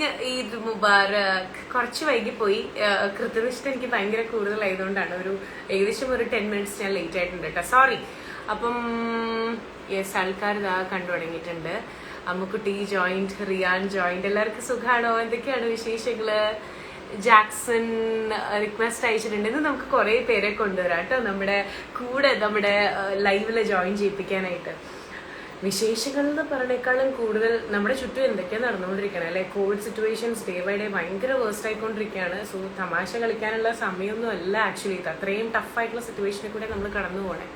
Morning, Eid Mubarak. കുറച്ച് വൈകിപ്പോയി. കൃത്യനിഷ്ഠ എനിക്ക് ഭയങ്കര കൂടുതലായതുകൊണ്ടാണ് ഏകദേശം ഒരു 10 minutes ഞാൻ ലേറ്റ് ആയിട്ടുണ്ട് കേട്ടോ, സോറി. അപ്പം യെസ്, ആൾക്കാർ ഇതാ കണ്ടു തുടങ്ങിയിട്ടുണ്ട്. Ammukutty joined, Riyan joined. എല്ലാവർക്കും സുഖാണോ? എന്തൊക്കെയാണ് വിശേഷങ്ങള്? ജാക്സൺ റിക്വസ്റ്റ് അയച്ചിട്ടുണ്ട്. ഇന്ന് നമുക്ക് കുറെ പേരെ കൊണ്ടുവരാം കേട്ടോ നമ്മുടെ കൂടെ, നമ്മുടെ ലൈവില് ജോയിൻ ചെയ്യിപ്പിക്കാനായിട്ട്. വിശേഷങ്ങൾ എന്ന് പറഞ്ഞേക്കാളും കൂടുതൽ നമ്മുടെ ചുറ്റും എന്തൊക്കെയാണ് നടന്നുകൊണ്ടിരിക്കണം അല്ലെ. Covid situations day by day ഭയങ്കര വേഴ്സ്റ്റ് ആയിക്കൊണ്ടിരിക്കുകയാണ്. സോ തമാശ കളിക്കാനുള്ള സമയമൊന്നും അല്ല ആക്ച്വലി. അത്രയും ടഫായിട്ടുള്ള സിറ്റുവേഷനിൽ കൂടെ നമ്മൾ കടന്നു പോകണേ.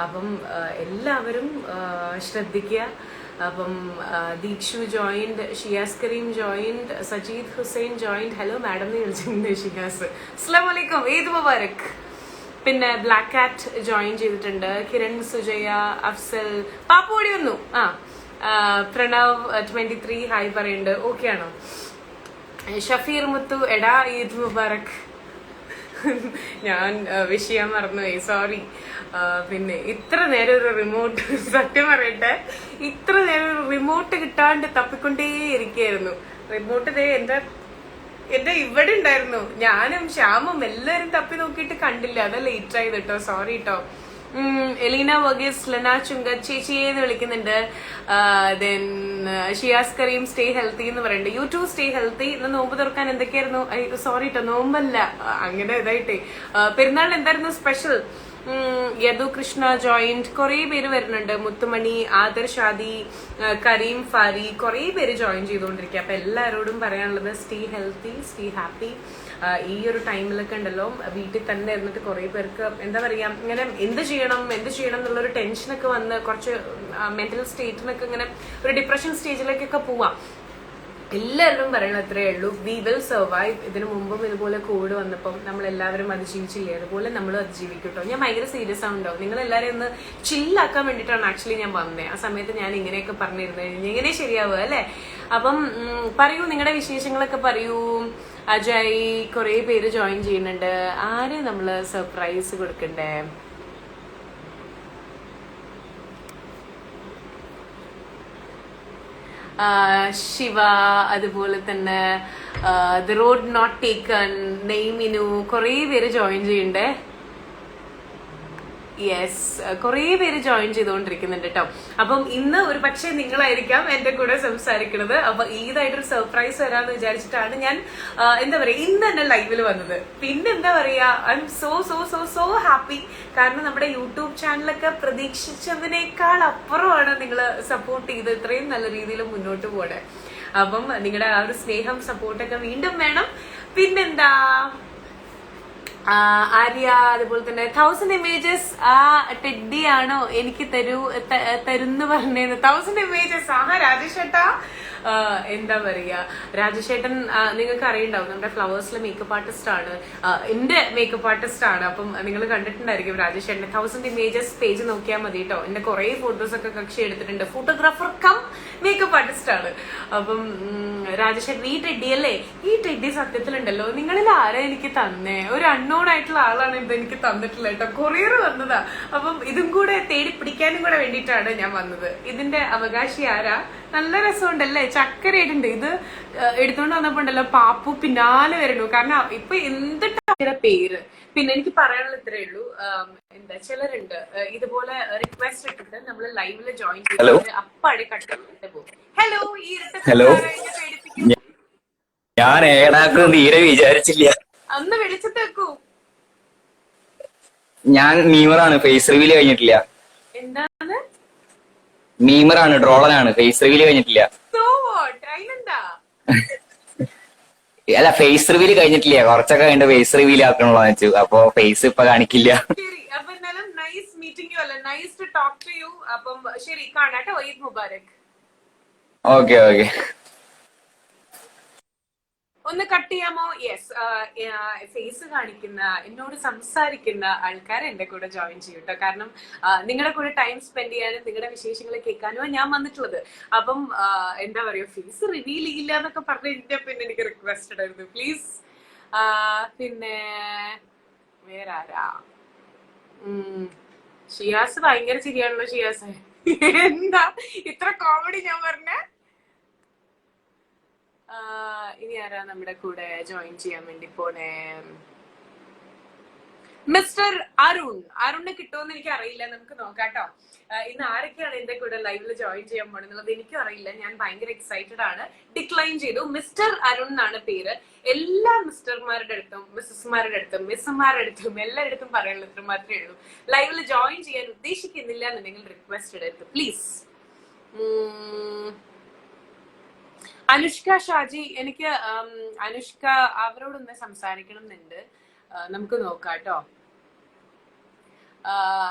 അപ്പം എല്ലാവരും ശ്രദ്ധിക്കുക. അപ്പം Deekshu joined, Shiyas Kareem joined, Sajeed Hussain joined. Hello madam എന്ന് വിളിച്ചിട്ടുണ്ട് ഷിയാസ്. അസ്സലാമു അലൈക്കും, ഈദ് മുബാറക്. പിന്നെ ബ്ലാക്ക് കാറ്റ് ജോയിൻ ചെയ്തിട്ടുണ്ട്. കിരൺ, സുജയ, അഫ്സൽ, പാപ്പു ഓടി വന്നു. പ്രണവ് 23 ഹായ് പറയുന്നുണ്ട്. ഓക്കെ ആണോ? ഷഫീർ മുത്തു, എടാ ഈദ് മുബാറക്. ഞാൻ വിഷ് ചെയ്യാൻ മറന്നുപോയി, സോറി. പിന്നെ ഇത്ര നേരം ഒരു റിമോട്ട്, സത്യം പറയട്ടെ, ഇത്ര നേരം ഒരു റിമോട്ട് കിട്ടാണ്ട് തപ്പിക്കൊണ്ടേ ഇരിക്കുകയായിരുന്നു. റിമോട്ട് എന്റെ ഇവിടെ ഉണ്ടായിരുന്നു. ഞാനും ശ്യാമും എല്ലാരും തപ്പി നോക്കിയിട്ട് കണ്ടില്ല. അത് ലേറ്റ് ആയത് കേട്ടോ, സോറി കേട്ടോ. എലീന വർഗീസ്, ലെന ചുങ്ക ചേച്ചിയെന്ന് വിളിക്കുന്നുണ്ട്. Then Shiyas Kareem stay healthy എന്ന് പറയുന്നുണ്ട്. You too stay healthy. ഇന്ന് നോമ്പ് തുറക്കാൻ എന്തൊക്കെയായിരുന്നു? സോറി കേട്ടോ, നോമ്പല്ല, അങ്ങനെ ഇതായിട്ടേ. പെരുന്നാളിന് എന്തായിരുന്നു സ്പെഷ്യൽ? യദു കൃഷ്ണ ജോയിന്റ്. കുറെ പേര് വരുന്നുണ്ട്. മുത്തുമണി, ആദർ ഷാദി, കരീം ഫാരി, കുറെ പേര് ജോയിൻ ചെയ്തുകൊണ്ടിരിക്കുക. അപ്പൊ എല്ലാവരോടും പറയാനുള്ളത് സ്റ്റേ ഹെൽത്തി, സ്റ്റേ ഹാപ്പി. ഈ ഒരു ടൈമിലൊക്കെ ഉണ്ടല്ലോ വീട്ടിൽ തന്നെ ഇരുന്നിട്ട് കുറെ പേർക്ക് എന്താ പറയാ, ഇങ്ങനെ എന്ത് ചെയ്യണം എന്നുള്ളൊരു ടെൻഷനൊക്കെ വന്ന് കുറച്ച് മെന്റൽ സ്റ്റേറ്റിനൊക്കെ ഇങ്ങനെ ഒരു ഡിപ്രഷൻ സ്റ്റേജിലേക്കൊക്കെ പോവാം. എല്ലാവരും പറയണത് അത്രേ ഉള്ളൂ, വി വിൽ സർവൈവ്. ഇതിനു മുമ്പും ഇതുപോലെ കോവിഡ് വന്നപ്പം നമ്മൾ എല്ലാവരും അതിജീവിച്ചില്ലേ, അതുപോലെ നമ്മൾ അതിജീവിക്കും കേട്ടോ. ഞാൻ ഭയങ്കര സീരിയസ് ആവുണ്ടാവും. നിങ്ങൾ എല്ലാവരും ഒന്ന് ചില്ലാക്കാൻ വേണ്ടിയിട്ടാണ് ആക്ച്വലി ഞാൻ വന്നത്. ആ സമയത്ത് ഞാൻ ഇങ്ങനെയൊക്കെ പറഞ്ഞിരുന്നു കഴിഞ്ഞാൽ എങ്ങനെ ശരിയാവുക അല്ലെ. അപ്പം പറയൂ, നിങ്ങളുടെ വിശേഷങ്ങളൊക്കെ പറയൂ. അജയ്, കുറെ പേര് ജോയിൻ ചെയ്യുന്നുണ്ട്. ആര് നമ്മള് സർപ്രൈസ് കൊടുക്കണ്ടേ? ശിവ, അതുപോലെ തന്നെ ദ റോഡ് നോട്ട് ടേക്കൺ, നെയ്മിനു, കുറെ പേര് ജോയിൻ ചെയ്യണ്ടേ. യെസ്, കുറെ പേര് ജോയിൻ ചെയ്തുകൊണ്ടിരിക്കുന്നുണ്ട് കേട്ടോ. അപ്പം ഇന്ന് ഒരു പക്ഷേ നിങ്ങളായിരിക്കാം എന്റെ കൂടെ സംസാരിക്കുന്നത്. അപ്പൊ ഈദായിട്ടൊരു സർപ്രൈസ് വരാന്ന് വിചാരിച്ചിട്ടാണ് ഞാൻ എന്താ പറയാ ഇന്ന് തന്നെ ലൈവിൽ വന്നത്. പിന്നെ എന്താ പറയാ, I M so so so so happy. കാരണം നമ്മുടെ യൂട്യൂബ് ചാനലൊക്കെ പ്രതീക്ഷിച്ചതിനേക്കാൾ അപ്പുറമാണ് നിങ്ങൾ സപ്പോർട്ട് ചെയ്ത് ഇത്രയും നല്ല രീതിയിൽ മുന്നോട്ട് പോണേ. അപ്പം നിങ്ങളുടെ ആ ഒരു സ്നേഹം, സപ്പോർട്ടൊക്കെ വീണ്ടും വേണം. പിന്നെന്താ, ആര്യ, അതുപോലെ തന്നെ 1000 images. ടെഡ്ഡി ആണോ എനിക്ക് തരുന്ന് പറഞ്ഞത്? 1000 images. രാജേഷേട്ടാ, എന്താ പറയാ, രാജേഷേട്ടൻ നിങ്ങൾക്ക് അറിയണ്ടാവും, നമ്മുടെ ഫ്ലവേഴ്സിലെ മേക്കപ്പ് ആർട്ടിസ്റ്റ് ആണ്, എന്റെ മേക്കപ്പ് ആർട്ടിസ്റ്റ് ആണ്. അപ്പം നിങ്ങൾ കണ്ടിട്ടുണ്ടായിരിക്കും രാജേഷേട്ടന്റെ 1000 images പേജ് നോക്കിയാൽ മതി കേട്ടോ. എന്റെ കുറെ ഫോട്ടോസ് ഒക്കെ കക്ഷി എടുത്തിട്ടുണ്ട്. ഫോട്ടോഗ്രാഫർ കം മേക്കപ്പ് ആർട്ടിസ്റ്റ് ആണ്. അപ്പം രാജേഷേട്ടൻ, ഈ ടെഡ്ഡി അല്ലേ, ഈ ടെഡ്ഡി സത്യത്തിലുണ്ടല്ലോ നിങ്ങളിൽ ആരാ എനിക്ക് തന്നേ? ഒരു അൺനോൺ ആയിട്ടുള്ള ആളാണ് ഇത് എനിക്ക് തന്നിട്ടില്ല കേട്ടോ. കൊറിയർ വന്നതാ. അപ്പം ഇതും കൂടെ തേടി പിടിക്കാനും കൂടെ വേണ്ടിയിട്ടാണ് ഞാൻ വന്നത്. ഇതിന്റെ അവകാശി ആരാ? നല്ല രസമുണ്ടല്ലേ, ചക്കരയായിട്ടുണ്ട്. ഇത് എടുത്തോണ്ട് വന്നപ്പോ ഉണ്ടല്ലോ പാപ്പു പിന്നാലെ വരണു. കാരണം ഇപ്പൊ എന്തിട്ടാ പേര്. പിന്നെ എനിക്ക് പറയാനുള്ള ഇത്രേ ഉള്ളൂ, എന്താ ചിലരുണ്ട് ഇതുപോലെ റിക്വസ്റ്റ് ഇട്ടിട്ട് നമ്മൾ ലൈവില് ജോയിൻ ചെയ്ത് അപ്പാടെ കട്ട് പോകും. ഹലോ, ഈ പേടിപ്പിക്കും. ഞാൻ ഏടാക്കും തീരെ വിചാരിച്ചില്ല. അന്ന് വെളിച്ചത്ത് വെക്കൂ. ഞാൻ മീമറാണ്, ഫേസ് റിവീൽ കഴിഞ്ഞിട്ടില്ല. എന്താണ്? മീമറാണ്, ഡ്രോളനാണ്, ഫേസ് റിവീൽ കഴിഞ്ഞിട്ടില്ല. അല്ല, ഫേസ് റിവീൽ കഴിഞ്ഞിട്ടില്ല, കുറച്ചൊക്കെ കഴിഞ്ഞ ഫേസ് റിവീൽ ആക്കണല്ലോ വെച്ചു. അപ്പൊ ഫേസ് ഇപ്പൊ കാണിക്കില്ല. ഓക്കെ ഓക്കെ, ഒന്ന് കട്ട് ചെയ്യാമോ? യെസ്, ഫേസ് കാണിക്കുന്ന, എന്നോട് സംസാരിക്കുന്ന ആൾക്കാരെ എന്റെ കൂടെ ജോയിൻ ചെയ്യും കേട്ടോ. കാരണം നിങ്ങളുടെ കൂടെ ടൈം സ്പെൻഡ് ചെയ്യാനും നിങ്ങളുടെ വിശേഷങ്ങൾ കേൾക്കാനും ഞാൻ വന്നിട്ടുള്ളത്. അപ്പം എന്താ പറയാ, ഫേസ് റിവീൽ ചെയ്യില്ല എന്നൊക്കെ പറഞ്ഞ പിന്നെ എനിക്ക് റിക്വസ്റ്റഡ് ആയിരുന്നു, പ്ലീസ്. പിന്നെ വേറെ ആരാ? ഷിയാസ് ഭയങ്കര ചിരിയാണല്ലോ. ഷിയാസ് എന്താ ഇത്ര കോമഡി ഞാൻ പറഞ്ഞ? ഇനി ആരാ നമ്മുടെ കൂടെ ജോയിൻ ചെയ്യാൻ വേണ്ടി പോണേ? മിസ്റ്റർ അരുണിനെ കിട്ടുമെന്ന് എനിക്ക് അറിയില്ല, നമുക്ക് നോക്കാട്ടോ. ഇന്ന് ആരൊക്കെയാണ് എന്റെ കൂടെ ലൈവിൽ ജോയിൻ ചെയ്യാൻ പോണെന്നുള്ളത് എനിക്കും അറിയില്ല. ഞാൻ ഭയങ്കര എക്സൈറ്റഡ് ആണ്. ഡിക്ലൈൻ ചെയ്തു. മിസ്റ്റർ അരുൺ എന്നാണ് പേര്. എല്ലാ മിസ്റ്റർമാരുടെ അടുത്തും മിസ്സസ്മാരുടെ അടുത്തും മിസ്സുമാരുടെ അടുത്തും എല്ലായിടത്തും പറയാനുള്ള ഇത്ര മാത്രമേ ഉള്ളൂ. ലൈവിൽ ജോയിൻ ചെയ്യാൻ ഉദ്ദേശിക്കുന്നില്ല എന്നുണ്ടെങ്കിൽ റിക്വസ്റ്റ് എടുത്ത് പ്ലീസ്. അനുഷ്ക ഷാജി, എനിക്ക് അനുഷ്ക അവരോടൊന്ന് സംസാരിക്കണം എന്നുണ്ട്. നമുക്ക് നോക്കാട്ടോ.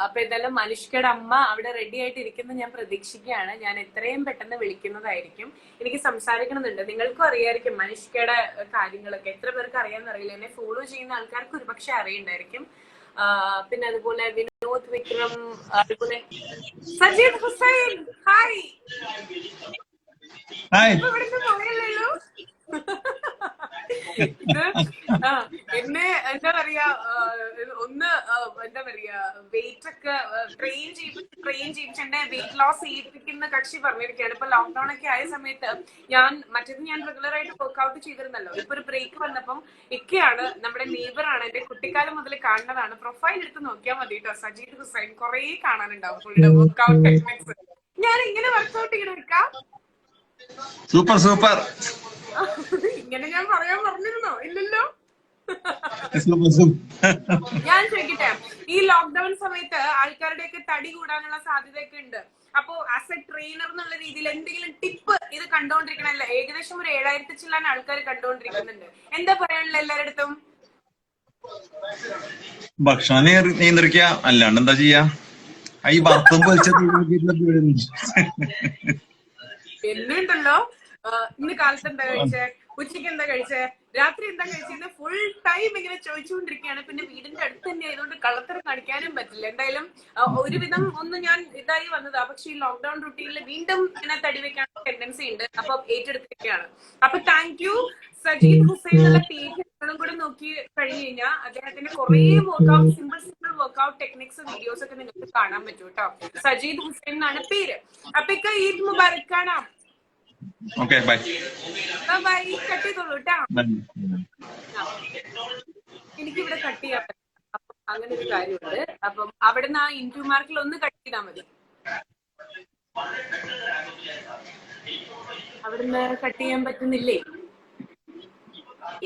അപ്പൊ എന്തായാലും അനുഷ്കയുടെ അമ്മ അവിടെ റെഡി ആയിട്ട് ഇരിക്കുന്ന ഞാൻ പ്രതീക്ഷിക്കുകയാണ്. ഞാൻ എത്രയും പെട്ടെന്ന് വിളിക്കുന്നതായിരിക്കും. എനിക്ക് സംസാരിക്കണമെന്നുണ്ട്. നിങ്ങൾക്കും അറിയായിരിക്കും അനുഷ്കയുടെ കാര്യങ്ങളൊക്കെ. എത്ര പേർക്ക് അറിയാമെന്ന് അറിയില്ല. എന്നെ ഫോളോ ചെയ്യുന്ന ആൾക്കാർക്ക് ഒരുപക്ഷെ അറിയണ്ടായിരിക്കും. പിന്നെ അതുപോലെ വിനോദ് വിക്രം, അതുപോലെ സജീദ് ഹുസൈൻ. ഹായ്, ഇവിടുന്ന് പോയല്ലോ. ഇത് എന്നെ എന്താ പറയാ, ഒന്ന് എന്താ പറയാ, വെയിറ്റ് ഒക്കെ ട്രെയിൻ ചെയ്യിപ്പിച്ച് എന്നെ വെയിറ്റ് ലോസ് ചെയ്യിപ്പിക്കുന്ന കക്ഷി പറഞ്ഞിരിക്കുകയാണ്. ഇപ്പൊ ലോക്ക്ഡൌൺ ഒക്കെ ആയ സമയത്ത് മറ്റേത് ഞാൻ റെഗുലർ ആയിട്ട് വർക്ക്ഔട്ട് ചെയ്തിരുന്നല്ലോ. ഇപ്പൊ ഒരു ബ്രേക്ക് വന്നപ്പം ഇക്കയാണ്, നമ്മുടെ നെയ്ബറാണ്, എന്റെ കുട്ടിക്കാലം മുതൽ കാണുന്നതാണ്. പ്രൊഫൈൽ എടുത്ത് നോക്കിയാൽ മതി കേട്ടോ, സജീദ് ഹുസൈൻ. കുറെ കാണാനുണ്ടാവും പുള്ളിയുടെ വർക്ക്ഔട്ട് ടെക്നിക്സ്. ഞാൻ ഇങ്ങനെ വർക്ക്ഔട്ട് ഇങ്ങനെ എടുക്കാം. Super super. ഇങ്ങനെ ഞാൻ പറയാൻ പറഞ്ഞിരുന്നോ? ഇല്ലല്ലോ. ഞാൻ ചോദിക്കട്ടെ, ഈ ലോക്ക്ഡൌൺ സമയത്ത് ആൾക്കാരുടെയൊക്കെ തടി കൂടാനുള്ള സാധ്യതയൊക്കെ ഉണ്ട്. അപ്പോ ആസ് എ ട്രെയിനർ എന്നുള്ള രീതിയിൽ എന്തെങ്കിലും ടിപ്പ് ഇത് കണ്ടോണ്ടിരിക്കണല്ലേ? ഏകദേശം ഒരു 7000 ചില്ലാൻ ആൾക്കാർ കണ്ടോണ്ടിരിക്കുന്നുണ്ട്. എന്താ പറയാനുള്ള എല്ലാരുടെ അടുത്തും? ഭക്ഷണം നിയന്ത്രിക്കുക, അല്ലാണ്ട് എന്താ ചെയ്യാ? ഈ ഭർത്തം എന്നുണ്ടല്ലോ. ഇന്ന് കാലത്ത് എന്താ കഴിച്ചേ, ഉച്ചയ്ക്ക് എന്താ കഴിച്ചേ, രാത്രി എന്താ കഴിച്ചെന്ന് ഫുൾ ടൈം ഇങ്ങനെ ചോദിച്ചുകൊണ്ടിരിക്കുകയാണ്. പിന്നെ വീടിന്റെ അടുത്ത് തന്നെ ആയതുകൊണ്ട് കള്ളത്തരം കാണിക്കാനും പറ്റില്ല. എന്തായാലും ഒരുവിധം ഒന്ന് ഞാൻ ഇതായി വന്നതാ. പക്ഷെ ഈ ലോക്ക്ഡൌൺ റുട്ടീനിൽ വീണ്ടും ഇങ്ങനെ തടി വെക്കാൻ ടെൻഡൻസി ഉണ്ട്. അപ്പൊ ഏറ്റെടുത്തിരിക്കുകയാണ്. അപ്പൊ താങ്ക് യു സജീദ് ഹുസൈൻ എന്നുള്ള പേജ് നിങ്ങളും കൂടെ നോക്കി കഴിഞ്ഞു കഴിഞ്ഞാൽ അദ്ദേഹത്തിന്റെ കുറെ workout, simple workout techniques videos ഒക്കെ നിങ്ങൾക്ക് കാണാൻ പറ്റും കേട്ടോ. സജീദ് ഹുസൈൻ എന്നാണ് പേര്. അപ്പൊ ഇക്ക ഈദ് മുബാറക്. കാണാം. Okay, bye bye. കട്ട് ചെയ്തോളൂ കേട്ടോ. എനിക്കിവിടെ കട്ട് ചെയ്യാൻ പറ്റും. അപ്പൊ അങ്ങനെ ഒരു കാര്യമുണ്ട്. അപ്പം അവിടുന്ന് ആ ഇൻറ്റു മാർക്കിൽ ഒന്ന് കട്ട് ചെയ്താൽ മതി. അവിടുന്ന് കട്ട് ചെയ്യാൻ പറ്റുന്നില്ലേ?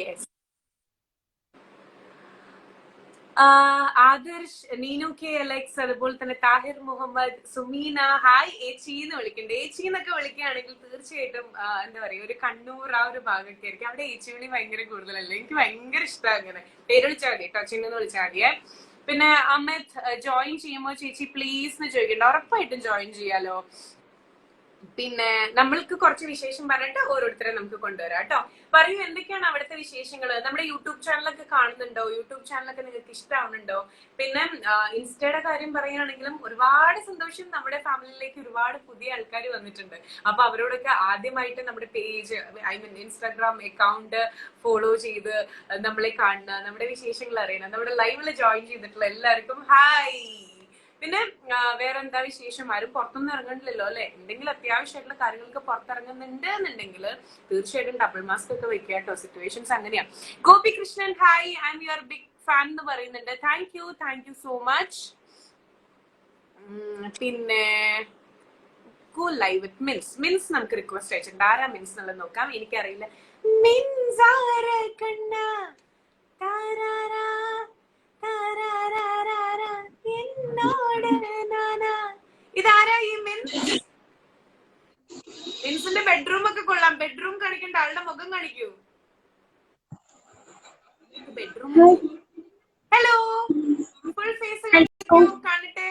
യെസ്. ആദർശ്, നീനു കെ അലക്സ്, അതുപോലെ തന്നെ താഹിർ മുഹമ്മദ്, സുമീന. ഹായ് ഏച്ചി എന്ന് വിളിക്കണ്ടേ. ഏച്ചി എന്നൊക്കെ വിളിക്കുകയാണെങ്കിൽ തീർച്ചയായിട്ടും എന്താ പറയാ, ഒരു കണ്ണൂർ ആ ഒരു ഭാഗമൊക്കെ ആയിരിക്കും. അവിടെ ഏച്ചി വിളി ഭയങ്കര കൂടുതലല്ലേ. എനിക്ക് ഭയങ്കര ഇഷ്ടമാണ് അങ്ങനെ. പേര് വിളിച്ചാൽ മതി കേട്ടോ, ചിന്നെന്ന് വിളിച്ചാൽ മതിയേ. പിന്നെ അമിത്, ജോയിൻ ചെയ്യുമ്പോ ചേച്ചി പ്ലീസ് എന്ന് ചോദിക്കണ്ട. ഉറപ്പായിട്ടും ജോയിൻ ചെയ്യാലോ. പിന്നെ നമ്മൾക്ക് കുറച്ച് വിശേഷം പറഞ്ഞിട്ട് ഓരോരുത്തരെ നമുക്ക് കൊണ്ടുവരാം കേട്ടോ. പറയൂ, എന്തൊക്കെയാണ് അവിടുത്തെ വിശേഷങ്ങൾ? നമ്മുടെ യൂട്യൂബ് ചാനലൊക്കെ കാണുന്നുണ്ടോ? യൂട്യൂബ് ചാനലൊക്കെ നിങ്ങൾക്ക് ഇഷ്ടമാവുന്നുണ്ടോ? പിന്നെ ഇൻസ്റ്റയുടെ കാര്യം പറയുകയാണെങ്കിലും ഒരുപാട് സന്തോഷം. നമ്മുടെ ഫാമിലിയിലേക്ക് ഒരുപാട് പുതിയ ആൾക്കാർ വന്നിട്ടുണ്ട്. അപ്പൊ അവരോടൊക്കെ ആദ്യമായിട്ട് നമ്മുടെ പേജ്, ഇൻസ്റ്റാഗ്രാം അക്കൗണ്ട് ഫോളോ ചെയ്ത് നമ്മളെ കാണുന്ന, നമ്മുടെ വിശേഷങ്ങൾ അറിയണം, നമ്മുടെ ലൈവില് ജോയിൻ ചെയ്തിട്ടുള്ള എല്ലാവർക്കും ഹായ്. പിന്നെ വേറെന്താ വിശേഷം? ആരും പുറത്തൊന്നും ഇറങ്ങണില്ലല്ലോ അല്ലെ? എന്തെങ്കിലും അത്യാവശ്യമായിട്ടുള്ള കാര്യങ്ങൾക്ക് പുറത്തിറങ്ങുന്നുണ്ട് എന്നുണ്ടെങ്കിൽ തീർച്ചയായിട്ടും ഡബിൾ മാസ്ക് ഒക്കെ വെക്കുക കേട്ടോ. സിറ്റുവേഷൻസ് അങ്ങനെയാ. Gopi Krishnan, hi, I am your big fan എന്ന് പറയുന്നുണ്ട്. Thank you so much. പിന്നെ കൂൾ ലൈവ് വിത്ത് മിൻസ് നമുക്ക് റിക്വസ്റ്റ് അയച്ചിട്ടുണ്ട്. ആരാ മിൻസ് എന്നുള്ളത് നോക്കാം. എനിക്കറിയില്ല. മിൻസ് ഇതാരാ ഈ മിൻസിന്റെ ബെഡ്റൂം ഒക്കെ കൊള്ളാം. ബെഡ്റൂം കാണിക്കണ്ട, ആളുടെ മുഖം കാണിക്കൂ. ബെഡ്റൂം. ഹലോ, ഫുൾ ഫേസ് കാണട്ടെ.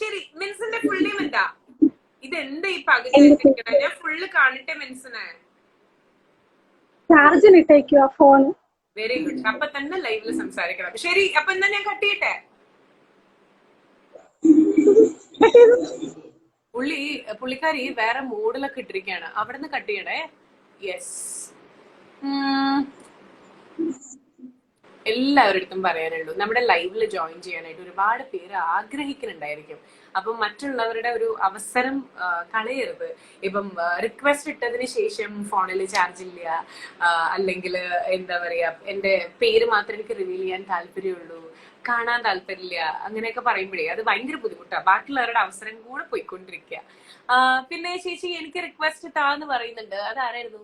ശരി, മിൻസിന്റെ ഫുൾ നെയിം എന്താ? ഇതെന്താ ഈ പകുതി വെച്ചിരിക്കണേ? ഞാൻ ഫുള്ള് കാണട്ടെ മിൻസിനെ. ചാർജിലിട്ടേക്കുവാ ഫോൺ. Very good. അപ്പൊ തന്നെ ലൈവില് സംസാരിക്കണം. ശരി, അപ്പൊ എന്നാ ഞാൻ കട്ട് ചെയ്യട്ടെ. പുള്ളിക്കാരി വേറെ മോഡിലൊക്കെ ഇട്ടിരിക്കുകയാണ്. അവിടുന്ന് കട്ട് ചെയ്യണേ. യെസ്. എല്ലാവരുടെ പറയാനുള്ളൂ, നമ്മുടെ ലൈവിൽ ജോയിൻ ചെയ്യാനായിട്ട് ഒരുപാട് പേര് ആഗ്രഹിക്കുന്നുണ്ടായിരിക്കും. അപ്പം മറ്റുള്ളവരുടെ ഒരു അവസരം കളയരുത്. ഇപ്പം റിക്വസ്റ്റ് ഇട്ടതിന് ശേഷം ഫോണിൽ ചാർജ് ഇല്ല, അല്ലെങ്കിൽ എന്താ പറയാ, എന്റെ പേര് മാത്രമേ എനിക്ക് റിവീൽ ചെയ്യാൻ താല്പര്യമുള്ളൂ, കാണാൻ താല്പര്യമില്ല, അങ്ങനെയൊക്കെ പറയുമ്പോഴേ അത് ഭയങ്കര ബുദ്ധിമുട്ടാണ്. ബാക്കിയുള്ളവരുടെ അവസരം കൂടെ പോയിക്കൊണ്ടിരിക്കുക. പിന്നെ ചേച്ചി എനിക്ക് റിക്വസ്റ്റ് താന്ന് പറയുന്നുണ്ട്, അതാരായിരുന്നു?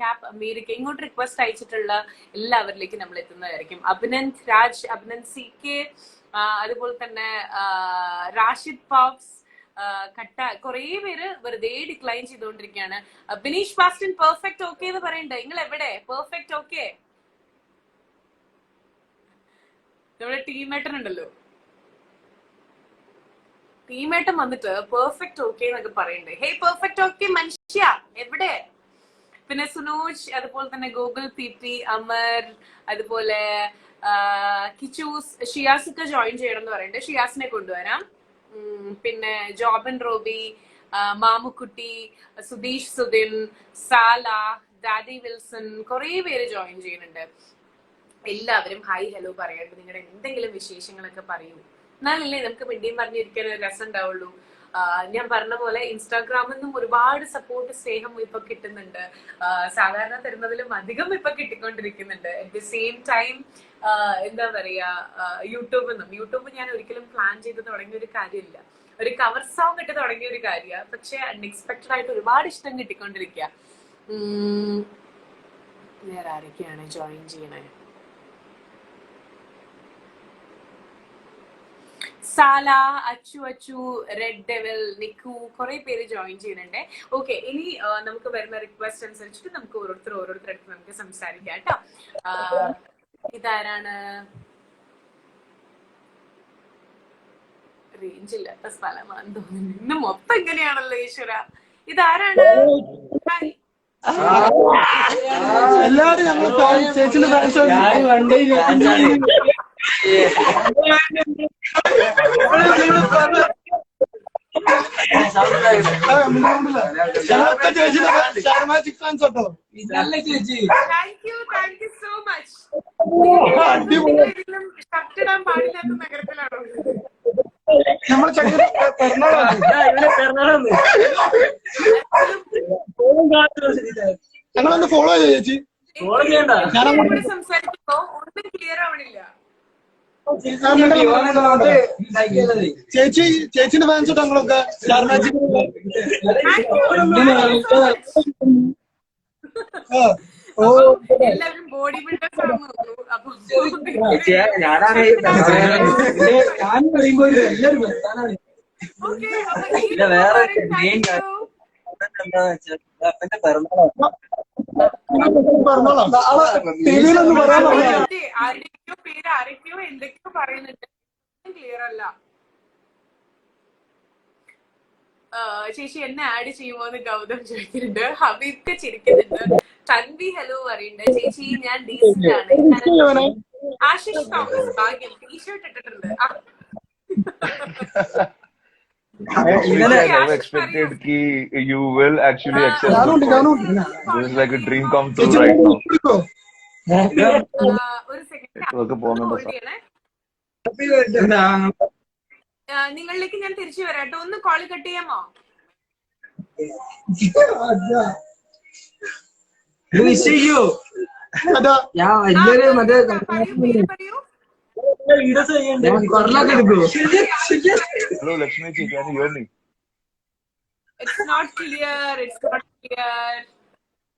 Cap America. ഇങ്ങോട്ട് റിക്വസ്റ്റ് അയച്ചിട്ടുള്ള എല്ലാവരിലേക്കും നമ്മൾ എത്തുന്നതായിരിക്കും. അഭിനന്ദ് രാജ്, അഭിനന്ദ് സി കെ, അതുപോലെ തന്നെ റാഷിദ് പോപ്സ്, കട്ട, കുറെ പേര് വെറുതെ ഡിക്ലൈൻ ചെയ്തുകൊണ്ടിരിക്കുകയാണ്. ബിനീഷ് ബാസ്റ്റിൻ പെർഫെക്റ്റ് ഓക്കെ എന്ന് പറയണ്ടേ? നിങ്ങൾ എവിടെ പെർഫെക്റ്റ് ഓക്കെ? നമ്മുടെ ടീമേട്ടൻ ഉണ്ടല്ലോ, ടീമേട്ടൻ വന്നിട്ട് പെർഫെക്റ്റ് ഓക്കെ എന്നൊക്കെ പറയണ്ടേ? ഹേ പെർഫെക്റ്റ് ഓക്കെ മനുഷ്യ എവിടെ? പിന്നെ സുനോജ്, അതുപോലെ തന്നെ ഗൂഗിൾ പി പി, അമർ, അതുപോലെ കിച്ചൂസ്, ഷിയാസൊക്കെ ജോയിൻ ചെയ്യണം എന്ന് പറയണ്ടേ, ഷിയാസിനെ കൊണ്ടുവരാം. പിന്നെ ജോബൻ റോബി, മാമുക്കുട്ടി, സുധീഷ് സുധിൻ, സാല, ഡാഡി വിൽസൺ, കുറെ പേര് ജോയിൻ ചെയ്യുന്നുണ്ട്. എല്ലാവരും ഹായ് ഹലോ പറയാണ്ട് നിങ്ങളുടെ എന്തെങ്കിലും വിശേഷങ്ങളൊക്കെ പറയൂ, എന്നാലല്ലേ നമുക്ക് മിണ്ടിയും പറഞ്ഞിരിക്കാൻ ഒരു രസം ഉണ്ടാവുള്ളൂ. ഞാൻ പറഞ്ഞ പോലെ ഇൻസ്റ്റാഗ്രാമിൽ നിന്നും ഒരുപാട് സപ്പോർട്ട്, സ്നേഹം ഇപ്പൊ കിട്ടുന്നുണ്ട്. സാധാരണ തരുന്നതിലും അധികം ഇപ്പൊ കിട്ടിക്കൊണ്ടിരിക്കുന്നുണ്ട്. അറ്റ് ദി സെയിം ടൈം എന്താ പറയാ, യൂട്യൂബ് ഞാൻ ഒരിക്കലും പ്ലാൻ ചെയ്ത് തുടങ്ങിയ ഒരു കാര്യമില്ല, ഒരു കവർ സോങ് ഇട്ട് തുടങ്ങിയ ഒരു കാര്യമാണ്. പക്ഷെ അൺഎക്സ്പെക്ടഡ് ആയിട്ട് ഒരുപാട് ഇഷ്ടം കിട്ടിക്കൊണ്ടിരിക്കുക. വേറെ ആരൊക്കെയാണ് ജോയിൻ ചെയ്യണേ? സാല, അച്ചു, റെഡ് ഡെവിൽ, നിക്കു, കുറെ പേര് ജോയിൻ ചെയ്യുന്നുണ്ട്. ഓക്കെ, ഇനി നമുക്ക് വരുന്ന റിക്വസ്റ്റ് അനുസരിച്ചിട്ട് നമുക്ക് ഓരോരുത്തരടുത്ത് നമുക്ക് സംസാരിക്കാം കേട്ടോ. ഇതാരാണ്? റേഞ്ച് ഇല്ലാത്ത സ്ഥലമാണെന്ന് തോന്നുന്നു. ഇന്ന് മൊത്തം ഇങ്ങനെയാണല്ലോ ഈശ്വര. ഇതാരാണ്? എല്ലാവരും ഞങ്ങൾ ചേച്ചിന്റെ പാടില്ലാത്ത നഗരത്തിലാണോ? ഞങ്ങളൊന്ന് ഫോളോ ചെയ്യോ ചേച്ചി? സംസാരിക്കുമ്പോ ഒന്നും ക്ലിയർ ആവണില്ല. ചേച്ചിന്റെ ഫാൻസ് ഞങ്ങളൊക്കെ സ്റ്റാർ മാജിക്. എല്ലാവരും ബോഡി ബിൽഡേഴ്സ് ആണെന്ന് തോന്നുന്നു. അപ്പൊ ആരൊക്കെയോ എന്തൊക്കെയോ പറയുന്നുണ്ട്, ക്ലിയർ അല്ല. ചേച്ചി എന്നെ ആഡ് ചെയ്യുമോന്ന് ഗൗതം ചോദിക്കുന്നുണ്ട്. ഹബീബ് ചിരിക്കുന്നുണ്ട്. തൻവി ഹലോ പറയുന്നുണ്ട്. ചേച്ചി ഞാൻ ഡീസന്റ് ആണ്. ആശിഷ് തോമസ് ഭാഗ്യം ടീഷർട്ട് ഇട്ടിട്ടുണ്ട്. I never expected कि you will actually accept this call. This is like a dream come true right now. ഒരു സെക്കൻഡ് ഇതൊക്കെ പോകുന്നുണ്ടോ സാർ? നിങ്ങളിലേക്ക് ഞാൻ തിരിച്ചു വരാം കേട്ടോ. ഒന്ന് കോള് കട്ട് ചെയ്യാമോ? പറയൂ. Hello Lakshmi ji, can you hear me? It's not clear. It's not clear.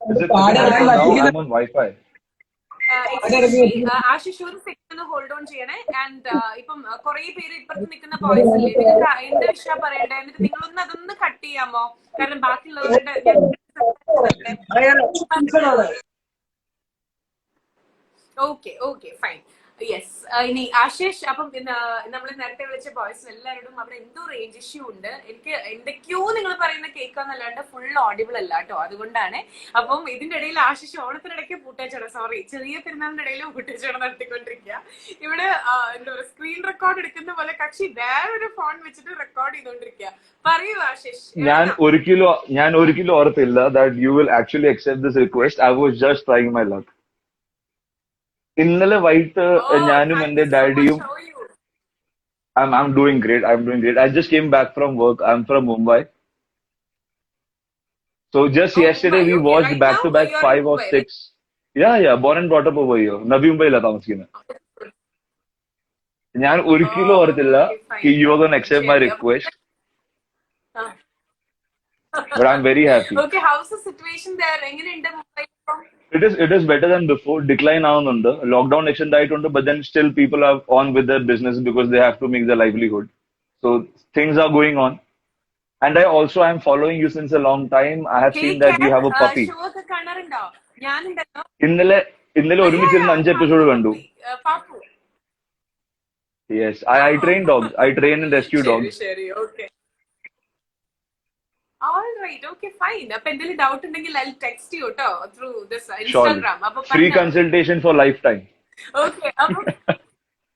Is it clear now? I'm on Wi-Fi. Ashish ഒരു സെക്കൻഡ് ഹോൾഡ് ഓൺ ചെയ്യണേ. ആൻഡ് ഇപ്പം കുറെ പേര് ഇപ്പുറത്ത് നിൽക്കുന്ന ബോയ്സ് അല്ലേ, നിങ്ങൾക്ക് എന്ത് വിഷയം പറയണ്ടേ? എന്നിട്ട് നിങ്ങളൊന്ന് അതൊന്ന് കട്ട് ചെയ്യാമോ? കാരണം ബാക്കിയുള്ളവരുടെ ഓക്കെ ഫൈൻ. യെസ്, ഇനി ആശിഷ്, അപ്പം നമ്മൾ നേരത്തെ വിളിച്ച ബോയ്സ് എല്ലാവരോടും അവിടെ എന്തോ റേഞ്ച് ഇഷ്യൂ ഉണ്ട്. എനിക്ക് എന്തൊക്കെയോ നിങ്ങൾ പറയുന്ന കേൾക്കാന്നല്ലാണ്ട് ഫുൾ ഓഡിബിൾ അല്ല കേട്ടോ, അതുകൊണ്ടാണ്. അപ്പം ഇതിന്റെ ഇടയിൽ ആശിഷ് ഓണത്തിനിടയ്ക്ക് പൂട്ടേച്ചട, സോറി, ചെറിയ പെരുന്നാളിന്റെ ഇടയിൽ പൂട്ടേച്ചട നടത്തിക്കൊണ്ടിരിക്കുക. ഇവിടെ എന്താ പറയുക, സ്ക്രീൻ റെക്കോർഡ് എടുക്കുന്ന പോലെ കക്ഷി വേറൊരു ഫോൺ വെച്ചിട്ട് റെക്കോർഡ് ചെയ്തോണ്ടിരിക്കുക. പറയൂ ആശിഷ്. ഞാൻ ഒരിക്കലും ഓർത്തില്ല that you will actually accept this request. I was just trying my luck. ഇന്നലെ വൈകിട്ട് Oh, ഞാനും thank എന്റെ you so much. ഡാഡിയും How are you? I'm doing great. I'm doing great. I just came back from work. I'm from Mumbai. So just Oh, yesterday Mumbai. we Okay, watched right back now to back you're in 5 or Mumbai, 6. right? Yeah, born and brought up over here. Navi മുംബൈയിലാ താമസിക്കുന്നത്. ഞാൻ ഒരിക്കലും Oh, ഓർത്തില്ല okay, fine. you are gonna accept my ശരി. request, Ah. but I'm very happy. Okay, how's the situation there? എങ്ങനെയുണ്ട് മുംബൈ ഇപ്പം? It is better than before. Decline ആവുന്നുണ്ട്. Lockdown extend ആയിട്ടുണ്ട്, but then still people are on with their business because they have to make their livelihood. So things are going on. And I'm following you since a long time. I have seen Take that you care. have a puppy. Show ഒക്കെ കാണാറുണ്ടോ? ഞാനുണ്ടല്ലോ. ഇന്നലെ ഇന്നലെ ഒരുമിച്ചിരുന്ന് 5 episode കണ്ടു. Pappu. Yes, I train dogs. I train and rescue ശരി dogs. ശരി okay. All right, okay, fine. അപ്പൊ എന്തെങ്കിലും ഡൗട്ട് ഉണ്ടെങ്കിൽ I'll text you കേട്ടോ through this Surely. Instagram. അപ്പൊ Free consultation for lifetime. Okay അപ്പൊ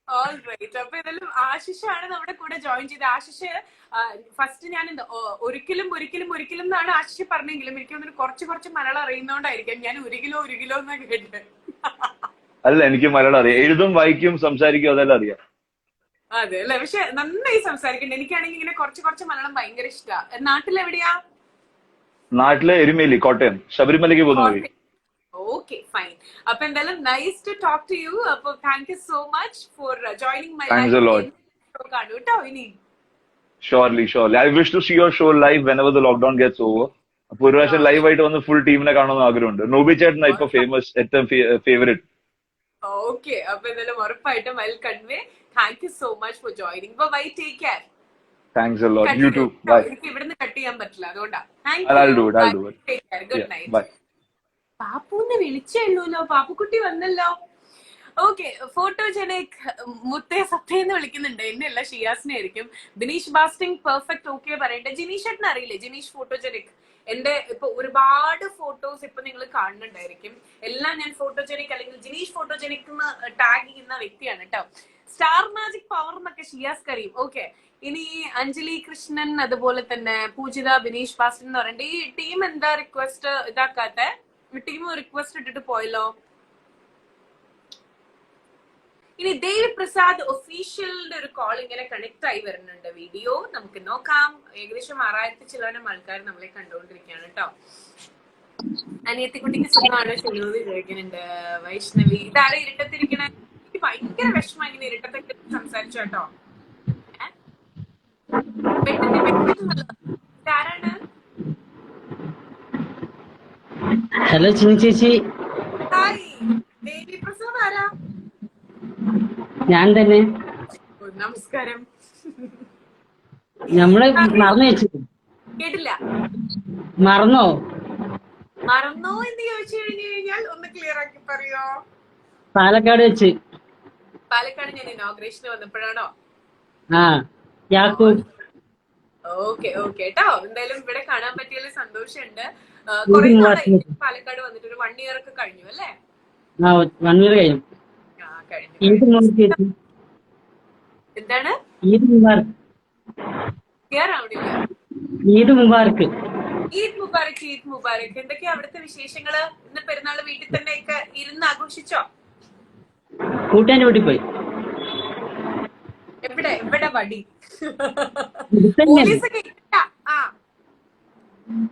ഓൾ റൈറ്റ്. അപ്പൊ ഇതെല്ലാം ആശിഷാണ് നമ്മുടെ കൂടെ ജോയിൻ ചെയ്ത്. ആശിഷ് ഫസ്റ്റ് ഞാൻ ഒരിക്കലും ഒരിക്കലും ഒരിക്കലും എന്നാണ് ആശിഷ് പറഞ്ഞെങ്കിലും എനിക്ക് തോന്നുന്നു കുറച്ച് മലയാളം അറിയുന്നോണ്ടായിരിക്കും ഞാൻ ഒരു കിലോ എന്നാ കേട്ടത്. അല്ല, എനിക്ക് മലയാളം അറിയാം. എഴുതും, വായിക്കും, സംസാരിക്കും, അതെല്ലാം അറിയാം. അതെ അല്ലെ? പക്ഷെ നന്നായി സംസാരിക്കണ്ട. എനിക്കാണെങ്കിൽ ഇങ്ങനെ കുറച്ച് മലയാളം ഭയങ്കര ഇഷ്ടമാണ്. നാട്ടിലെവിടെയാ? നാട്ടിലെ എരുമേലി, കോട്ടയം. ശബരിമലയ്ക്ക് പോകുന്ന വഴി. Okay fine. അപ്പൊ എന്തായാലും nice to talk to you. അപ്പൊ thank you so much for joining my Thanks a lot. Life. കാണൂ കേട്ടോ ഇനി. Surely. I wish to see your show live whenever the lockdown gets over. അപ്പൊ ഒരു പ്രാവശ്യം live ആയിട്ട് വന്ന് ഫുൾ ടീമിനെ കാണണമെന്ന് ആഗ്രഹമുണ്ട്. നോബി ചേട്ടനാ ഇപ്പൊ ഫേമസ്, ഏറ്റവും ഫേവറേറ്റ്. ഓക്കെ അപ്പൊ എന്തായാലും ഉറപ്പായിട്ടും I will convey. Thank you so much for joining. Bye, take care. Thanks a lot. You too. Bye. എനിക്ക് ഇവിടുന്ന് കട്ട് ചെയ്യാൻ പറ്റില്ല, അതുകൊണ്ടാ. Thank I'll do you. it. I'll do it. Take care. Good Yeah. Night. Bye. പാപ്പുന്ന് വിളിച്ചല്ലോ. പാപ്പുക്കുട്ടി വന്നല്ലോ. Okay. Photogenic മുത്തേ സത്തേന്ന് വിളിക്കുന്നുണ്ട്. എന്നെയല്ല, ഷിയാസിനെ ആയിരിക്കും. ദിനീഷ് ബാസ്റ്റിംഗ് പെർഫെക്റ്റ് ഓക്കെ പറയട്ടെ. ജിനീഷ് ചേട്ടൻ അറിയില്ലേ? ജിനീഷ് ഫോട്ടോജനിക്. എന്റെ ഇപ്പൊ ഒരുപാട് ഫോട്ടോസ് ഇപ്പൊ നിങ്ങൾ കാണുന്നുണ്ടായിരിക്കും. എല്ലാം ഞാൻ ഫോട്ടോജനിക് അല്ലെങ്കിൽ ജിനീഷ് ഫോട്ടോജനിക് ടാഗ് ചെയ്യുന്ന വ്യക്തിയാണ് കേട്ടോ. സ്റ്റാർ മാജിക് പവർ എന്നൊക്കെ ഷിയാസ് കറിയും. ഓക്കെ. ഇനി അഞ്ജലി കൃഷ്ണൻ, അതുപോലെ തന്നെ പൂജിത, ബിനീഷ് ബാസ്റ്റിൻ എന്ന് പറയണ്ട. ഈ ടീം എന്താ റിക്വസ്റ്റ് ഇതാക്കാത്ത? ടീം റിക്വസ്റ്റ് ഇട്ടിട്ട് പോയല്ലോ. ഇനി ദേവി പ്രസാദ് ഒഫീഷ്യലിന്റെ ഒരു കോൾ ഇങ്ങനെ കണക്ട് ആയി വരുന്നുണ്ട്. വീഡിയോ നമുക്ക് നോക്കാം. ഏകദേശം 6000 ചിലവനം ആൾക്കാർ നമ്മളെ കണ്ടുകൊണ്ടിരിക്കുകയാണ് കേട്ടോ. അനിയത്തിക്കുട്ടിക്ക് സുഖമാണ് ശുനൂതി ചോദിക്കുന്നുണ്ട്. വൈഷ്ണവി, ഇതാരെ ഇരുട്ടത്തിരിക്കണ? എനിക്ക് ഭയങ്കര വിഷമം ഇങ്ങനെ ഇരുട്ടത്തൊക്കെ സംസാരിച്ചു കേട്ടോ. ആരാണ്? ഹലോ ചിനി ചേച്ചി. ഹായ്, ദേവി പ്രസാദ് ആരാ? ഞാൻ തന്നെ. നമസ്കാരം. നമ്മള് മറന്നു വെച്ചു. കേട്ടില്ല. മറന്നോ എന്ന് ചോദിച്ചു കഴിഞ്ഞാൽ ഒന്ന് ക്ലിയർ ആക്കി പറയോ? പാലക്കാട് വെച്ച്. പാലക്കാട് ഞാൻ ഇനോഗ്രേഷന് വന്നപ്പോഴാണോ? ആ, യാക്കൂബ്. ഓക്കെ കേട്ടോ. എന്തായാലും ഇവിടെ കാണാൻ പറ്റിയതിൽ സന്തോഷമുണ്ട്. കുറെ നാളായി പാലക്കാട് വന്നിട്ട്, ഒരു 1 year ഒക്കെ കഴിഞ്ഞു അല്ലേ? ആ, 1 year കഴിഞ്ഞു. എന്താണ്? ഈദ് മുബാറക്. ഈദ് മുബാറക്. ഈദ് മുബാറക്. ഈദ് മുബാറക്. എന്തൊക്കെയാ അവിടുത്തെ വിശേഷങ്ങള്? ഇന്ന് പെരുന്നാള് വീട്ടിൽ തന്നെ ഒക്കെ ഇരുന്ന് ആഘോഷിച്ചോ? കൂട്ടാൻ്റെ വീട്ടിൽ പോയി. എവിടെ വടി?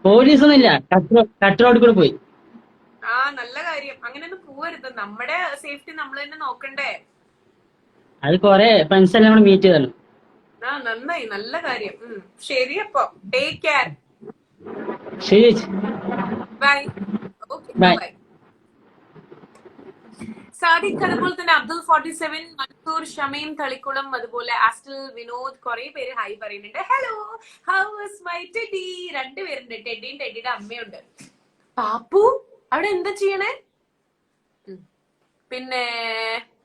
പോലീസൊന്നും ഇല്ല, കട്ടറോഡ് കൂടെ പോയി. ആ, നല്ല കാര്യം. അങ്ങനെയൊന്നും പോവരുത്. നമ്മുടെ സേഫ്റ്റി നമ്മൾ തന്നെ നോക്കണ്ടേ? അത് കൊറേ ഫ്രണ്ട്സ് എല്ലാം കൂടെ മീറ്റ് ചെയ്താണ്. ആ, നന്നായി, നല്ല കാര്യം. ശരി, അപ്പൊ ടേക്ക് കെയർ. ശരി ചേച്ചി. ബൈ. Okay, by. സാദിഖ്, അതുപോലെ തന്നെ അബ്ദുൾ 47, മൻസൂർ, ഷമീം തളിക്കുളം, അതുപോലെ ആസ്റ്റൽ, വിനോദ്, കുറെ പേര് ഹായ് പറയുന്നുണ്ട്. Hello, how was my teddy? 2 പേരുണ്ട്. ടെഡിയും ടെഡിയുടെ അമ്മയുണ്ട്. പാപ്പു അവിടെ എന്താ ചെയ്യണേ? പിന്നെ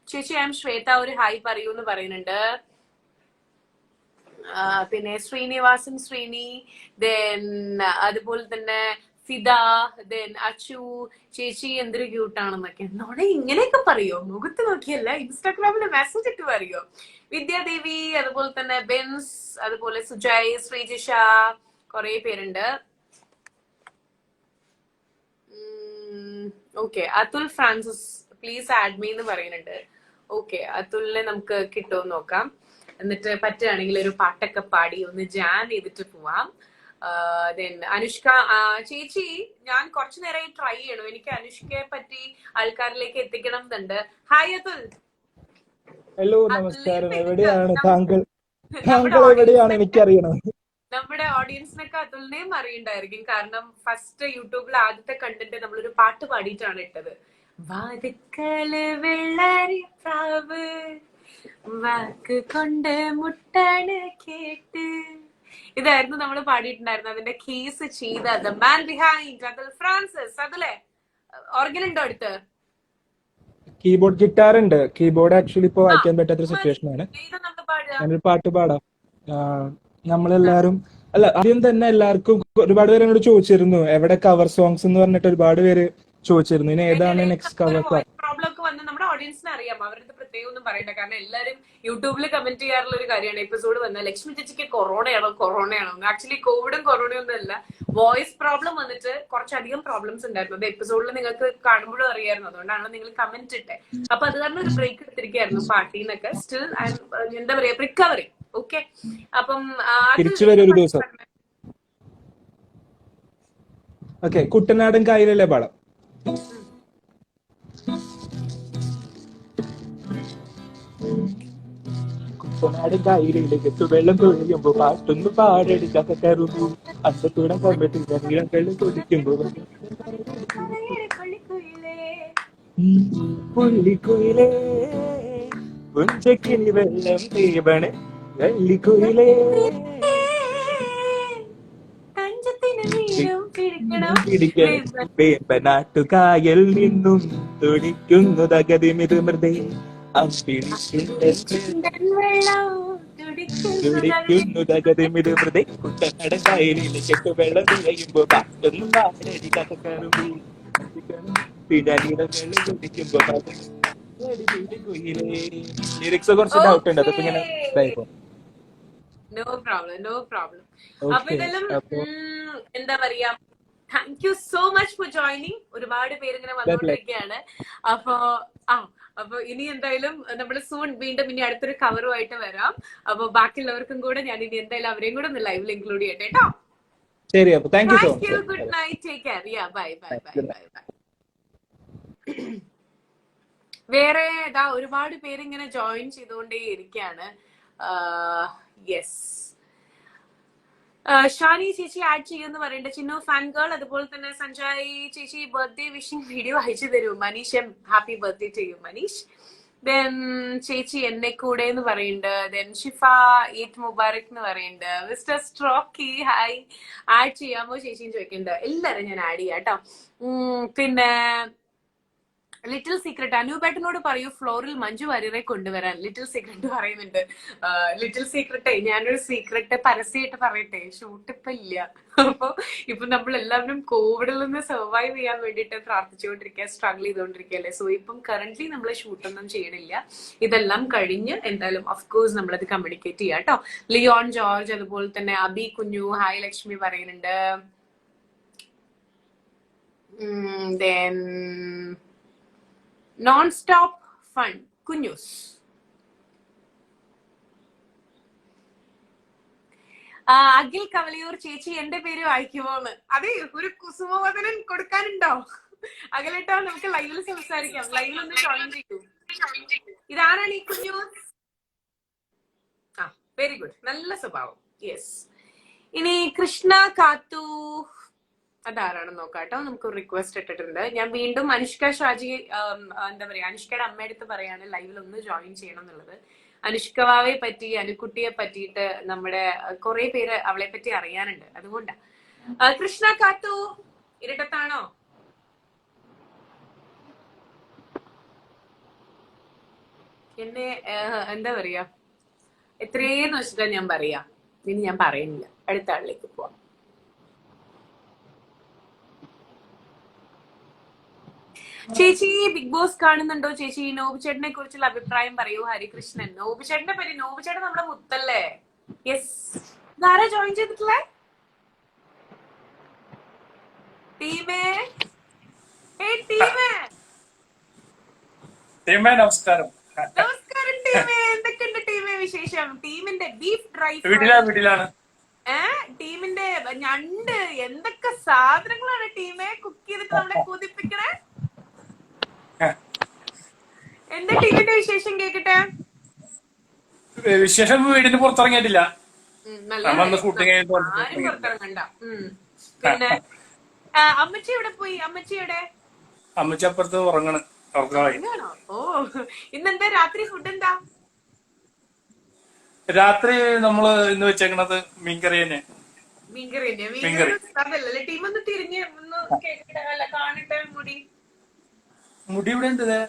ചേച്ചി ഐ എം ശ്വേത, ഒരു ഹായ് പറയൂന്ന് പറയുന്നുണ്ട്. പിന്നെ ശ്രീനിവാസൻ, ശ്രീനി, ദെൻ അതുപോലെ തന്നെ ഫിദ, ദെൻ അച്ചു. ചേച്ചി എന്തൊരു ക്യൂട്ടാണെന്നൊക്കെ. എന്നോട് ഇങ്ങനെയൊക്കെ പറയോ? മുഖത്ത് നോക്കിയല്ല, ഇൻസ്റ്റാഗ്രാമില് മെസ്സേജ് ഇട്ട് പറയോ? വിദ്യാദേവി, അതുപോലെ തന്നെ ബെൻസ്, അതുപോലെ സുജയ്, ശ്രീജിഷ, കുറെ പേരുണ്ട്. Okay. Athul Francis, please add me എന്ന് പറയുന്നുണ്ട്. ഓക്കെ, അതുലിനെ നമുക്ക് കിട്ടുമോ നോക്കാം. എന്നിട്ട് പറ്റുകയാണെങ്കിൽ ഒരു പാട്ടൊക്കെ പാടി ഒന്ന് ജാം ചെയ്തിട്ട് പോവാം. ദെൻ അനുഷ്ക ചേച്ചി, ഞാൻ കുറച്ചു നേരമായി ട്രൈ ചെയ്യണം. എനിക്ക് അനുഷ്കയെ പറ്റി ആൾക്കാരിലേക്ക് എത്തിക്കണം എന്നുണ്ട്. ഹായ് അതുൽ. ഹലോ, നമസ്കാരം. എവിടെയാണ് താങ്കൾ? താങ്കൾ എവിടെയാണ്? എനിക്കറിയണം. നമ്മുടെ ഓഡിയൻസിനൊക്കെ അതുലിനെയും അറിയണ്ടായിരിക്കും. കാരണം ഫസ്റ്റ് യൂട്യൂബിൽ ആദ്യത്തെ കണ്ടന്റ് നമ്മളൊരു പാട്ട് പാടിയിട്ടാണ് ഇട്ടത്. വാതുക്കള് വെള്ളരി പ്രാവ് വാക്ക് കൊണ്ട് മുട്ടാണ് കേട്ട്, ഇതായിരുന്നു നമ്മൾ പാടിയിട്ടുണ്ടായിരുന്നു. അതിന്റെ കേസ് ചെയ്തത് മാൻ ബിഹൈൻഡ് അതുൽ ഫ്രാൻസിസ്. അതിലെ ഓർഗൻ ഉണ്ടോ അടുത്ത്? കീബോർഡ് ഗിറ്റാർ ഉണ്ട്. കീബോർഡ് ആക്ച്വലി ഇപ്പൊ വായിക്കാൻ പറ്റാത്തൊരു സിറ്റുവേഷൻ ആണ്. ഞാനൊരു പാട്ട് പാടാം. നമ്മളെല്ലാരും അല്ല, ആദ്യം തന്നെ എല്ലാവർക്കും ഒരുപാട് പേര് എന്നോട് ചോദിച്ചിരുന്നു എവിടെ കവർ സോങ്സ് എന്ന് പറഞ്ഞിട്ട് ഒരുപാട് പേര് ചോദിച്ചിരുന്നു. ഇനി ഏതാണ് നെക്സ്റ്റ് കവർ? പ്രോബ്ലം ഒക്കെ വന്ന് നമ്മുടെ ഓഡിയൻസിനെ അറിയാം. അവരുടെ പ്രത്യേകം ഒന്നും പറയണ്ട. കാരണം എല്ലാരും യൂട്യൂബിൽ കമന്റ് ചെയ്യാറുള്ള ഒരു കാര്യമാണ് എപ്പിസോഡ് വന്ന ലക്ഷ്മി ചേച്ചിക്ക് കൊറോണയാണോ ആക്ച്വലി കോവിഡും കൊറോണയും ഒന്നും അല്ല. വോയിസ് പ്രോബ്ലം വന്നിട്ട് കുറച്ചധികം പ്രോബ്ലംസ് ഉണ്ടായിരുന്നു. അത് എപ്പിസോഡിൽ നിങ്ങൾക്ക് കാണുമ്പോഴും അറിയായിരുന്നു. അതുകൊണ്ടാണ് നിങ്ങൾ കമന്റ് ഇട്ടെ. അപ്പൊ അത് കാരണം ഒരു ബ്രേക്ക് എടുത്തിരിക്കുകയായിരുന്നു പാർട്ടിന്നൊക്കെ. സ്റ്റിൽ എന്താ പറയാ, റിക്കവറി. ഓക്കെ, അപ്പം തിരിച്ചു വരും ഒരു ദിവസം. ഓക്കെ, കുട്ടനാടൻ കായലല്ലേ പാടാം. കുട്ടനാടൻ കായലിലേക്ക് വെള്ളം കൊഴിയുമ്പോ പാട്ടൊന്ന് പാടടി കറുമ്പൂ അന്തത്തൂടം കൊണ്ടിട്ട് നീളം വെള്ളം കൊതിക്കുമ്പോ പുള്ളിക്കുയിലേ പുഞ്ചക്കിനി വെള്ളം തീവണേ വെള്ളിക്കുയിലേ വേമ്പനാട്ടുകായൽ നിന്നും തുടിക്കുന്നു തകതിമിത് മൃദേ തുടിക്കുന്നു തകതിമിത് മൃദേ കുട്ടനാടൻ കായലിലേക്ക് വെള്ളം നിറയുമ്പോ പാട്ടൊന്നും പാടടി കഥക്കറുമ്പൂ പിഴനീളം വെള്ളം കുടിക്കുമ്പോ ലിറിക്സ് കുറച്ച് ഡൗട്ട് ഉണ്ട്. അതൊക്കെ ഇങ്ങനെ ഇതായിപ്പോ. No problem. അപ്പൊ ഇതെല്ലാം എന്താ പറയാ, thank you so much for joining. ഒരുപാട് പേര് ഇങ്ങനെ വന്നുകൊണ്ടിരിക്കുകയാണ്. അപ്പൊ ഇനി എന്തായാലും നമ്മൾ സൂൺ വീണ്ടും ഇനി അടുത്തൊരു കവറുമായിട്ട് വരാം. അപ്പൊ ബാക്കിയുള്ളവർക്കും കൂടെ ഞാൻ ഇനി എന്തായാലും അവരെയും കൂടെ ഒന്ന് ലൈവിൽ ഇൻക്ലൂഡ് ചെയ്യട്ടെ കേട്ടോ. ശരി, അപ്പൊ thank you so much. Good night, take care. Bye. വേറെ ഇതാ ഒരുപാട് പേര് ഇങ്ങനെ ജോയിൻ ചെയ്തുകൊണ്ടേ ഇരിക്കുകയാണ്. യെസ്, ഷാനി ചേച്ചി ആഡ് ചെയ്യുമെന്ന് പറയണ്ട. Chinnu fan girl. അതുപോലെ തന്നെ സഞ്ജയ് ചേച്ചി ബർത്ത്ഡേ വിഷിംഗ് വീഡിയോ അയച്ചു തരൂ. Manish happy birthday to you Manish. Then ചേച്ചി എന്നെ കൂടെ എന്ന് പറയുന്നുണ്ട്. ദെൻ ഷിഫ ഈദ് മുബാറക് എന്ന് പറയുന്നുണ്ട്. മിസ്റ്റർ സ്ട്രോക്കി ഹായ്, ആഡ് ചെയ്യാമോ ചേച്ചിയും ചോദിക്കുന്നുണ്ട്. എല്ലാരും ഞാൻ ആഡ് ചെയ്യാം കേട്ടോ. പിന്നെ ലിറ്റിൽ സീക്രട്ട് അനൂപേട്ടനോട് പറയൂ ഫ്ലോറിൽ മഞ്ജു വാര്യരെ കൊണ്ടുവരാൻ. ലിറ്റിൽ സീക്രട്ട് പറയുന്നുണ്ട്. ലിറ്റിൽ സീക്രട്ടേ, ഞാനൊരു സീക്രട്ട് പരസ്യമായിട്ട് പറയട്ടെ, ഷൂട്ട് ഇപ്പൊ ഇല്ല. അപ്പൊ ഇപ്പൊ നമ്മൾ എല്ലാവരും കോവിഡിൽ നിന്ന് സർവൈവ് ചെയ്യാൻ വേണ്ടിയിട്ട് പ്രാർത്ഥിച്ചുകൊണ്ടിരിക്കുക, സ്ട്രഗിൾ ചെയ്തുകൊണ്ടിരിക്കുകയല്ലേ. സോ ഇപ്പം കറന്റ്ലി നമ്മൾ ഷൂട്ടൊന്നും ചെയ്യണില്ല. ഇതെല്ലാം കഴിഞ്ഞ് എന്തായാലും ഓഫ്കോഴ്സ് നമ്മളത് കമ്മ്യൂണിക്കേറ്റ് ചെയ്യാം കേട്ടോ. ലിയോൺ ജോർജ്, അതുപോലെ തന്നെ അബി കുഞ്ഞു ഹായ് ലക്ഷ്മി പറയുന്നുണ്ട്. ദെൻ നോൺ സ്റ്റോപ്പ് ഫൺ കുഞ്ഞൂസ്. അഖിൽ കവലിയൂർ ചേച്ചി എന്റെ പേര് വായിക്കുമോന്ന്. അതെ, ഒരു കുസുമവദനൻ കൊടുക്കാനുണ്ടോ? അഖിലേട്ടോ, നമുക്ക് ലൈവിൽ സംസാരിക്കാം. ലൈവിൽ ഒന്ന് ജോയിൻ ചെയ്യൂ. ഇതാരാണ് ഈ കുഞ്ഞൂസ്? വെരി ഗുഡ്, നല്ല സ്വഭാവം. യെസ്. ഇനി കൃഷ്ണ കാത്തു, അതാരാണെന്ന് നോക്കാട്ടോ. നമുക്ക് റിക്വസ്റ്റ് ഇട്ടിട്ടുണ്ട്. ഞാൻ വീണ്ടും അനുഷ്ക ഷാജി എന്താ പറയാ, അനുഷ്കയുടെ അമ്മയടുത്ത് പറയാണ് ലൈവിൽ ഒന്ന് ജോയിൻ ചെയ്യണം എന്നുള്ളത്. അനുഷ്കവാവെ പറ്റി, അനുക്കുട്ടിയെ പറ്റിയിട്ട് നമ്മുടെ കുറെ പേര് അവളെ പറ്റി അറിയാനുണ്ട്. അതുകൊണ്ടാ. കൃഷ്ണ കാത്തു ഇരട്ടത്താണോ? എന്നെ എന്താ പറയാ, എത്രയെന്ന് വെച്ചിട്ടാ ഞാൻ പറയാ. ഇനി ഞാൻ പറയുന്നില്ല, അടുത്ത ആളിലേക്ക് പോവാം. ചേച്ചി ബിഗ് ബോസ് കാണുന്നുണ്ടോ ചേച്ചി? നോബ് ചേട്ടനെ കുറിച്ചുള്ള അഭിപ്രായം പറയൂ. ഹരികൃഷ്ണൻ. നോബ് ചേട്ടനെ പറ്റി, നോബ് ചേട്ടൻ നമ്മുടെ മുത്തല്ലേ? യെസ്. ഇതാരാ ജോയിൻ ചെയ്തിട്ടുള്ളേ? ടീമേ, ടീമേ ടീമേ നമസ്കാരം. നമസ്കാരം ടീമേ, എന്തൊക്കെയുണ്ട് ടീമേ വിശേഷം? ടീമിന്റെ ബീഫ് ഡ്രൈ വീട്ടിലാണ്. ടീമിന്റെ ഞണ്ട് എന്തൊക്കെ സാധനങ്ങളാണ് ടീമെ കുക്ക് ചെയ്തിട്ട് നമ്മളെ കൊതിപ്പിക്കണേ. എന്താ ടീമിന്റെ വിശേഷം കേക്കട്ടെ? വിശേഷം വീടിന് പുറത്തിറങ്ങിയിട്ടില്ല. ആരും പുറത്തിറങ്ങണ്ട. പിന്നെ അമ്മച്ചി എവിടെ പോയി? അമ്മച്ചിയുടെ അമ്മച്ചി അപ്പുറത്ത് ഉറങ്ങണ്. ഓ, ഇന്നെന്താ രാത്രി ഫുഡ് എന്താ? രാത്രി നമ്മള് ഇന്ന് വെച്ചേക്കണത് മീൻകറി തന്നെ. മീൻകറി തന്നെ. മീൻകറി ടീം ഒന്ന് തിരിഞ്ഞ് ഒന്ന് കേക്കട്ടെ, അല്ല കാണട്ടെ. മുടി ഇവിടെ ഉണ്ട്.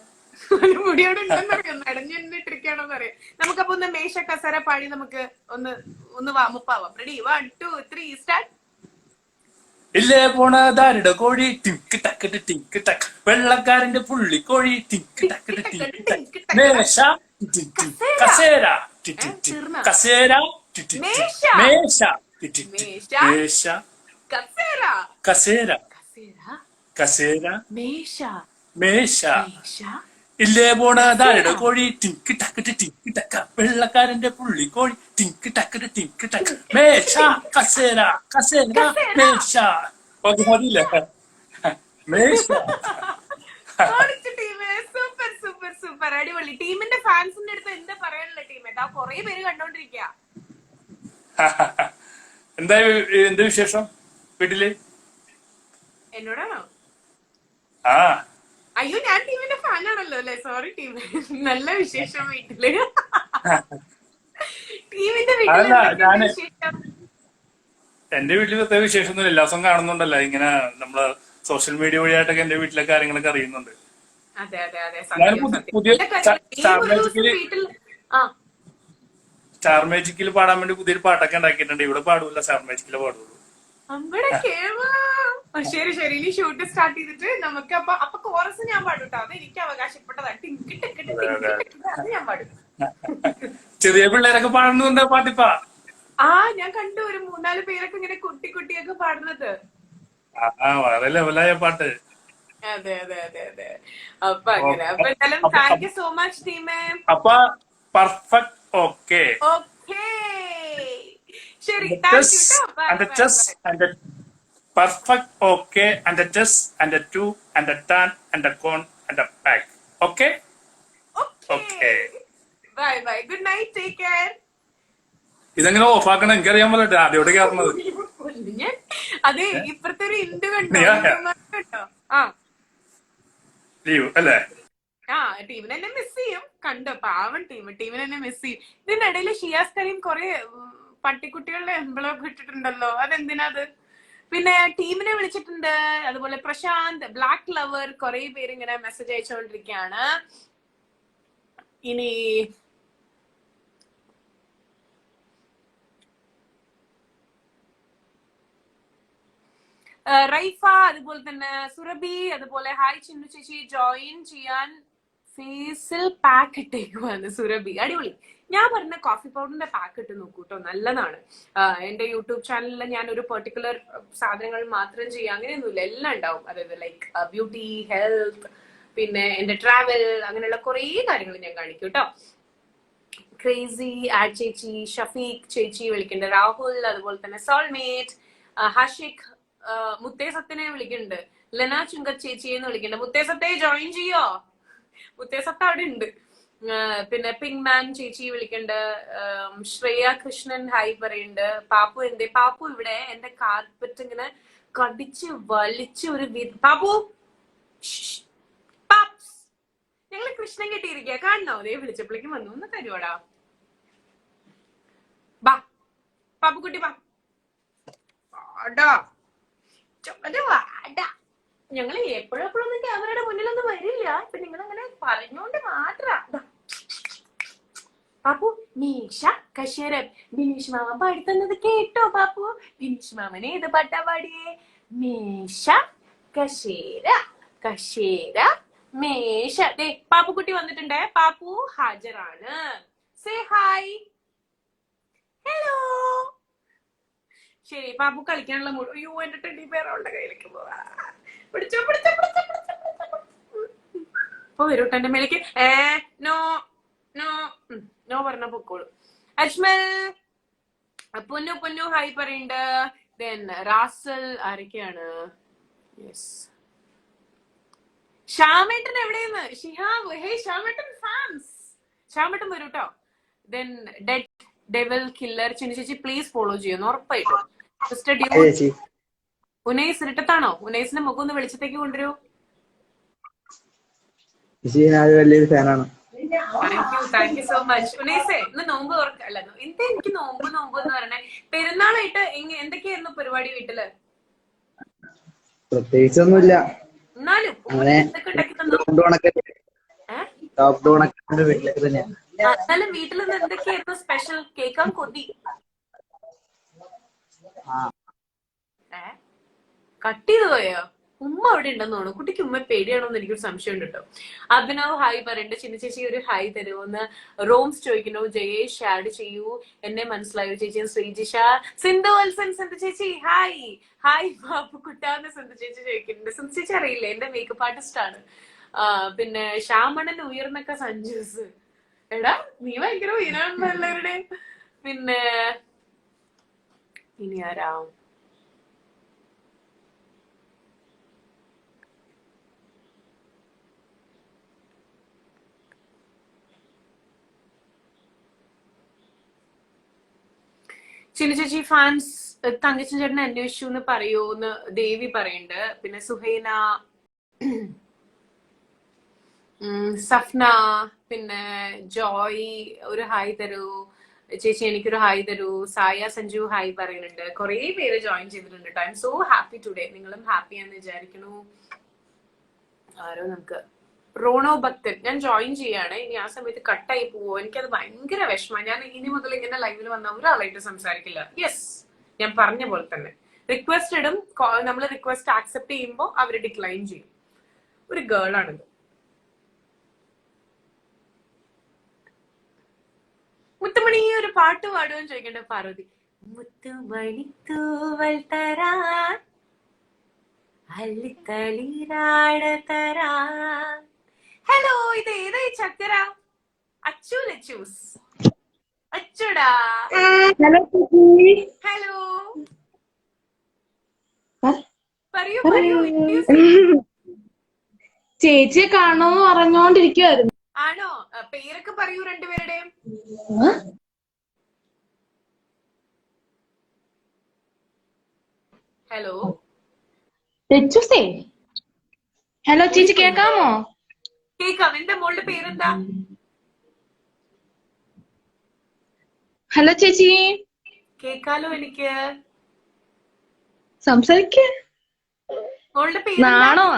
മുടിയോടെ ഉണ്ടെന്നറിയാം, നടഞ്ഞിട്ടിരിക്കണോന്ന് അറിയാം. നമുക്കപ്പൊ ഒന്ന് മേശ കസര പാടി നമുക്ക് ഒന്ന് മുപ്പാവാം. റെഡി? 1 2 3 സ്റ്റാർട്ട്. ഇല്ലേ പോണതാരുടെ കോഴി ടിങ്ക് ടക്കിട്ട് ടിങ്ക് ടക്ക്, വെള്ളക്കാരന്റെ പുള്ളിക്കോഴി ടിങ്ക് ടക്കിട്ട് ടിങ്ക് ടക്ക്, മേശ കസേര കസേര മേശ മേശ കസേര കസേര കസേര മേശ മേശ. ഇല്ലേ പോണതാരുടെ കോഴി ടിങ്ക് ടക്കിട്ട് ടിങ്ക് ടക്ക, വെള്ളക്കാരന്റെ പുള്ളിക്കോഴി ടിങ്ക് ടക്കിട്ട് ടിങ്ക് ടക്ക്, മേശ കസേര കസേര മേശ. മതിയില്ല മേശ. സൂപ്പർ സൂപ്പർ സൂപ്പർ, അടിപൊളി. ടീമിന്റെ ഫാൻസിന്റെ അടുത്ത് എന്താ പറയാനുള്ള ടീമേ? ആ കൊറേ പേര് കണ്ടോണ്ടിരിക്ക. എന്താ എന്ത് വിശേഷം വീട്ടില്? എന്നോടാണോ? ആ അയ്യോ, ഞാൻ ടീമിന്റെ ഫാനാണല്ലോ അല്ലെ. Sorry team. നല്ല വിശേഷം വീട്ടില്. ടീമിന്റെ വീട്ടില് വിശേഷം? എന്റെ വീട്ടിൽ പ്രത്യേക വിശേഷമൊന്നും എല്ലാ ദിവസവും കാണുന്നുണ്ടല്ലോ. ഇങ്ങനെ നമ്മള് സോഷ്യൽ മീഡിയ വഴിയായിട്ടൊക്കെ എന്റെ വീട്ടിലെ കാര്യങ്ങളൊക്കെ അറിയുന്നുണ്ട്. അതെ അതെ അതെ. പുതിയ സ്റ്റാർ മാജിക്കിൽ പാടാൻ വേണ്ടി പുതിയൊരു പാട്ടൊക്കെ ഉണ്ടാക്കിയിട്ടുണ്ട്. ഇവിടെ പാടൂല, സ്റ്റാർ മാജിക്കിലെ പാടുള്ളൂ. ശരി ശരി, ഇനി ഷൂട്ട് സ്റ്റാർട്ട് ചെയ്തിട്ട് നമുക്ക് അപ്പൊ കോറസ് ഞാൻ പാടുട്ടോ. അത് എനിക്ക് അവകാശപ്പെട്ടതാണ്. അത് ഞാൻ പാടും. ചെറിയ പിള്ളേരൊക്കെ പാടുന്നുണ്ട് പാട്ടിപ്പാ. ഞാൻ കണ്ടു ഒരു 3-4 പേരൊക്കെ ഇങ്ങനെ കുട്ടിയൊക്കെ പാടുന്നത്. വളരെ ലെവലായ പാട്ട്. അതെ അതെ അതെ അതെ. അപ്പൊ അങ്ങനെ. അപ്പൊ എന്തായാലും താങ്ക് യു സോ മച്ച് ടീമേ. അപ്പൊ പെർഫെക്റ്റ്. ഓക്കെ ഓക്കെ ശരി. Perfect, okay, and the chess, and the two, and the turn, and the cone, and the back. Okay? Okay. Bye bye. Good night. Take care. ഇതെങ്ങനെ of ആക്കണം എനിക്കറിയാൻ പറ്റില്ല. ആദ്യോടെ കയറുന്നത്. അതെ, ഇപ്പഴത്തെ ഒരു ഇന്ത്യ കണ്ടോ? ലീവ് അല്ലേ? ടീമിനെ എന്നെ മിസ് ചെയ്യും. കണ്ടോ പാവൻ ടീമിനെ എന്നെ മിസ് ചെയ്യും. ഇതിനിടയിൽ ഷിയാസ് കരീം കുറെ പട്ടിക്കുട്ടികളുടെ എംബ്ലമൊക്കെ ഇട്ടിട്ടുണ്ടല്ലോ. അതെന്തിനാത്? പിന്നെ ടീമിനെ വിളിച്ചിട്ടുണ്ട്. അതുപോലെ പ്രശാന്ത്, ബ്ലാക്ക് ലവർ, കുറെ പേര് ഇങ്ങനെ മെസ്സേജ് അയച്ചുകൊണ്ടിരിക്കുകയാണ്. ഇനി റൈഫ, അതുപോലെ തന്നെ സുരഭി, അതുപോലെ ഹായ് ചിന്നു ചേച്ചി, ജോയിൻ ചെയ്യാൻ ഫേസിൽ പാക്ക് ഇട്ടേക്കുവാണ് സുരഭി. അടിപൊളി. ഞാൻ പറഞ്ഞ കോഫി പൗഡറിന്റെ പാക്ക് ഇട്ട് നോക്കൂട്ടോ, നല്ലതാണ്. എന്റെ യൂട്യൂബ് ചാനലിൽ ഞാൻ ഒരു പെർട്ടിക്കുലർ സാധനങ്ങൾ മാത്രം ചെയ്യാം അങ്ങനെയൊന്നുമില്ല, എല്ലാം ഉണ്ടാവും. അതായത് ലൈക്ക് ബ്യൂട്ടി, ഹെൽത്ത്, പിന്നെ എന്റെ ട്രാവൽ, അങ്ങനെയുള്ള കുറേ കാര്യങ്ങൾ ഞാൻ കാണിക്കും കേട്ടോ. ക്രേസി, ആഡ് ചേച്ചി, ഷഫീഖ് ചേച്ചി വിളിക്കുന്നുണ്ട്, രാഹുൽ, അതുപോലെ തന്നെ സോൾമേറ്റ്, ഹഷിഖ്, മുത്തേസത്തിനെ വിളിക്കുന്നുണ്ട്, ലെന ചുങ്കർ ചേച്ചിയെന്ന് വിളിക്കുന്നുണ്ട്. മുത്തേസത്തെ ജോയിൻ ചെയ്യോ? മുത്തേസത്ത് അവിടെ ഉണ്ട്. പിന്നെ പിങ്ക് മാൻ ചേച്ചി വിളിക്കുന്നുണ്ട്. ശ്രേയ കൃഷ്ണൻ ഹായ് പറയുന്നുണ്ട്. പാപ്പു എന്തേ? പാപ്പു ഇവിടെ എന്റെ കാർപ്പറ്റ് ഇങ്ങനെ കടിച്ച് വലിച്ച് ഒരു പാപ്പു പാപ്സ് ഞങ്ങള് കൃഷ്ണൻ കെട്ടിയിരിക്കുക കാണണോ? അതേ വിളിച്ചപ്പോഴേക്കും വന്നു. ഒന്ന് തരുവാടാ. ബാ പാപ്പുക്കുട്ടി ബാ. ഞങ്ങള് എപ്പോഴെപ്പോഴൊന്നും ക്യാമറയുടെ മുന്നിലൊന്നും വരില്ല. ഇപ്പൊ നിങ്ങൾ അങ്ങനെ പറഞ്ഞോണ്ട് മാത്രം. പാപ്പു മീശ കശേരൻ ബിനീഷ് മാമ പാടി തന്നത് കേട്ടോ പാപ്പു? ബിനീഷ് മാമനെ ഏത് പാട്ടാ പാടിയേ? മീശ കശേര കശേര മേശ. ദേ പാപ്പുക്കുട്ടി വന്നിട്ടുണ്ട്. പാപ്പു ഹാജരാണ്. Say hi. ഹലോ. ശരി, പാപ്പു കളിക്കാനുള്ള മൂഡ്. അയ്യോ, എന്റെ ടെഡി ബെയർ അവളുടെ കയ്യിലേക്ക് പോവാ. പിടിച്ചോ പിടിച്ചോ പിടിച്ചോ പിടിച്ചോ. ഇപ്പൊ വരൂട്ടോ എന്റെ മേലേക്ക്. നോ നോ നോ പറഞ്ഞ പൊക്കോളൂ. അജ്മൽ പൊന്നു പൊന്നു ഹായ് പറയുന്നുണ്ട്. ദെൻ റാസൽ ആരൊക്കെയാണ്? യെസ്, ശ്യാമേട്ടൻ എവിടെയെന്ന്? ഷിഹാബ്, ഹേ ശ്യാമേട്ടൻ ഫാൻസ്. ശ്യാമേട്ടൻ വരൂട്ടോ. Then dead devil killer Chinnu ചേച്ചി പ്ലീസ് ഫോളോ ചെയ്യുന്നു ഉറപ്പായിട്ടും. മിസ്റ്റർ ഡ്യൂഡ് ഉനൈസ് ഇരട്ടത്താണോ? ഉനൈസിന്റെ മുഖം ഒന്ന് വെളിച്ചത്തേക്ക് കൊണ്ടുവരൂ. വലിയൊരു ഫാനാണ്. Thank you so much. ഉനൈസേ ഇന്ന് നോമ്പ് തുറക്കല്ല, എന്താ എനിക്ക് നോമ്പ് നോമ്പ് എന്ന് പറയണേ? പെരുന്നാളായിട്ട് എന്തൊക്കെയായിരുന്നു പരിപാടി വീട്ടില്? പ്രത്യേകിച്ചൊന്നുമില്ല. എന്നാലും എന്തൊക്കെ ഉണ്ടാക്കി തന്നു? എന്നാലും വീട്ടിൽ നിന്ന് എന്തൊക്കെയായിരുന്നു സ്പെഷ്യൽ? കേൾക്കാൻ കൊതി. കട്ട് ചെയ്ത് പോയോ? ഉമ്മ അവിടെ ഉണ്ടെന്ന് തോന്നുന്നു. കുട്ടിക്ക് ഉമ്മ പേടിയാണോന്ന് എനിക്കൊരു സംശയം ഉണ്ട് കേട്ടോ. അഭിനവ് ഹായ് പറയുന്നുണ്ട്. ചിന്ന ചേച്ചി ഒരു ഹായ് തരുമോന്ന് റോംസ് ചോദിക്കുന്നു. ജയേഷ് ആഡ് ചെയ്യൂ, എന്നെ മനസ്സിലായോ ചേച്ചി. ശ്രീജിഷ, സിന്ധു വത്സൻ, സിന്ധു ചേച്ചി ഹായ്. ഹായ് ബാബു കുട്ടാന്ന് സിന്ധു ചേച്ചി ചോദിക്കുന്നുണ്ട്. സിന്ധു ചേച്ചി അറിയില്ലേ, എന്റെ മേക്കപ്പ് ആർട്ടിസ്റ്റ് ആണ്. പിന്നെ ശ്യാമണൻ ഉയർന്നൊക്കെ സഞ്ജൂസ്. എടാ നീ ഭയങ്കര ഉയരാണല്ലോ എല്ലാവരുടെയും. പിന്നെ ഇനി ആരാ? ചിന്നു ചേച്ചി ഫാൻസ് തങ്കച്ചൻ ചേട്ടനെ അന്വേഷിച്ചു എന്ന് പറയൂന്ന് ദേവി പറയുന്നുണ്ട്. പിന്നെ സുഹൈന, സഫ്ന, പിന്നെ ജോയ് ഒരു ഹായ് തരൂ ചേച്ചി, എനിക്കൊരു ഹായ് തരൂ. സായ സഞ്ജു ഹായ് പറയുന്നുണ്ട്. കുറെ പേര് ജോയിൻ ചെയ്തിട്ടുണ്ട് കേട്ടോ. I M so happy today. നിങ്ങളും ഹാപ്പി ആണെന്ന് വിചാരിക്കണു. ആരോ നമുക്ക് റോണോ ഭക്തൻ, ഞാൻ ജോയിൻ ചെയ്യാണ്. ഇനി ആ സമയത്ത് കട്ടായി പോവോ? എനിക്കത് ഭയങ്കര വിഷമം. ഞാൻ ഇനി മുതൽ ഇങ്ങനെ ലൈവിൽ വന്ന ഒരാളായിട്ട് സംസാരിക്കില്ല. യെസ്, ഞാൻ പറഞ്ഞ പോലെ തന്നെ റിക്വസ്റ്റ് ഇടും. നമ്മൾ റിക്വസ്റ്റ് ആക്സെപ്റ്റ് ചെയ്യുമ്പോൾ അവർ ഡിക്ലൈൻ ചെയ്യും. ഒരു ഗേൾ ആണിത്. മുത്തുമണി ഒരു പാട്ട് പാടുമെന്ന് ചോദിക്കണ്ട പാർവതി. മുത്തുമണി തൂവൽ തരാൻ അല്ലിത്തളിരാട തരാൻ. ഹലോ, ഇത് ഏതാ ഈ ചക്കര? അച്ചു ലച്ചൂസ് അച്ചുടാ. ഹലോ പറയൂ പറയൂ. ചേച്ചിയെ കാണുമെന്ന് പറഞ്ഞോണ്ടിരിക്കുവായിരുന്നു. ആണോ? പേരൊക്കെ പറയൂ രണ്ടുപേരുടെയും. ഹലോ ലച്ചൂസേ, ഹലോ ചേച്ചി കേക്കാമോ? കേക്കാം. എന്റെ മോളുടെ പേരെന്താ? ഹലോ ചേച്ചി കേക്കാലോ എനിക്ക്. സംസാരിക്ക. മോളുടെ പേരെന്താ? നാണോ?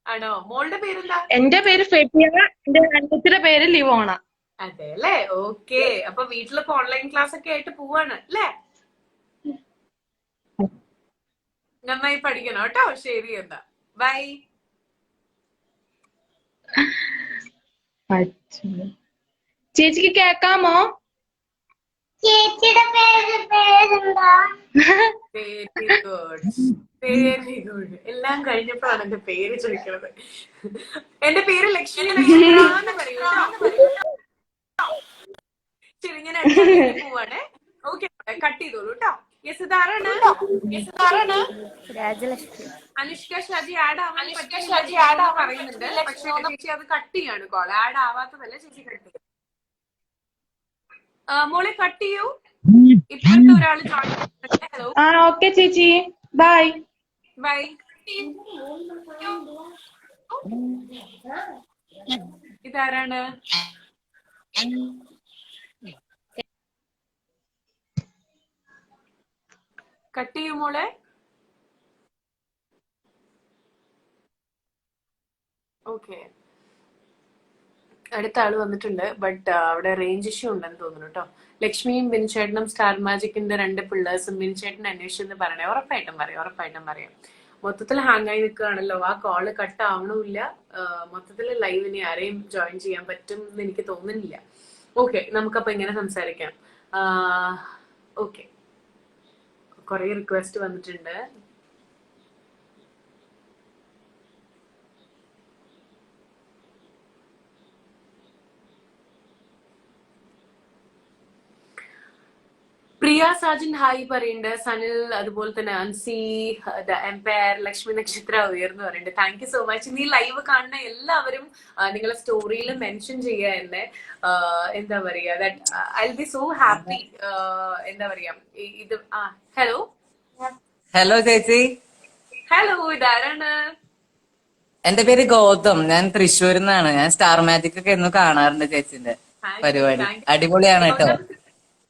ആണോ? മോളുടെ പേരെന്താ? എന്റെ പേര് ഫെറ്റിയ, എന്റെ അനിയത്തിയുടെ പേര് ലിവോണ. അതെ അല്ലേ? ഓക്കെ. അപ്പൊ വീട്ടിലിപ്പോ ഓൺലൈൻ ക്ലാസ് ഒക്കെ ആയിട്ട് പോവാണ് അല്ലേ? നന്നായി പഠിക്കണം കേട്ടോ. ശരി എന്നാ, ബൈ. ചേച്ചിക്ക് കേക്കാമോ? ചേച്ചിയുടെ പേരെന്താ? Very good, very good. എല്ലാം കഴിഞ്ഞപ്പോഴാണ് എന്റെ പേര് ചോദിക്കുന്നത്. എന്റെ പേര് ലക്ഷ്മി നക്ഷത്രാന്ന് പറയൂ. ശരി, ഞാൻ അടുത്ത പോവാണേ. ഓക്കെ, കട്ട് ചെയ്തോളൂ കേട്ടോ. യെസ്, ഇതാരാണ്? അനുഷ്ക ഷാജി ആഡ് ആവാൻ പറയുന്നുണ്ട്. പക്ഷെ ചേച്ചി അത് കട്ട് ചെയ്യാണ്. കോൾ ആഡ് ആവാത്തതല്ല, ചേച്ചി കട്ട് ചെയ്യും. മോളെ കട്ട് ചെയ്യൂ. ഇപ്പോഴത്തെ ഒരാള് ജോയിൻ. ഹലോ. ഓക്കെ ചേച്ചി, ബൈ ബൈ. ഇതാരാണ്? കട്ട് ചെയ്യൂ മോളെ. ഓക്കെ, അടുത്ത ആള് വന്നിട്ടുണ്ട്. ബട്ട് അവിടെ റേഞ്ച് ഇഷ്യൂ ഉണ്ടെന്ന് തോന്നുന്നു കേട്ടോ. ലക്ഷ്മിയും ബിൻചേട്ടനും സ്റ്റാർ മാജിക്കിന്റെ 2 പിള്ളേഴ്സും ബിൻചേട്ടൻ അന്വേഷിച്ചെന്ന് പറയണേ. ഉറപ്പായിട്ടും പറയാം. മൊത്തത്തിൽ ഹാങ് ആയി നിൽക്കുകയാണല്ലോ. ആ കോള് കട്ട് ആവണമില്ല. മൊത്തത്തിൽ ലൈവിന് ആരെയും ജോയിൻ ചെയ്യാൻ പറ്റും എന്ന് എനിക്ക് തോന്നുന്നില്ല. ഓക്കെ, നമുക്കപ്പോ ഇങ്ങനെ സംസാരിക്കാം. ഓക്കെ, കുറെ റിക്വസ്റ്റ് വന്നിട്ടുണ്ട്. ദിയ സാജൻ ഹായ് പറയുന്നുണ്ട്. സനിൽ അതുപോലെ തന്നെ അൻസി ദ എംപയർ ലക്ഷ്മി നക്ഷത്ര ഉയർന്നു പറയുന്നുണ്ട്. Thank you so much. നീ ലൈവ് കാണുന്ന എല്ലാവരും നിങ്ങളെ സ്റ്റോറിയിൽ മെൻഷൻ ചെയ്യുക എന്നെ. എന്താ പറയാ that I will be so happy. എന്താ പറയാ ഇത് ഹലോ ഹലോ ചേച്ചി, ഹലോ ഇതാരാണ്? എന്റെ പേര് ഗൗതം. ഞാൻ തൃശ്ശൂരിൽ നിന്നാണ്. ഞാൻ സ്റ്റാർ മാജിക് ഒക്കെ എന്നും കാണാറുണ്ട് ചേച്ചിന്റെ പരിപാടി. അടിപൊളിയാണ് കേട്ടോ.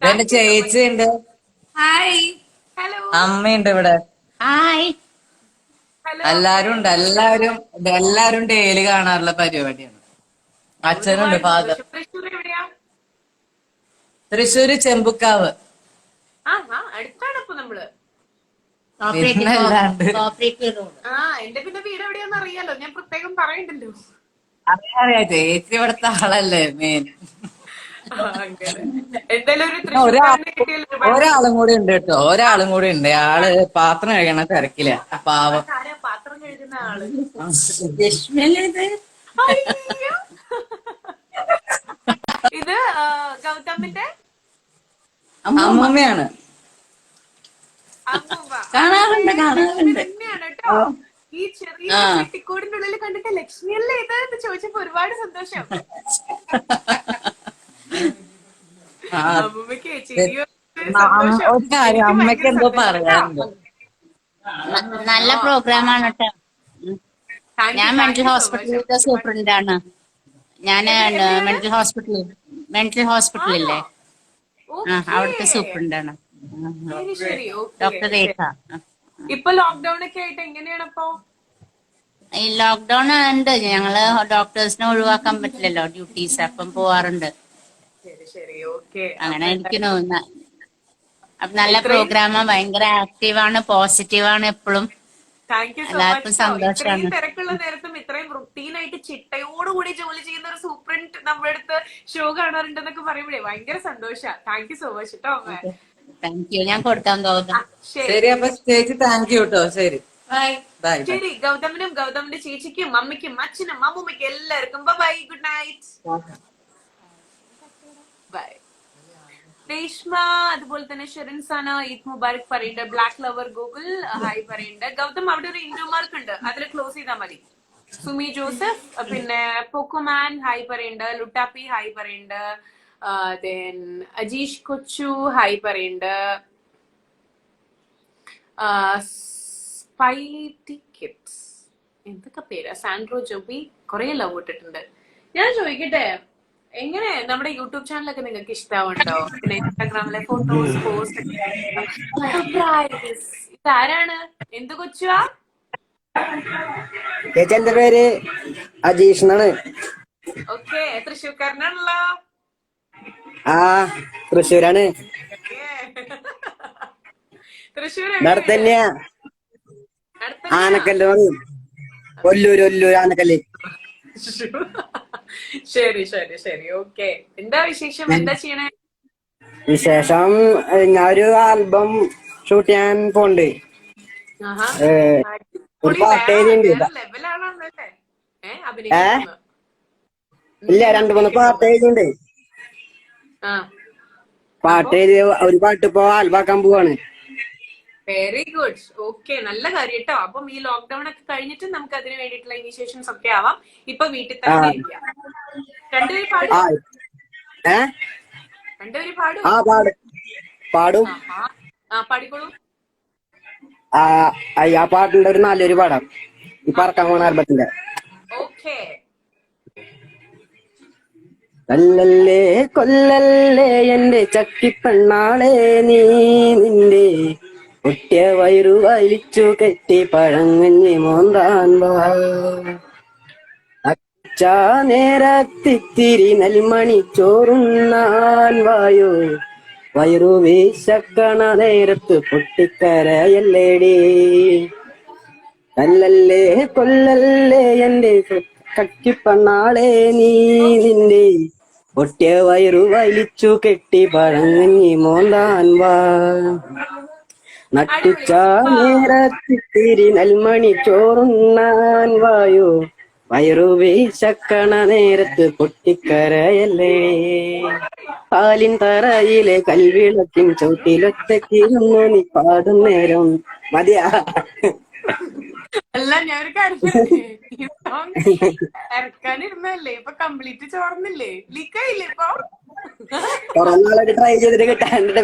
എന്റെ ചേച്ചി ഉണ്ട്, ഹായ്. ഹലോ അമ്മയുണ്ട് ഇവിടെ, ഹായ്. ഹലോ എല്ലാരും ഉണ്ട്. എല്ലാരും ഡെയിലി കാണാറുള്ള പരിപാടിയാണ്. അച്ഛനുണ്ട്, ഫാദർ. തൃശ്ശൂർ എവിടെയാ? തൃശ്ശൂര് ചെമ്പുക്കാവ്. അടുത്താണ് ഇപ്പൊ നമ്മള്. പിന്നല്ലാണ്ട് എന്റെ പിന്നെ വീട് എവിടെയാന്ന് അറിയാലോ, ഞാൻ പ്രത്യേകം പറയണ്ടല്ലോ. അറിയാ ചേച്ചി ഇവിടുത്തെ ആളല്ലേ മെയിൻ. എന്തായാലും ഒരു തൃശ്ശൂർക്കാരനെ കിട്ടിയല്ലോ. ഒരാളും കൂടി ഉണ്ട് കേട്ടോ, ഒരാളും കൂടി ഉണ്ട്. ആള് പാത്രം കഴിക്കണ തിരക്കില്ല, പാവം. ആരാ പാത്രം കഴുകുന്ന ആള്? അയ്യോ. ഇത് ഗൗതമിന്റെ അമ്മൂമ്മയാണ്. അമ്മൂമ്മ കാണാറുണ്ട്. തന്നെയാണ് കേട്ടോ. ഈ ചെറിയ പെട്ടിക്കോടിന്റെ ഉള്ളിൽ കണ്ടിട്ട് ലക്ഷ്മിയല്ലേ ഇത് എന്ന് ചോദിച്ചപ്പോ ഒരുപാട് സന്തോഷം. അമ്മൂമ്മക്ക് ഒരു കാര്യം അമ്മയ്ക്ക് എന്തോ പറയാറുണ്ട്. നല്ല പ്രോഗ്രാമാണ് കേട്ടോ. ഞാൻ മെന്റൽ ഹോസ്പിറ്റലിലെ സൂപ്രണ്ടാണ്. ഞാൻ മെന്റൽ ഹോസ്പിറ്റലില്ലേ, അവിടുത്തെ സൂപ്രണ്ടാണ്. ഡോക്ടർ രേഖ. ഇപ്പൊ ലോക്ക്ഡൌൺ ഒക്കെ ആയിട്ട് എങ്ങനെയാണ് അപ്പൊ? ഈ ലോക്ക്ഡൌൺ ഉണ്ട്. ഞങ്ങള് ഡോക്ടേഴ്സിനെ ഒഴിവാക്കാൻ പറ്റില്ലല്ലോ ഡ്യൂട്ടീസ്, അപ്പം പോവാറുണ്ട്. ശരി ഓക്കെ. അങ്ങനെ ഇരിക്കുന്നു. അപ്പൊ നല്ല പ്രോഗ്രാമാണ്, ഭയങ്കര ആക്റ്റീവാണ്, പോസിറ്റീവാണ് എപ്പോഴും. താങ്ക് യു സോ എല്ലാവർക്കും മച്ച്. സന്തോഷമാണ്. ഇത്രയും തിരക്കുള്ള നേരത്തും ഇത്രയും റുട്ടീനായിട്ട് ചിട്ടയോടുകൂടി ജോലി ചെയ്യുന്ന ഒരു സൂപ്രണ്ട് നമ്മുടെ അടുത്ത് ഷോ കാണാറുണ്ടെന്നൊക്കെ പറയുമ്പോഴേ ഭയങ്കര സന്തോഷാ. താങ്ക് യു സോ മച്ച് കേട്ടോ അമ്മ. Thank you. ഞാൻ കൊടുക്കാൻ തോന്നുന്നു. ശരി അപ്പൊ ചേച്ചി താങ്ക് യു കേട്ടോ. ശരി ബൈ. ശരി, ഗൗതമിനും ഗൗതമിന്റെ ചേച്ചിക്കും അമ്മയ്ക്കും അച്ഛനും അമ്മൂമ്മയ്ക്കും എല്ലാവർക്കും bye, good night, bye. Reshma അതുപോലെ തന്നെ ഷെറിൻ സാന ഈദ് മുബാരക് പറയുന്നുണ്ട്. ബ്ലാക്ക് ലവർ ഗൂഗിൾ ഹായ് പറയുന്നുണ്ട്. ഗൗതം അവിടെ ഒരു ഇൻഡോ മാർക്ക് ഉണ്ട്, അതിൽ ക്ലോസ് ചെയ്താൽ മതി. സുമി ജോസഫ് പിന്നെ പോക്കുമാൻ ഹായ് പറയുന്നുണ്ട്. ലുട്ടാപ്പി ഹായ് പറയുന്നുണ്ട്. ദെൻ അജീഷ് കൊച്ചു ഹായ് പറയുന്നുണ്ട്. സ്പൈറ്റി കിഡ്സ് എന്തൊക്കെ പേരാ? സാൻഡ്രോ ജോബി കുറെ ലവ് ഇട്ടിട്ടുണ്ട്. ഞാൻ ചോദിക്കട്ടെ, എങ്ങനെ നമ്മുടെ യൂട്യൂബ് ചാനലൊക്കെ നിങ്ങൾക്ക് ഇഷ്ടമുണ്ടോ? പിന്നെ ഇൻസ്റ്റാഗ്രാമിലെ ഫോട്ടോസ് പോസ്റ്റ് ഇതാരാണ്? എന്ത് കൊച്ചുവാ? ചേച്ചി എന്റെ പേര് അജീഷ് എന്നാണ്. ഓക്കെ, തൃശ്ശൂർക്കാരനാണല്ലോ. ആ തൃശ്ശൂരാണ്. തൃശ്ശൂർ അടുത്ത് തന്നെയാ. ആനക്കല്ല് പറയും. ഒല്ലൂര് ആനക്കല്ല്. ശരി ശരി ശരി ഓക്കെ. എന്താ വിശേഷം? എന്താ ചെയ്യണേ? വിശേഷം, ഞാൻ ഒരു ആൽബം ഷൂട്ട് ചെയ്യാൻ പോണ്ട്. ഒരു പാട്ട് എഴുതിയുണ്ട്. ഇല്ല, 2-3 പാട്ട് എഴുതിയുണ്ട്. പാട്ട് എഴുതി ഒരു പാട്ട് ഇപ്പൊ ആൽബാക്കാൻ പോവാണ്. Very good. ഓക്കെ, നല്ല കാര്യം കേട്ടോ. അപ്പം ഈ ലോക്ക്ഡൌൺ ഒക്കെ കഴിഞ്ഞിട്ട് നമുക്ക് അതിന് വേണ്ടിയിട്ടുള്ള ഇനിഷ്യേഷൻസ് ഒക്കെ ആവാം. ഇപ്പൊ വീട്ടിൽ തന്നെ ഇരിക്കാം. രണ്ടുപേരും പാടും. രണ്ടുപേരും പാടും. പാടും. പാടിക്കോളൂ. ആ പാട്ടിന്റെ ഒരു 4 പാടാം. ഈ പറക്കാൻ പോണ ആൽബത്തിന്റെ. ഓക്കെ. കൊല്ലല്ലേ കൊല്ലല്ലേ എന്റെ ചക്കിപ്പെണ്ണാളെ നീ, നിന്റെ ഒട്ടിയ വയറു വലിച്ചു കെട്ടി പഴങ്ങഞ്ഞി മോന്താൻ അച്ചാ നേരത്തിത്തിരി നെൽമണി ചോറുണ്ണാൻ വായോ, വയറു വീശക്കണ നേരത്ത് പൊട്ടിക്കരയല്ലേടി. കൊല്ലല്ലേ കൊല്ലല്ലേ എന്റെ കക്കിപ്പെണ്ണാളെ നീ, നിന്റെ ഒട്ടിയ വയറു വലിച്ചു കെട്ടി പഴങ്ങഞ്ഞി മോന്താൻ വാ, നട്ടുച്ച നേരത്തിത്തിരി നെൽമണി ചോറുണ്ണാൻ വായോ, വയറു വീശക്കണ നേരത്ത് പൊട്ടിക്കരയല്ലേ, പാലിൻ തറയിലെ കൽവിളക്കിൻ ചവിട്ടിലൊറ്റക്കിരുന്നു നീ പാടും നേരം. മതിയാ? അല്ല ഞാനൊരു കാര്യം പറയട്ടെ? ഈ സോങ് ഇറക്കാനിരുന്നല്ലേ, ഇപ്പൊ കംപ്ലീറ്റ് ചോർന്നില്ലേ, ലീക്കായില്ലേ ഇപ്പൊ? കുറെ നാളായിട്ട് ട്രൈ ചെയ്തിട്ട് കിട്ടാണ്ട്.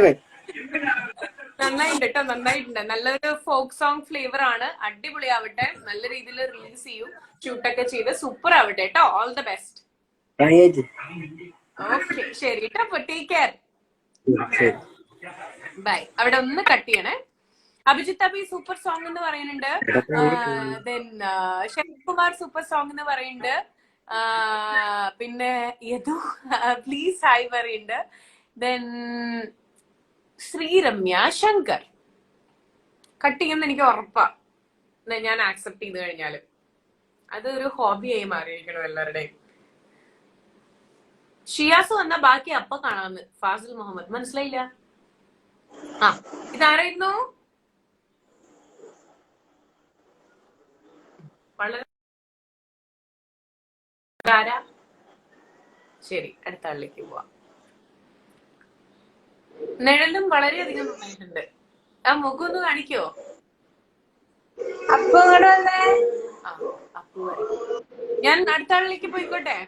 നന്നായിട്ടുണ്ട് കേട്ടോ, നന്നായിട്ടുണ്ട്. നല്ലൊരു ഫോക്ക് സോങ് ഫ്ലേവർ ആണ്. അടിപൊളിയാവട്ടെ, നല്ല രീതിയിൽ റിലീസ് ചെയ്യും, ഷൂട്ടൊക്കെ ചെയ്ത് സൂപ്പർ ആവട്ടെ കേട്ടോ. All the best. ഓക്കെ ശരി കേട്ടോ, അപ്പൊ ടേക്ക് കെയർ, ബൈ. അവിടെ ഒന്ന് കട്ട് ചെയ്യണേ. അഭിജിത്ത് അബി സൂപ്പർ സോങ് എന്ന് പറയുന്നുണ്ട്. ദെൻ ശരത്കുമാർ സൂപ്പർ സോങ് എന്ന് പറയുന്നുണ്ട്. പിന്നെ യദു പ്ലീസ് ഹായ് പറയുന്നുണ്ട്. ദെൻ ശ്രീരമ്യ ശങ്കർ കട്ട് ചെയ്യുന്ന എനിക്ക് ഉറപ്പാ, ഞാൻ ആക്സെപ്റ്റ് ചെയ്ത് കഴിഞ്ഞാല്. അതൊരു ഹോബിയായി മാറിയിരിക്കണം എല്ലാവരുടെയും. ഷിയാസ് വന്ന ബാക്കി അപ്പ കാണാന്ന് ഫാസിൽ മുഹമ്മദ്. മനസ്സിലായില്ല? ആ ഇതാരായിരുന്നു? വളരെ ശരി, അടുത്ത ആളിലേക്ക് പോവാം. നിഴലും വളരെയധികം നന്നായിട്ടുണ്ട്. ആ മുഖം ഒന്ന് കാണിക്കോ? അപ്പൊ ഇങ്ങോട്ട് വന്നേ. ആ അപ്പു ഞാൻ അടുത്ത ആളിലേക്ക് പോയിക്കോട്ടെ.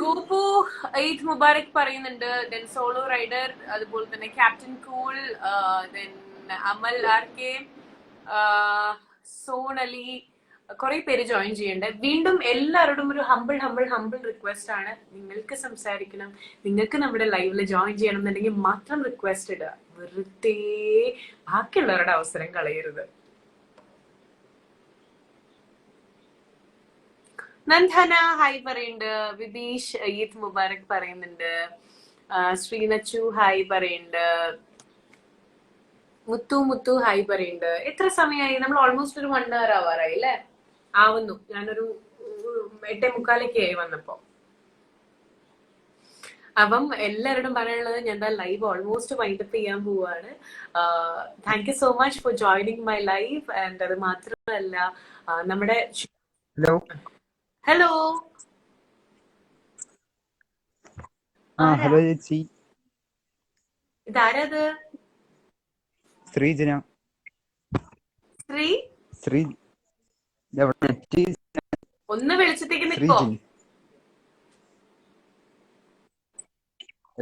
ഗോപു ഈദ് മുബാറക് പറയുന്നുണ്ട്. ദെൻ സോളോ റൈഡർ, അതുപോലെ തന്നെ ക്യാപ്റ്റൻ കൂൾ, ദെൻ അമൽ ആർ കെ, സോൺ അലി, കുറെ പേര് ജോയിൻ ചെയ്യണ്ടേ. വീണ്ടും എല്ലാവരോടും ഒരു ഹമ്പിൾ റിക്വസ്റ്റ് ആണ്. നിങ്ങൾക്ക് സംസാരിക്കണം, നിങ്ങൾക്ക് നമ്മുടെ ലൈവില് ജോയിൻ ചെയ്യണം എന്നുണ്ടെങ്കിൽ മാത്രം റിക്വസ്റ്റ് ഇടുക. വെറുതെ ബാക്കിയുള്ളവരുടെ അവസരം കളയരുത്. നന്ദന ഹായ് പറയുന്നുണ്ട്. വിബീഷ് ഈദ് മുബാറക് പറയുന്നുണ്ട്. ശ്രീനച്ചു ഹായ് പറയുന്നുണ്ട്. മുത്തു ഹായ് പറയുന്നുണ്ട്. എത്ര സമയമായി? നമ്മൾ ഓൾമോസ്റ്റ് ഒരു 1 hour ആവാറായി അല്ലേ? ആവുന്നു. ഞാനൊരു 8:45 ആയി വന്നപ്പോ. അപ്പം എല്ലാവരോടും പറയാനുള്ളത്, ഞാൻ ലൈവ് ഓൾമോസ്റ്റ് വൈൻഡപ്പ് ചെയ്യാൻ പോവാണ്. Thank you so much for joining my live. And അത് മാത്രമല്ല നമ്മുടെ ഹലോ ഹലോ ചേച്ചി, ഇതാരത്? ശ്രീജന. ശ്രീ ഒന്ന് വെളിച്ചത്തേക്ക് നിൽക്കോ?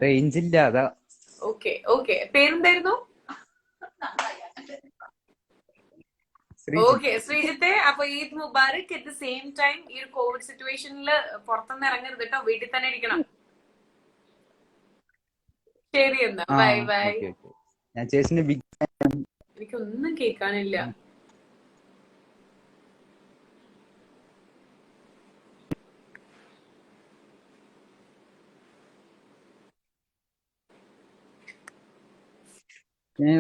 റേഞ്ച് ഇല്ല, അതാ. ഓക്കെ പേരെന്തായിരുന്നു? ഓക്കെ ശ്രീജിത്തെ, അപ്പൊ Eid Mubarak. At the same time ഈ ഒരു കോവിഡ് സിറ്റുവേഷനിൽ പുറത്തുനിന്ന് ഇറങ്ങരുത് കേട്ടോ, വീട്ടിൽ തന്നെ ഇരിക്കണം. ശരി എന്നാ, ബൈ ബൈ. ഞാൻ ചേച്ചിന്റെ ബിഗ് എനിക്കൊന്നും കേൾക്കാനില്ല.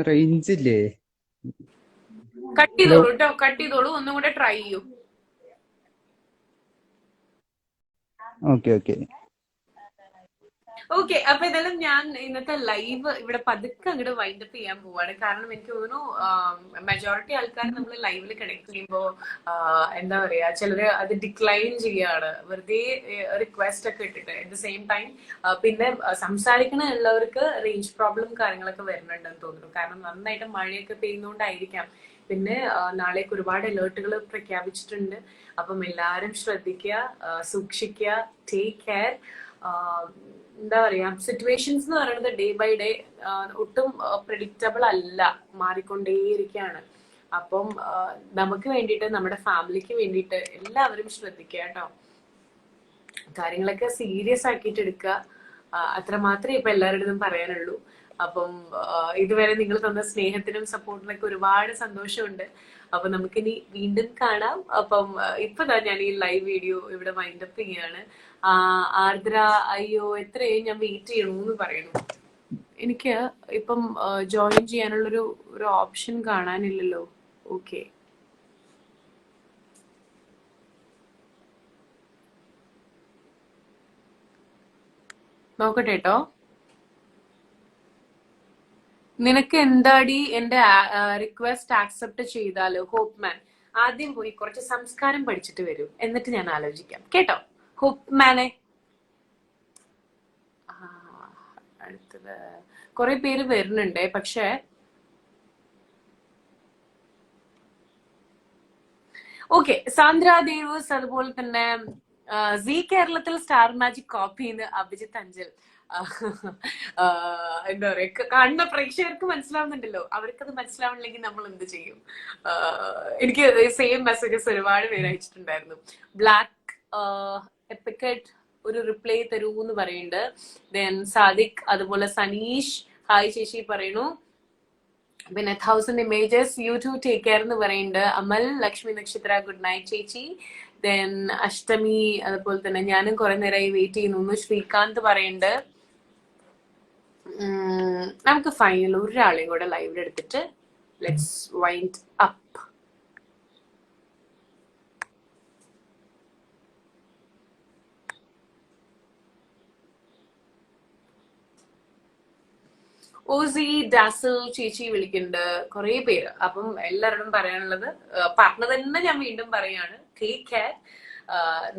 റേഞ്ച് ഇല്ലേ? കട്ട് ചെയ്തോളൂ കേട്ടോ, കട്ട് ചെയ്തോളൂ. ഒന്നും കൂടെ ട്രൈ ചെയ്യൂ. ഓക്കെ അപ്പൊ ഇതെല്ലാം ഞാൻ ഇന്നത്തെ ലൈവ് ഇവിടെ പതുക്കെ അങ്ങോട്ട് വൈൻഡപ്പ് ചെയ്യാൻ പോവാണ്. കാരണം എനിക്ക് തോന്നുന്നു മെജോറിറ്റി ആൾക്കാർ നമ്മൾ ലൈവിൽ കണക്ട് ചെയ്യുമ്പോൾ എന്താ പറയാ, ചിലര് അത് ഡിക്ലൈൻ ചെയ്യാണ്, വെറുതെ റിക്വസ്റ്റ് ഒക്കെ ഇട്ടിട്ട്. അറ്റ് ദ സെയിം ടൈം പിന്നെ സംസാരിക്കണുള്ളവർക്ക് റേഞ്ച് പ്രോബ്ലം കാര്യങ്ങളൊക്കെ വരുന്നുണ്ടെന്ന് തോന്നുന്നു. കാരണം നന്നായിട്ട് മഴയൊക്കെ പെയ്യുന്നോണ്ടായിരിക്കാം. പിന്നെ നാളേക്ക് ഒരുപാട് അലേർട്ടുകൾ പ്രഖ്യാപിച്ചിട്ടുണ്ട്. അപ്പം എല്ലാവരും ശ്രദ്ധിക്കുക, സൂക്ഷിക്കുക, ടേക്ക് കെയർ. എന്താ പറയാ, സിറ്റുവേഷൻസ് എന്ന് പറയുന്നത് ഡേ ബൈ ഡേ ഒട്ടും പ്രെഡിക്റ്റബിൾ അല്ല, മാറിക്കൊണ്ടേയിരിക്കുകയാണ്. അപ്പം നമുക്ക് വേണ്ടിയിട്ട്, നമ്മുടെ ഫാമിലിക്ക് വേണ്ടിയിട്ട് എല്ലാവരും ശ്രദ്ധിക്കുക കേട്ടോ. കാര്യങ്ങളൊക്കെ സീരിയസ് ആക്കിയിട്ട് എടുക്കുക. അത്രമാത്രമേ ഇപ്പൊ എല്ലാവരുടെയും പറയാനുള്ളൂ. അപ്പം ഇതുവരെ നിങ്ങൾ തന്ന സ്നേഹത്തിനും സപ്പോർട്ടിനൊക്കെ ഒരുപാട് സന്തോഷമുണ്ട്. അപ്പൊ നമുക്കിനി വീണ്ടും കാണാം. അപ്പം ഇപ്പതാ ഞാൻ ഈ ലൈവ് വീഡിയോ ഇവിടെ വൈൻഡപ്പ് ചെയ്യാണ്. ആർദ്ര, അയ്യോ എത്രയും ഞാൻ വെയിറ്റ് ചെയ്യണമെന്ന് പറയുന്നു. എനിക്ക് ഇപ്പം ജോയിൻ ചെയ്യാനുള്ളൊരു ഓപ്ഷൻ കാണാനില്ലല്ലോ. ഓക്കെ നോക്കട്ടെ കേട്ടോ. നിനക്ക് എന്താടി എന്റെ റിക്വസ്റ്റ് ആക്സെപ്റ്റ് ചെയ്താലോ? ഹോപ്പ് മാൻ ആദ്യം പോയി കുറച്ച് സംസ്കാരം പഠിച്ചിട്ട് വരൂ, എന്നിട്ട് ഞാൻ ആലോചിക്കാം കേട്ടോ ഹോപ്പ് മാനെ. അടുത്തത് കുറെ പേര് വരുന്നുണ്ട്, പക്ഷെ ഓക്കെ. സാന്ദ്ര ദേവസ്, അതുപോലെ തന്നെ സി കേരളത്തിൽ സ്റ്റാർ മാജിക് കോപ്പി ചെയ്യുന്ന അഭിജിത്ത് അഞ്ചൽ. എന്താ പറയാ, കാണുന്ന പ്രേക്ഷകർക്ക് മനസ്സിലാവുന്നുണ്ടല്ലോ, അവർക്കത് മനസ്സിലാവണില്ലെങ്കിൽ നമ്മൾ എന്ത് ചെയ്യും? എനിക്ക് സെയിം മെസ്സേജസ് ഒരുപാട് പേര് അയച്ചിട്ടുണ്ടായിരുന്നു. ബ്ലാക്ക് എപ്പിക്കറ്റ് ഒരു റിപ്ലൈ തരൂ എന്ന് പറയുന്നുണ്ട്. ദെൻ സാദിഖ്, അതുപോലെ സനീഷ് ഹായ് ചേച്ചി പറയണു. പിന്നെ 1000 images you too take care എന്ന് പറയുന്നുണ്ട്. അമൽ, ലക്ഷ്മി നക്ഷത്ര ഗുഡ് നൈറ്റ് ചേച്ചി. ദെൻ അഷ്ടമി, അതുപോലെ തന്നെ ഞാനും കുറെ നേരമായി വെയിറ്റ് ചെയ്യുന്നു. ശ്രീകാന്ത് പറയുന്നുണ്ട്. നമുക്ക് ഫൈനൽ ഒരാളെയും കൂടെ ലൈവിൽ എടുത്തിട്ട് ലെറ്റ്സ് വൈൻഡ് അപ്പ്. ഓസി ഡാസൽ ചേച്ചി വിളിക്കുന്നുണ്ട്, കുറെ പേര്. അപ്പം എല്ലാവരോടും പറയാനുള്ളത് പറഞ്ഞത് തന്നെ ഞാൻ വീണ്ടും പറയാണ്, ടേക്ക് കെയർ.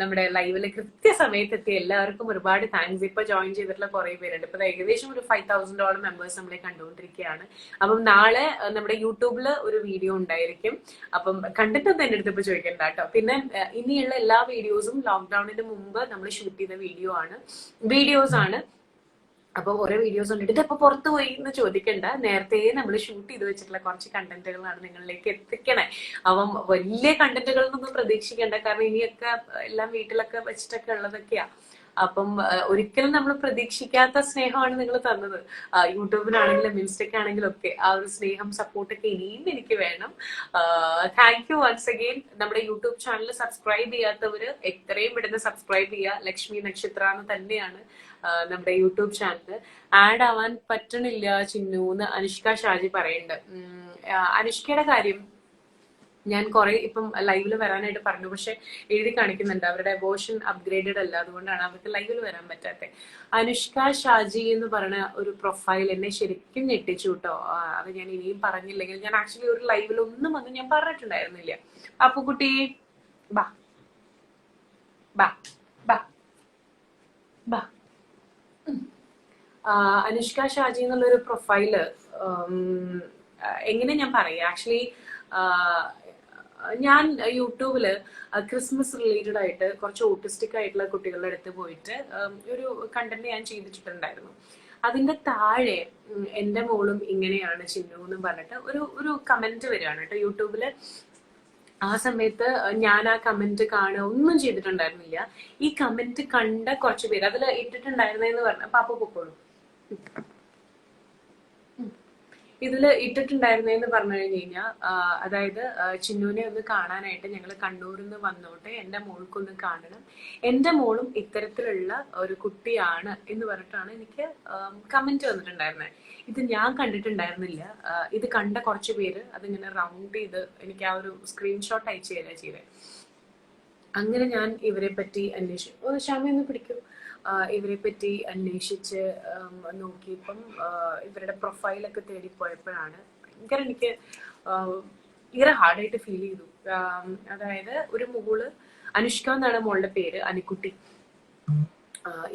നമ്മുടെ ലൈവില് കൃത്യസമയത്ത് എത്തിയ എല്ലാവർക്കും ഒരുപാട് താങ്ക്സ്. ഇപ്പൊ ജോയിൻ ചെയ്തിട്ടുള്ള കുറെ പേരുണ്ട്. ഇപ്പൊ ഏകദേശം ഒരു 5000 മെമ്പേഴ്സ് നമ്മളെ കണ്ടുകൊണ്ടിരിക്കുകയാണ്. അപ്പം നാളെ നമ്മുടെ യൂട്യൂബില് ഒരു വീഡിയോ ഉണ്ടായിരിക്കും. അപ്പം കണ്ടിട്ടൊന്നും എന്റെ അടുത്ത് ഇപ്പൊ ചോദിക്കണ്ട കേട്ടോ. പിന്നെ ഇനിയുള്ള എല്ലാ വീഡിയോസും ലോക്ക്ഡൌണിന് മുമ്പ് നമ്മൾ ഷൂട്ട് ചെയ്ത വീഡിയോസ് ആണ്. അപ്പൊ കുറെ വീഡിയോസ് ഉണ്ട്. ഇതിപ്പോ പുറത്തു പോയി എന്ന് ചോദിക്കണ്ട, നേരത്തെ നമ്മൾ ഷൂട്ട് ചെയ്ത് വെച്ചിട്ടുള്ള കുറച്ച് കണ്ടന്റുകളാണ് നിങ്ങളിലേക്ക് എത്തിക്കണേ. അപ്പം വലിയ കണ്ടന്റുകളൊന്നും പ്രതീക്ഷിക്കണ്ട, കാരണം ഇനിയൊക്കെ എല്ലാം വീട്ടിലൊക്കെ വെച്ചിട്ടൊക്കെ ഉള്ളതൊക്കെയാ. അപ്പം ഒരിക്കലും നമ്മൾ പ്രതീക്ഷിക്കാത്ത സ്നേഹമാണ് നിങ്ങൾ തന്നത്. യൂട്യൂബിനാണെങ്കിലും ഇൻസ്റ്റയ്ക്കാണെങ്കിലും ഒക്കെ ആ ഒരു സ്നേഹം, സപ്പോർട്ടൊക്കെ ഇനിയും എനിക്ക് വേണം. Thank you once again. നമ്മുടെ യൂട്യൂബ് ചാനൽ സബ്സ്ക്രൈബ് ചെയ്യാത്തവര് എത്രയും പെട്ടെന്ന് സബ്സ്ക്രൈബ് ചെയ്യുക. ലക്ഷ്മി നക്ഷത്ര എന്ന് തന്നെയാണ് നമ്മുടെ യൂട്യൂബ് ചാനൽ. ആഡ് ആവാൻ പറ്റണില്ല ചിന്നൂന്ന് അനുഷ്ക ഷാജി പറയുന്നുണ്ട്. അനുഷ്കയുടെ കാര്യം ഞാൻ കുറെ ഇപ്പം ലൈവില് വരാനായിട്ട് പറഞ്ഞു, പക്ഷെ എഴുതി കാണിക്കുന്നുണ്ട് അവരുടെ വേർഷൻ അപ്ഗ്രേഡഡ് അല്ല, അതുകൊണ്ടാണ് അവർക്ക് ലൈവിൽ വരാൻ പറ്റാത്തത്. അനുഷ്ക ഷാജി എന്ന് പറയുന്ന ഒരു പ്രൊഫൈൽ എന്നെ ശരിക്കും ഞെട്ടിച്ചു കേട്ടോ. അത് ഞാൻ ഇനിയും പറഞ്ഞില്ലെങ്കിൽ, ഞാൻ ആക്ച്വലി ഒരു ലൈവിൽ ഒന്നും വന്ന് ഞാൻ പറഞ്ഞിട്ടുണ്ടായിരുന്നില്ല. അപ്പുകുട്ടി ബാ ബാ ബാ ബാ. അനുഷ്ക ഷാജി എന്നുള്ളൊരു പ്രൊഫൈല് എങ്ങനെ ഞാൻ പറയാം, ആക്ച്വലി ഞാൻ യൂട്യൂബില് ക്രിസ്മസ് റിലേറ്റഡ് ആയിട്ട് കുറച്ച് ഓട്ടിസ്റ്റിക് ആയിട്ടുള്ള കുട്ടികളുടെ അടുത്ത് പോയിട്ട് ഒരു കണ്ടന്റ് ഞാൻ ചെയ്തിട്ടുണ്ടായിരുന്നു. അതിന്റെ താഴെ എന്റെ മോളും ഇങ്ങനെയാണ് ചിന്നു എന്ന് പറഞ്ഞിട്ട് ഒരു കമന്റ് വരികയാണ് കേട്ടോ യൂട്യൂബില്. ആ സമയത്ത് ഞാൻ ആ കമന്റ് കാണുക ഒന്നും ചെയ്തിട്ടുണ്ടായിരുന്നില്ല. ഈ കമന്റ് കണ്ട കുറച്ച് പേര് അതിൽ ഇട്ടിട്ടുണ്ടായിരുന്നെന്ന് പറഞ്ഞ പാപ്പ പൊക്കോളൂ, ഇതിൽ ഇട്ടിട്ടുണ്ടായിരുന്നെന്ന് പറഞ്ഞു കഴിഞ്ഞാൽ, അതായത് ചിന്നുവിനെ ഒന്ന് കാണാനായിട്ട് ഞങ്ങൾ കണ്ണൂരിൽ നിന്ന് വന്നോട്ടെ, എൻ്റെ മോൾക്കൊന്ന് കാണണം, എൻ്റെ മോളും ഇത്തരത്തിലുള്ള ഒരു കുട്ടിയാണ് എന്ന് പറഞ്ഞിട്ടാണ് എനിക്ക് കമന്റ് വന്നിട്ടുണ്ടായിരുന്നത്. ഇത് ഞാൻ കണ്ടിട്ടുണ്ടായിരുന്നില്ല. ഇത് കണ്ട കുറച്ച് പേര് അതിങ്ങനെ റൗണ്ട് ചെയ്ത് എനിക്ക് ആ ഒരു സ്ക്രീൻഷോട്ട് അയച്ചു തരാ ചെയ്തത്. അങ്ങനെ ഞാൻ ഇവരെ പറ്റി അന്വേഷിച്ചു. ക്ഷമയൊന്ന് പിടിക്കും. ഇവരെ പറ്റി അന്വേഷിച്ച് നോക്കിയപ്പം ഇവരുടെ പ്രൊഫൈലൊക്കെ തേടിപ്പോയപ്പോഴാണ് ഭയങ്കര എനിക്ക് ഭയങ്കര ഹാർഡായിട്ട് ഫീൽ ചെയ്തു. അതായത് ഒരു മോള്, അനുഷ്ക എന്നാണ് മോളുടെ പേര്, അനുക്കുട്ടി.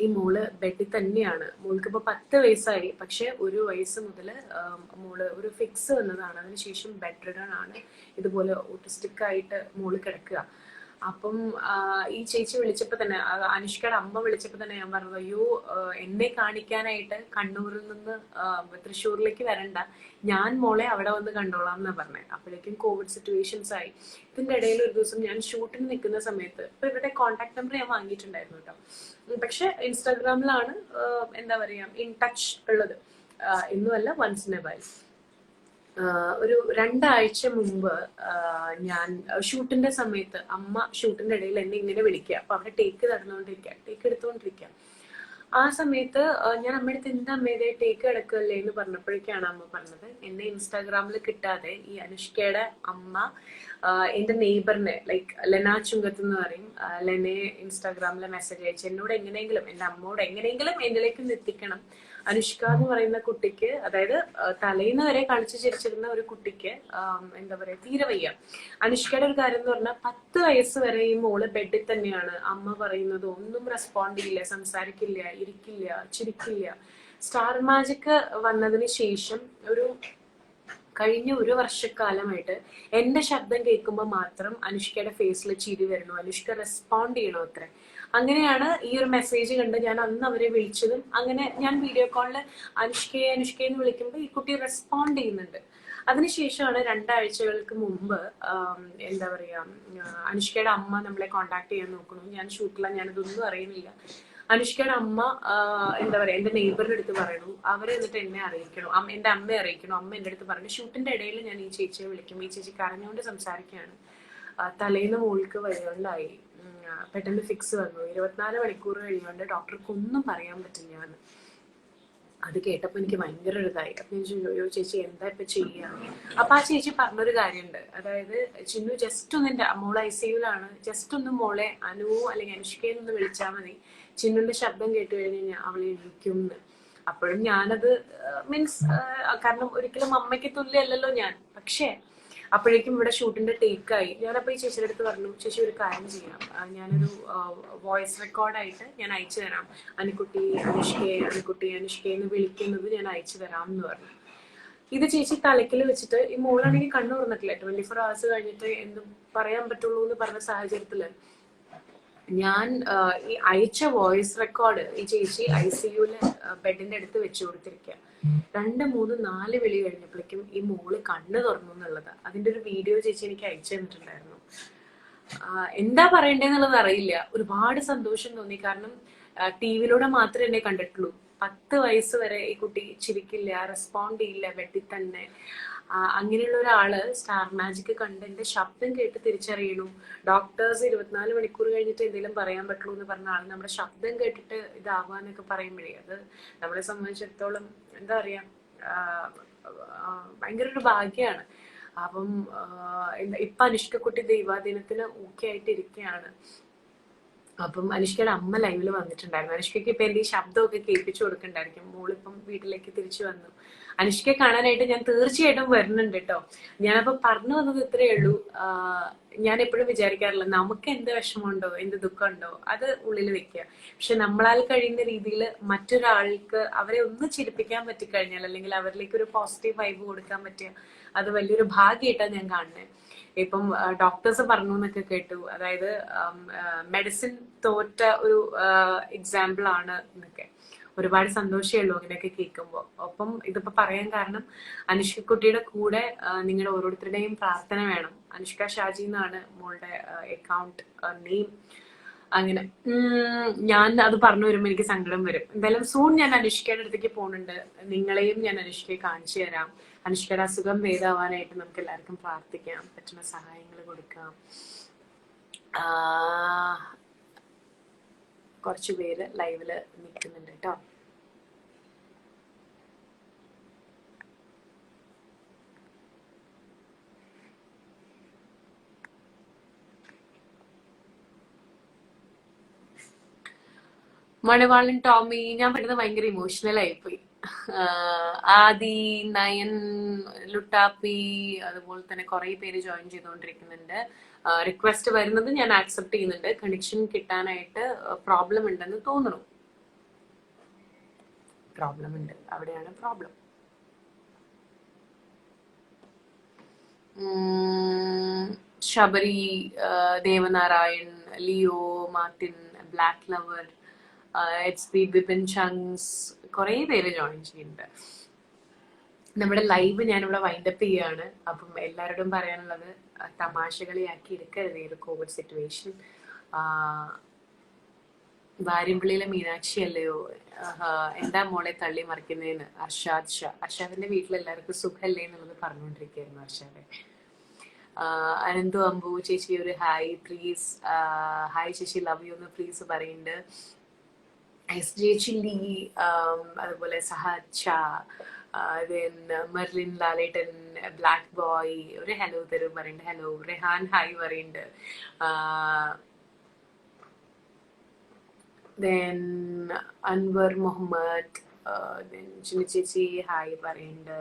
ഈ മോള് ബെഡിൽ തന്നെയാണ്. മോൾക്ക് ഇപ്പൊ 10 വയസ്സായി, പക്ഷെ 1 വയസ്സ് മുതൽ മോള് ഒരു ഫിക്സ് വന്നതാണ്. അതിനുശേഷം ബെഡ് റിഡൺ ആണ്. ഇതുപോലെ ഓട്ടിസ്റ്റിക് ആയിട്ട് മോള് കിടക്കുക. അപ്പം ഈ ചേച്ചി വിളിച്ചപ്പോ തന്നെ, അനുഷ്കയുടെ അമ്മ വിളിച്ചപ്പോ തന്നെ ഞാൻ പറഞ്ഞു, അയ്യോ എന്നെ കാണിക്കാനായിട്ട് കണ്ണൂരിൽ നിന്ന് തൃശ്ശൂരിലേക്ക് വരണ്ട, ഞാൻ മോളെ അവിടെ വന്ന് കണ്ടോളാം എന്നാ പറഞ്ഞത്. അപ്പോഴേക്കും കോവിഡ് സിറ്റുവേഷൻസ് ആയി. ഇതിന്റെ ഇടയിൽ ഒരു ദിവസം ഞാൻ ഷൂട്ടിന് നിൽക്കുന്ന സമയത്ത് ഇപ്പൊ ഇവരുടെ കോൺടാക്ട് നമ്പർ ഞാൻ വാങ്ങിയിട്ടുണ്ടായിരുന്നു കേട്ടോ. പക്ഷെ ഇൻസ്റ്റാഗ്രാമിലാണ് എന്താ പറയാ ഇൻ ടച്ച് ഉള്ളത്, എന്നുമല്ല വൺസ് ഇൻ എ വൈൽ. ഒരു 2 ആഴ്ച മുമ്പ് ഞാൻ ഷൂട്ടിന്റെ സമയത്ത് അമ്മ ഷൂട്ടിന്റെ ഇടയിൽ എന്നെ ഇങ്ങനെ വിളിക്കുക. അപ്പൊ അവിടെ ടേക്ക് എടുത്തോണ്ടിരിക്കുക. ആ സമയത്ത് ഞാൻ അമ്മയുടെ എന്താ അമ്മയുടെ ടേക്ക് കിടക്കല്ലേ എന്ന് പറഞ്ഞപ്പോഴേക്കാണ് അമ്മ പറഞ്ഞത് എന്നെ ഇൻസ്റ്റാഗ്രാമിൽ കിട്ടാതെ ഈ അനുഷ്കയുടെ അമ്മ എന്റെ നെയ്ബറിനെ ലൈക്ക് ലെന ചുങ്കത്ത് എന്ന് പറയും, ലെനെ ഇൻസ്റ്റാഗ്രാമിൽ മെസ്സേജ് അയച്ചു എന്നോട് എങ്ങനെയെങ്കിലും എന്റെ അമ്മോട് എങ്ങനെയെങ്കിലും എന്നിലേക്ക് എത്തിക്കണം. അനുഷ്ക എന്ന് പറയുന്ന കുട്ടിക്ക്, അതായത് തലേന്ന് വരെ കളിച്ചു ചിരിച്ചിരുന്ന ഒരു കുട്ടിക്ക് എന്താ പറയാ തീരെ വയ്യ. അനുഷ്കയുടെ ഒരു കാര്യം എന്ന് പറഞ്ഞാൽ 10 വയസ്സ് വരെ ഈ മോള് ബെഡിൽ തന്നെയാണ്. അമ്മ പറയുന്നത് ഒന്നും റെസ്പോണ്ട് ചെയ്യില്ല, സംസാരിക്കില്ല, ഇരിക്കില്ല, ചിരിക്കില്ല. സ്റ്റാർ മാജിക് വന്നതിന് ശേഷം കഴിഞ്ഞ 1 വർഷക്കാലമായിട്ട് എന്റെ ശബ്ദം കേൾക്കുമ്പോൾ മാത്രം അനുഷ്കയുടെ ഫേസിൽ ചിരി വരണു, അനുഷ്ക റെസ്പോണ്ട് ചെയ്യണോ അത്രേ. അങ്ങനെയാണ് ഈ ഒരു മെസ്സേജ് കണ്ട് ഞാൻ അന്ന് അവരെ വിളിച്ചതും. അങ്ങനെ ഞാൻ വീഡിയോ കോളിൽ അനുഷ്കയെന്ന് വിളിക്കുമ്പോൾ ഈ കുട്ടി റെസ്പോണ്ട് ചെയ്യുന്നുണ്ട്. അതിനുശേഷമാണ് 2 ആഴ്ചകൾക്ക് മുമ്പ് എന്താ പറയാ അനുഷ്കയുടെ അമ്മ നമ്മളെ കോണ്ടാക്ട് ചെയ്യാൻ നോക്കുന്നു. ഞാൻ ഷൂട്ടിലാണ്, ഞാനിതൊന്നും അറിയുന്നില്ല. അനുഷ്കയുടെ അമ്മ എന്താ പറയാ എന്റെ നെയ്ബറിന്റെ അടുത്ത് പറയണു, അവരെ എന്നിട്ട് എന്നെ അറിയിക്കണം, എന്റെ അമ്മയെ അറിയിക്കണം. അമ്മ എന്റെ അടുത്ത് പറഞ്ഞു ഷൂട്ടിന്റെ ഇടയിൽ ഞാൻ ഈ ചേച്ചിയെ വിളിക്കും. ഈ ചേച്ചി കരഞ്ഞുകൊണ്ട് സംസാരിക്കുകയാണ്, തലേന്ന് മോൾക്ക് വഴികൊണ്ടായി, പെട്ടെന്ന് ഫിക്സ് വന്നു, 24 മണിക്കൂർ കഴിയുകൊണ്ട് ഡോക്ടർക്ക് ഒന്നും പറയാൻ പറ്റില്ല എന്ന്. അത് കേട്ടപ്പോൾ എനിക്ക് ഭയങ്കര ഒരു ഇതായി. അപ്പൊ ഞാൻ ചോദിച്ചു, ചേച്ചി എന്താ ഇപ്പൊ ചെയ്യാ? അപ്പൊ ആ ചേച്ചി പറഞ്ഞൊരു കാര്യമുണ്ട്, അതായത് ചിന്നു ജസ്റ്റ് ഒന്ന് എന്റെ മോളെ ICUലാണ്, ജസ്റ്റ് ഒന്ന് മോളെ അനു അല്ലെങ്കിൽ അനുഷ്കയെന്നൊന്ന് വിളിച്ചാൽ മതി, ചിന്നുന്റെ ശബ്ദം കേട്ട് കഴിഞ്ഞാൽ അവളെ എണീക്കും എന്ന്. അപ്പോഴും ഞാനത് മീൻസ് കാരണം ഒരിക്കലും അമ്മയ്ക്ക് തുല്യമല്ലല്ലോ ഞാൻ. പക്ഷേ അപ്പോഴേക്കും ഇവിടെ ഷൂട്ടിന്റെ ടേക്കായി. ഞാനപ്പോൾ ഈ ചേച്ചിയുടെ അടുത്ത് പറഞ്ഞു, ചേച്ചി ഒരു കാര്യം ചെയ്യാം, ഞാനൊരു വോയിസ് റെക്കോർഡായിട്ട് ഞാൻ അയച്ചു തരാം, അനുക്കുട്ടി അനുഷ്കയെന്ന് വിളിക്കുന്നത് ഞാൻ അയച്ചു തരാം എന്ന് പറഞ്ഞു. ഇത് ചേച്ചി തലക്കിൽ വെച്ചിട്ട്, ഈ മോളാണെങ്കിൽ കണ്ണു തുറന്നിട്ടില്ല, 24 hours കഴിഞ്ഞിട്ട് എന്തും പറയാൻ പറ്റുള്ളൂ എന്ന് പറഞ്ഞ സാഹചര്യത്തില് ഞാൻ ഈ അയച്ച വോയിസ് റെക്കോർഡ് ഈ ചേച്ചി ICUല് ബെഡിന്റെ അടുത്ത് വെച്ചു കൊടുത്തിരിക്കുക. 2, 3, 4 വിളി കഴിഞ്ഞപ്പോഴേക്കും ഈ മോള് കണ്ണ് തുറന്നു എന്നുള്ളത്. അതിന്റെ ഒരു വീഡിയോ ചേച്ചി എനിക്ക് അയച്ചു തന്നിട്ടുണ്ടായിരുന്നു. എന്താ പറയണ്ടേന്നുള്ളത് അറിയില്ല. ഒരുപാട് സന്തോഷം തോന്നി. കാരണം TV-യിലൂടെ മാത്രമേ എന്നെ കണ്ടിട്ടുള്ളൂ. 10 വയസ്സ് വരെ ഈ കുട്ടി ചിരിക്കില്ല, റെസ്പോണ്ട് ചെയ്യില്ല, വെട്ടി തന്നെ. അങ്ങനെയുള്ള ഒരാള് സ്റ്റാർ മാജിക് കണ്ട് എന്റെ ശബ്ദം കേട്ട് തിരിച്ചറിയണു. ഡോക്ടേഴ്സ് 24 മണിക്കൂർ കഴിഞ്ഞിട്ട് എന്തെങ്കിലും പറയാൻ പറ്റുള്ളൂ എന്ന് പറഞ്ഞ ആള് നമ്മുടെ ശബ്ദം കേട്ടിട്ട് ഇതാവാന്നൊക്കെ പറയുമ്പോഴേ അത് നമ്മളെ സംബന്ധിച്ചിടത്തോളം എന്താ പറയാ ഭയങ്കര ഒരു ഭാഗ്യാണ്. അപ്പം ഇപ്പൊ അനുഷ്കക്കുട്ടി ദൈവാധീനത്തിന് ഓക്കെ ആയിട്ട് ഇരിക്കുകയാണ്. അപ്പം അനുഷ്കയുടെ അമ്മ ലൈവില് വന്നിട്ടുണ്ടായിരുന്നു. അനുഷ്കയ്ക്ക് ഇപ്പൊ എന്റെ ഈ ശബ്ദമൊക്കെ കേൾപ്പിച്ചു കൊടുക്കണ്ടായിരിക്കും. മോളിപ്പം വീട്ടിലേക്ക് തിരിച്ചു വന്നു. അനുഷ്കയെ കാണാനായിട്ട് ഞാൻ തീർച്ചയായിട്ടും വരുന്നുണ്ട് കേട്ടോ. ഞാനപ്പോ പറഞ്ഞു വന്നത് ഇത്രയേ ഉള്ളൂ. ഞാൻ എപ്പോഴും വിചാരിക്കാറില്ല, നമുക്ക് എന്ത് വിഷമമുണ്ടോ എന്ത് ദുഃഖമുണ്ടോ അത് ഉള്ളിൽ വെക്കുക. പക്ഷെ നമ്മളാൽ കഴിയുന്ന രീതിയിൽ മറ്റൊരാൾക്ക് അവരെ ഒന്ന് ചിരിപ്പിക്കാൻ പറ്റിക്കഴിഞ്ഞാൽ, അല്ലെങ്കിൽ അവരിലേക്ക് ഒരു പോസിറ്റീവ് വൈബ് കൊടുക്കാൻ പറ്റിയ, അത് വലിയൊരു ഭാഗ്യമായിട്ടാണ് ഞാൻ കാണുന്നത്. ഇപ്പം ഡോക്ടേഴ്സ് പറഞ്ഞു എന്നൊക്കെ കേട്ടു, അതായത് മെഡിസിൻ തോറ്റ ഒരു എക്സാമ്പിൾ ആണ് എന്നൊക്കെ. ഒരുപാട് സന്തോഷമേ ഉള്ളൂ അങ്ങനെയൊക്കെ കേൾക്കുമ്പോൾ. ഒപ്പം ഇതിപ്പോ പറയാൻ കാരണം അനുഷ്കക്കുട്ടിയുടെ കൂടെ നിങ്ങളുടെ ഓരോരുത്തരുടെയും പ്രാർത്ഥന വേണം. അനുഷ്ക ഷാജി എന്നാണ് മോളുടെ അക്കൗണ്ട് നെയിം. അങ്ങനെ ഞാൻ അത് പറഞ്ഞു വരുമ്പോൾ എനിക്ക് സങ്കടം വരും. എന്തായാലും സൂൺ ഞാൻ അനുഷ്കയുടെ അടുത്തേക്ക് പോകുന്നുണ്ട്. നിങ്ങളെയും ഞാൻ അനുഷ്കയെ കാണിച്ചു തരാം. അനുഷ്കയുടെ അസുഖം ഭേദമാവാനായിട്ട് നമുക്ക് എല്ലാവർക്കും പ്രാർത്ഥിക്കാം, പറ്റുന്ന സഹായങ്ങൾ കൊടുക്കാം. കുറച്ചു പേര് ലൈവില് നിൽക്കുന്നുണ്ട് കേട്ടോ. മണവാളൻ ടോമി, ഞാൻ പെട്ടെന്ന് ഭയങ്കര ഇമോഷണൽ ആയിപ്പോയി. ആദി, നയൻ, ലുട്ടാപ്പി, അതുപോലെ തന്നെ കുറെ പേര് ജോയിൻ ചെയ്തുകൊണ്ടിരിക്കുന്നുണ്ട്. റിക്വസ്റ്റ് വരുന്നത് ഞാൻ ആക്സെപ്റ്റ് ചെയ്യുന്നുണ്ട്. കണക്ഷൻ കിട്ടാനായിട്ട് പ്രോബ്ലം ഉണ്ടെന്ന് തോന്നുന്നു. പ്രോബ്ലം ഉണ്ട്, അവിടെയാണ് problem. Sabari, Devanarayan, Leo, Martin, black lover, HB, Bipin chunks, കുറെ പേര് ജോയിൻ ചെയ്യുന്നുണ്ട്. നമ്മുടെ ലൈവ് ഞാനിവിടെ വൈൻഡപ്പ് ചെയ്യാണ്. അപ്പം എല്ലാവരോടും പറയാനുള്ളത്, തമാശകളിയാക്കി എടുക്കരുത് ഈ ഒരു കോവിഡ് സിറ്റുവേഷൻ. വാര്യമ്പള്ളിയിലെ മീനാക്ഷി അല്ലയോ എന്താ മോളെ തള്ളി മറിക്കുന്നതിന് അർഷാദ് ഷാ. അർഷാദിന്റെ വീട്ടിലെല്ലാവർക്കും സുഖല്ലേ എന്നുള്ളത് പറഞ്ഞുകൊണ്ടിരിക്കുകയായിരുന്നു അർഷാദെ. അനന്തു അമ്പു ചേച്ചി ഒരു ഹായ് പ്ലീസ്. ഹായ് ചേച്ചി, ലവ് യു എന്ന് പ്ലീസ് പറയുന്നുണ്ട്. SJ ചില്ലി, അതുപോലെ സഹാച്ച, മെർലിൻ ലാലേട്ടൻ, ബ്ലാക്ക് ബോയ് ഒരു ഹലോ തരും പറയുന്നുണ്ട്. ഹലോ റെഹാൻ ഹായ് പറയുന്നുണ്ട്. ദെൻ അൻവർ മുഹമ്മദ്, ചിന്നി ചേച്ചി ഹായ് പറയുന്നുണ്ട്.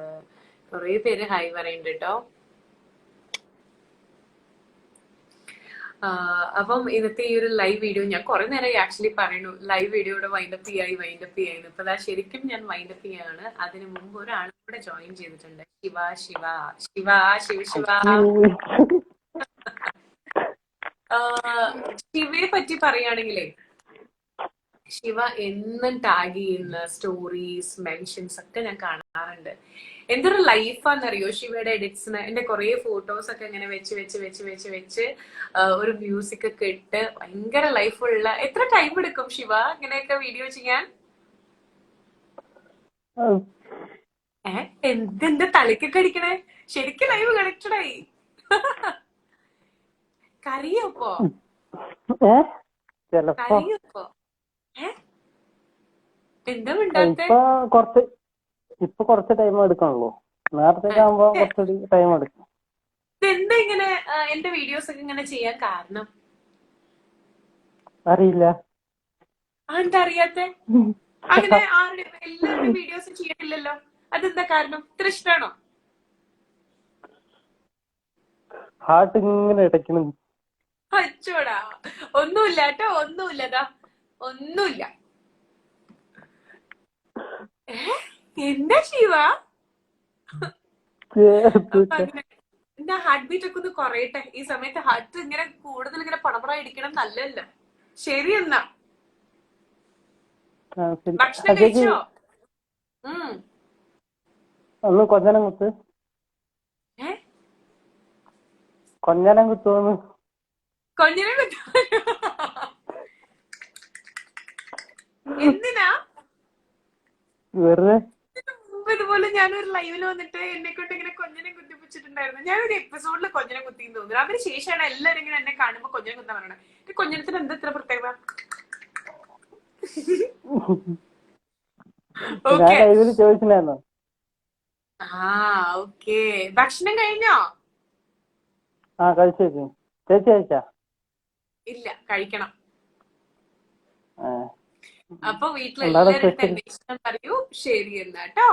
കുറേ പേര് ഹായ് പറയുന്നുണ്ട് കേട്ടോ. അപ്പം ഇന്നത്തെ ഈ ഒരു ലൈവ് വീഡിയോ ഞാൻ കുറെ നേരമായി ആക്ച്വലി പറയുന്നു ലൈവ് വീഡിയോയുടെ വൈൻഡപ്പ് ചെയ്യായിരുന്നു. ഇപ്പൊ ശരിക്കും ഞാൻ വൈൻഡപ്പ് ചെയ്യാണ്. അതിനു മുമ്പ് ഒരാളും കൂടെ ജോയിൻ ചെയ്തിട്ടുണ്ട്. ശിവ ശിവ ശിവ ശിവ ശിവ. ശിവയെ പറ്റി പറയുകയാണെങ്കിലേ, ശിവ എന്നും ടാഗ് ചെയ്യുന്ന സ്റ്റോറീസ് മെൻഷൻസ് ഒക്കെ ഞാൻ കാണാറുണ്ട്. എന്തൊരു ലൈഫാന്നറിയോ ശിവയുടെ എഡിറ്റ്സിന്. എന്റെ കുറെ ഫോട്ടോസ് ഒക്കെ ഇങ്ങനെ വെച്ച് ഒരു മ്യൂസിക് ഒക്കെ ഇട്ട് ഭയങ്കര ലൈഫുള്ള. എത്ര ടൈം എടുക്കും ശിവ ഇങ്ങനെയൊക്കെ വീഡിയോ ചെയ്യാൻ? എന്തെന്റെ തലക്കൊക്കെ അടിക്കണേ? ശരിക്കും ലൈവ് കണക്റ്റഡ് ആയി. കറിയപ്പോ എന്താ മിണ്ടാത്തെ? ഇപ്പൊ കുറച്ച് ടൈം എടുക്കണല്ലോ. നേരത്തെ ആകുമ്പോ കുറച്ചുകൂടി ടൈം എടുക്കും. എന്താ ഇങ്ങനെ എന്റെ വീഡിയോസ് ഒക്കെ ഇങ്ങനെ ചെയ്യാൻ കാരണം? അറിയില്ല. എന്താ അറിയാത്തെ? അങ്ങനെ ആരുടെ എല്ലാവരുടെ വീഡിയോസ് ചെയ്യണില്ലല്ലോ. അതെന്താ കാരണം? ഇത്ര ഇഷ്ടാണോ? ഹാർട്ട് ഇങ്ങനെ ഇടയ്ക്കണം. അച്ചോടാ, ഒന്നുമില്ല കേട്ടോ, ഒന്നുമില്ലതാ, ഒന്നുമില്ല. എന്താ ശിവ? എന്റെ ഹാർട്ട് ബീറ്റ് ഒക്കെ ഒന്ന് കുറയട്ടെ. ഈ സമയത്ത് ഹാർട്ട് ഇങ്ങനെ കൂടുതൽ ഇങ്ങനെ പടപട ഇടിക്കണം നല്ലല്ല. ശരി എന്നാ ഭക്ഷണം കഴിച്ചോ? ഒന്ന് കൊഞ്ഞനം കുത്ത്. കൊഞ്ഞനം കുത്തോന്ന്. കൊഞ്ഞനം കുത്തു എന്തിനാ? വെറുതെ. മുമ്പ് ഇതുപോലെ ഞാനൊരു ലൈവിൽ വന്നിട്ട് എന്നെ കൊണ്ട് ഇങ്ങനെ കൊഞ്ഞനം കുത്തിപ്പിച്ചിട്ടുണ്ടായിരുന്നു. ഞാനൊരു എപ്പിസോഡിൽ കൊഞ്ഞനം കുത്തിന്ന് തോന്നുന്നു. അതിന് ശേഷമാണ് എല്ലാവരും ഇങ്ങനെ എന്നെ കാണുമ്പോ കൊഞ്ഞനം കുത്താൻ പറയണത്. കൊഞ്ഞനത്തിന് എന്താ ഇത്ര പ്രത്യേകത? ചോദിച്ചിട്ടുണ്ടായിരുന്നോ? ഓക്കെ. ഭക്ഷണം കഴിഞ്ഞോ? കഴിച്ചു. ചേച്ചി കഴിച്ചാ? ഇല്ല, കഴിക്കണം. അപ്പൊ വീട്ടിലെല്ലാവരും അന്വേഷണം പറയൂ. ശരി എന്നാ കേട്ടോ.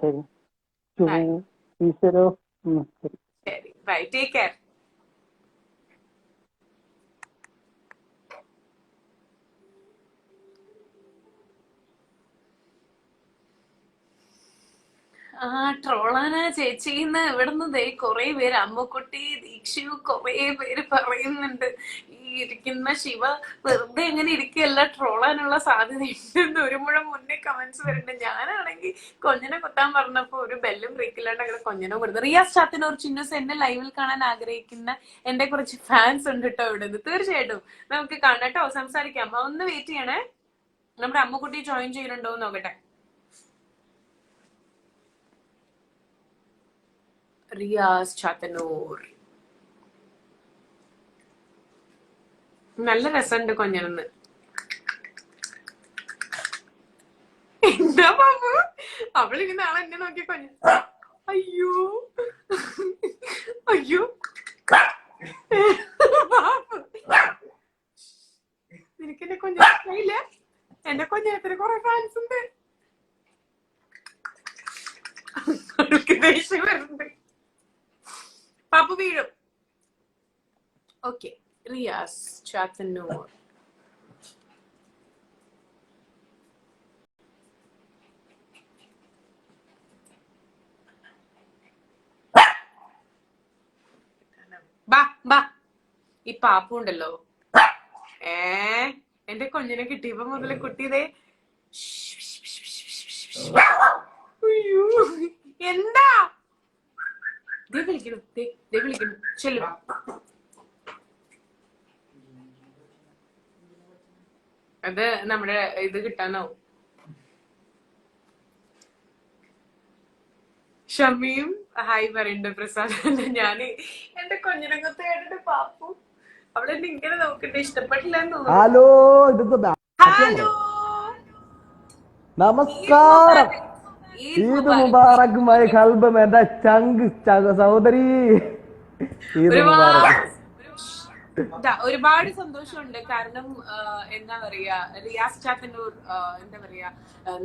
ശരി. ശരി, ബൈ, ടേക്ക് കെയർ. ട്രോളാനാ ചേച്ചിന്ന് ഇവിടുന്ന് ദേ കൊറേ പേര്, അമ്മക്കുട്ടി, ദീക്ഷു, കൊറേ പേര് പറയുന്നുണ്ട് ഈ ഇരിക്കുന്ന ശിവ വെറുതെ എങ്ങനെ ഇരിക്കുകയല്ല, ട്രോളാനുള്ള സാധ്യത ഉണ്ടെന്ന് ഒരു മുഴം മുന്നേ കമന്റ്സ് വരുന്നുണ്ട്. ഞാനാണെങ്കിൽ കൊഞ്ഞനെ കൊത്താൻ പറഞ്ഞപ്പോ ഒരു ബെല്ലും ബ്രേക്കില്ലാണ്ട് അങ്ങനെ കൊഞ്ഞനെ കൊടുത്തു. റിയാസ് ചാത്തിനൂർ ചിന്നൂസ് എന്നെ ലൈവിൽ കാണാൻ ആഗ്രഹിക്കുന്ന എന്റെ കുറച്ച് ഫാൻസ് ഉണ്ട് കേട്ടോ ഇവിടെ നിന്ന്. തീർച്ചയായിട്ടും നമുക്ക് കാണാം കേട്ടോ, സംസാരിക്കാം. ഒന്ന് വെയിറ്റ് ചെയ്യണേ. നമ്മുടെ അമ്മക്കുട്ടി ജോയിൻ ചെയ്യുന്നുണ്ടോ എന്ന് നോക്കട്ടെ. റിയാസ് ചാത്തന്നൂർ നല്ല രസമുണ്ട് കൊഞ്ഞനെന്ന്. എന്താ ബാബു അവളിങ്ങനെ ആളെ എന്നെ നോക്കി കൊഞ്ഞ. അയ്യോ അയ്യോ ബാബു, നിനക്ക് എന്നെ കൊഞ്ഞില്ല? എന്റെ കൊഞ്ഞത്തിന് കുറെ ഫാൻസ് ഉണ്ട്. ദേഷ്യം വരുന്നുണ്ട്. പാപ്പു വീഴും. ഓക്കെ, റിയാസ് ചാത്തന്നൂർ. ബാ ബാ. ഈ പാപ്പു ഉണ്ടല്ലോ, എന്റെ കുഞ്ഞിനെ കിട്ടിയപ്പോ മുതല് കുട്ടിയതേ. അയ്യോ എന്താ വിളിക്കണം? വിളിക്കണം, ചെല്ലു. അത് നമ്മുടെ ഇത് കിട്ടാനാവും. ഷമിയും ഹായ് പറയണ്ട്. പ്രസാദ്, ഞാന് എന്റെ കുഞ്ഞിനകത്ത് കേട്ടിട്ട് പാപ്പു അവളെന്നെ ഇങ്ങനെ നോക്കട്ടെ, ഇഷ്ടപ്പെട്ടില്ല എന്ന് തോന്നുന്നു. ഹലോ, നമസ്കാരം. ഈദ് മുബാറക് മൈ കൽബ് എന്റെ ചങ്ക് സഹോദരി. ഈദ് മുബാറക്. ഒരുപാട് സന്തോഷമുണ്ട്. കാരണം എന്താ പറയാ, റിയാസ് ചാത്തന്നൂർ എന്താ പറയാ,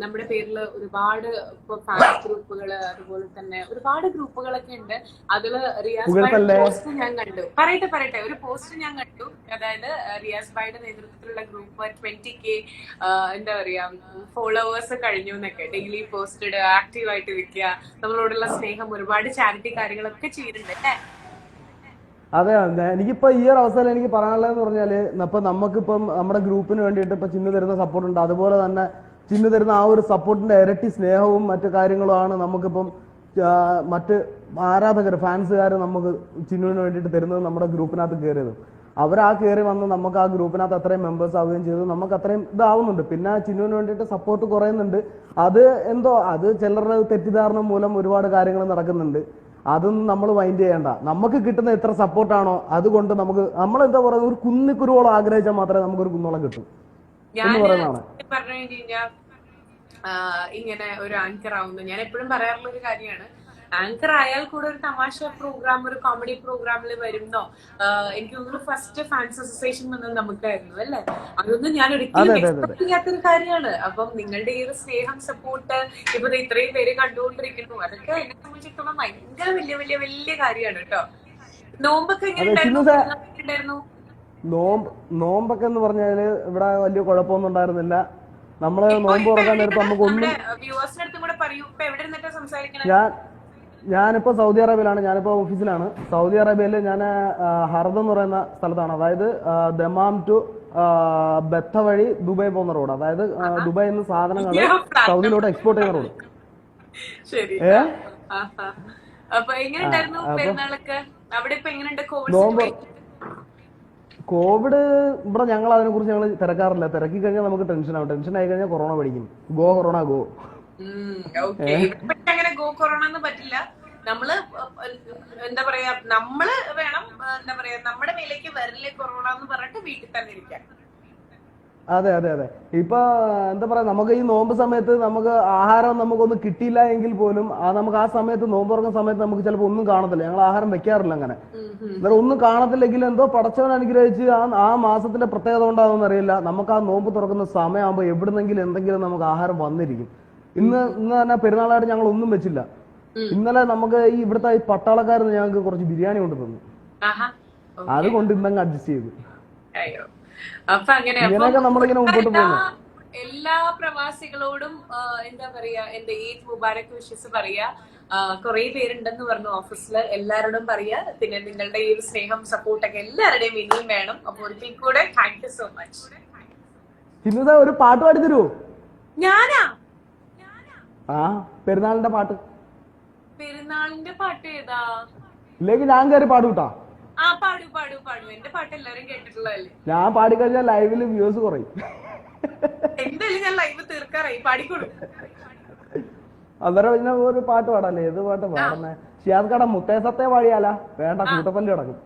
നമ്മുടെ പേരിൽ ഒരുപാട് ഇപ്പൊ ഫാൻസ് ഗ്രൂപ്പുകള്, അതുപോലെ തന്നെ ഒരുപാട് ഗ്രൂപ്പുകളൊക്കെ ഉണ്ട്. അതില് റിയാസ് ഭായിയുടെ പോസ്റ്റ് ഞാൻ കണ്ടു. പറയട്ടെ ഒരു പോസ്റ്റ് ഞാൻ കണ്ടു. അതായത് റിയാസ് ഭായിയുടെ നേതൃത്വത്തിലുള്ള ഗ്രൂപ്പ് 20K എന്താ പറയാ ഫോളോവേഴ്സ് കഴിഞ്ഞു എന്നൊക്കെ, ഡെയിലി പോസ്റ്റ് ഇടുക, ആക്റ്റീവ് ആയിട്ട് ഇരിക്കുക, നമ്മളോടുള്ള സ്നേഹം, ഒരുപാട് ചാരിറ്റി കാര്യങ്ങളൊക്കെ ചെയ്യുന്നുണ്ട് അല്ലേ? അതെ, എനിക്കിപ്പോ ഈ ഒരു അവസരം എനിക്ക് പറയാനുള്ളതെന്ന് പറഞ്ഞാല്, ഇപ്പൊ നമുക്കിപ്പം നമ്മുടെ ഗ്രൂപ്പിന് വേണ്ടിയിട്ട് ഇപ്പൊ ചിന്നു തരുന്ന സപ്പോർട്ട് ഉണ്ട്. അതുപോലെ തന്നെ ചിന്നു തരുന്ന ആ ഒരു സപ്പോർട്ടിന്റെ ഇരട്ടി സ്നേഹവും മറ്റു കാര്യങ്ങളുമാണ് നമുക്കിപ്പം മറ്റ് ആരാധകർ, ഫാൻസുകാർ നമുക്ക് ചിന്നുവിന് വേണ്ടിയിട്ട് തരുന്നത്. നമ്മുടെ ഗ്രൂപ്പിനകത്ത് കയറിയത് അവരാ കയറി വന്ന് നമുക്ക് ആ ഗ്രൂപ്പിനകത്ത് അത്രയും മെമ്പേഴ്സ് ആവുകയും ചെയ്തു. നമുക്ക് അത്രയും ഇതാവുന്നുണ്ട്. പിന്നെ ചിന്നുവിന് വേണ്ടിയിട്ട് സപ്പോർട്ട് കുറയുന്നുണ്ട്. അത് എന്തോ അത് ചിലരുടെ തെറ്റിദ്ധാരണ മൂലം ഒരുപാട് കാര്യങ്ങൾ നടക്കുന്നുണ്ട്. അതൊന്നും നമ്മൾ മൈൻഡ് ചെയ്യേണ്ട. നമുക്ക് കിട്ടുന്ന എത്ര സപ്പോർട്ടാണോ അതുകൊണ്ട് നമുക്ക് നമ്മളെന്താ പറയുക, ഒരു കുന്നിക്കുരുവോളം ആഗ്രഹിച്ചാൽ മാത്രമേ നമുക്കൊരു കുന്നോളം കിട്ടും എന്ന് പറയുന്നതാണ്. പറഞ്ഞു കഴിഞ്ഞാൽ ഇങ്ങനെ ഒരു ആങ്കർ ആവുന്നു, ഞാൻ എപ്പോഴും പറയാറുള്ള ഒരു കാര്യമാണ്. ആങ്കർ ആയാൽ കൂടെ ഒരു തമാശ പ്രോഗ്രാം, ഒരു കോമഡി പ്രോഗ്രാമിൽ വരുന്നോ, എനിക്ക് തോന്നുന്നു ഫസ്റ്റ് ഫാൻസ് അസോസിയേഷൻ വന്നത് നമുക്കായിരുന്നു അല്ലെ? അതൊന്നും ഞാൻ ഒരിക്കലും എക്സ്പെക്ട് ചെയ്യാത്തൊരു കാര്യമാണ്. അപ്പം നിങ്ങളുടെ ഈ ഒരു സ്നേഹം, സപ്പോർട്ട് ഇപ്പൊ ഇത്രയും പേര് കണ്ടുകൊണ്ടിരിക്കുന്നു, അതൊക്കെ എന്നെ സംബന്ധിച്ചിടത്തോളം ഭയങ്കര വലിയ വലിയ വലിയ കാര്യമാണ് കേട്ടോ. നോമ്പൊക്കെ എങ്ങനെ ഉണ്ടായിരുന്നു? നോമ്പൊക്കെ എന്ന് പറഞ്ഞാല് ഇവിടെ വലിയ കുഴപ്പമൊന്നും ഉണ്ടായിരുന്നില്ല. നമ്മള് നോമ്പ് തുറക്കാൻ നേരത്ത് നമുക്ക് ഒന്നും. ഞാനിപ്പോ സൗദി അറേബ്യയിലാണ്. ഞാനിപ്പോ ഓഫീസിലാണ്. സൗദി അറേബ്യയിൽ ഞാൻ ഹർദ് എന്ന് പറയുന്ന സ്ഥലത്താണ്. അതായത് ദമാം ടു ബെത്ത വഴി ദുബായ് പോകുന്ന റോഡ്. അതായത് ദുബായിൽ നിന്ന് സാധനങ്ങൾ സൗദിയിലോട്ട് എക്സ്പോർട്ട് ചെയ്യുന്ന റോഡ്. നോമ്പ് കോവിഡ് ഇവിടെ ഞങ്ങൾ അതിനെ കുറിച്ച് ഞങ്ങൾ തിരക്കാറില്ല. തിരക്കി കഴിഞ്ഞാൽ നമുക്ക് ടെൻഷനാവും. ടെൻഷൻ ആയി കഴിഞ്ഞാൽ കൊറോണ പഠിക്കും. Go corona go. അങ്ങനെ ഗോ കൊറോണ എന്ന് പറ്റില്ല. നമ്മള് എന്താ പറയാ, നമ്മള് വേണം എന്താ പറയാ, നമ്മുടെ മേലേക്ക് വരില്ലേ കൊറോണ എന്ന് പറഞ്ഞിട്ട് വീട്ടിൽ തന്നെ ഇരിക്കാം. അതെ അതെ അതെ. ഇപ്പൊ എന്താ പറയാ, നമുക്ക് ഈ നോമ്പ് സമയത്ത് നമുക്ക് ആഹാരം നമുക്കൊന്നും കിട്ടിയില്ല എങ്കിൽ പോലും നമുക്ക് ആ സമയത്ത് നോമ്പ് തുറക്കുന്ന സമയത്ത് നമുക്ക് ചിലപ്പോൾ ഒന്നും കാണത്തില്ല. ഞങ്ങൾ ആഹാരം വെക്കാറില്ല അങ്ങനെ. അന്നേരം ഒന്നും കാണത്തില്ലെങ്കിൽ എന്തോ പടച്ചവൻ അനുഗ്രഹിച്ച് ആ മാസത്തിന്റെ പ്രത്യേകത കൊണ്ടാണെന്ന് അറിയില്ല, നമുക്ക് ആ നോമ്പ് തുറക്കുന്ന സമയമാകുമ്പോൾ എവിടുന്നെങ്കിലും എന്തെങ്കിലും നമുക്ക് ആഹാരം വന്നിരിക്കും. ഇന്ന് തന്നെ പെരുന്നാളായിട്ട് ഞങ്ങൾ ഒന്നും വെച്ചില്ല. ഇന്നലെ നമുക്ക് ഈ ഇവിടുത്തെ ഈ പട്ടാളക്കാരിൽ നിന്ന് ഞങ്ങൾക്ക് കുറച്ച് ബിരിയാണി കൊണ്ട് തന്നു. അതുകൊണ്ട് ഇന്നങ്ങ് അഡ്ജസ്റ്റ് ചെയ്തു. അപ്പൊ അങ്ങനെ നമ്മളിങ്ങനെ മുമ്പോട്ട് പോകുന്നു. എല്ലാ പ്രവാസികളോടും എന്താ പറയാ, എന്റെ ഈദ് മുബാരക് വിഷസ് പറയാ. കുറെ പേരുണ്ടെന്ന് പറഞ്ഞു ഓഫീസില്, എല്ലാവരോടും പറയാ. പിന്നെ നിങ്ങളുടെ ഈ ഒരു സ്നേഹം, സപ്പോർട്ടൊക്കെ എല്ലാവരുടെയും ഇനിയും വേണം. അപ്പൊ ഒരിക്കൽ കൂടെ താങ്ക് യു സോ മച്ച്. ഇന്നത്തെ ഒരു പാട്ട് പാടി തരുമോ? ഞാനാ? പെരുന്നാളിന്റെ പാട്ട്. പെരുന്നാളിന്റെ പാട്ട് ഏതാ? ഇല്ലെങ്കിൽ ഞാൻ കയറി പാടൂട്ടാ. പാടു പാടു പാടു. എന്റെ പാട്ട് എല്ലാരും കേട്ടിട്ടുള്ളതല്ലേ? ഞാൻ പാടിക്കഴിഞ്ഞാൽ ലൈവില് വ്യൂസ് കുറയും. എന്തായാലും ഞാൻ ലൈവ് തീർക്കാറായി, പാടിക്കോളൂ. അന്നേരം പിന്നെ ഒരു പാട്ട് പാടാല്ലേ? ഏത് പാട്ട് പാടുന്നേ? ഷിയാസ് കട മുത്തേസത്തെ പാടിയാല? വേണ്ട, കൂട്ടപ്പല്ലി കിടക്കും.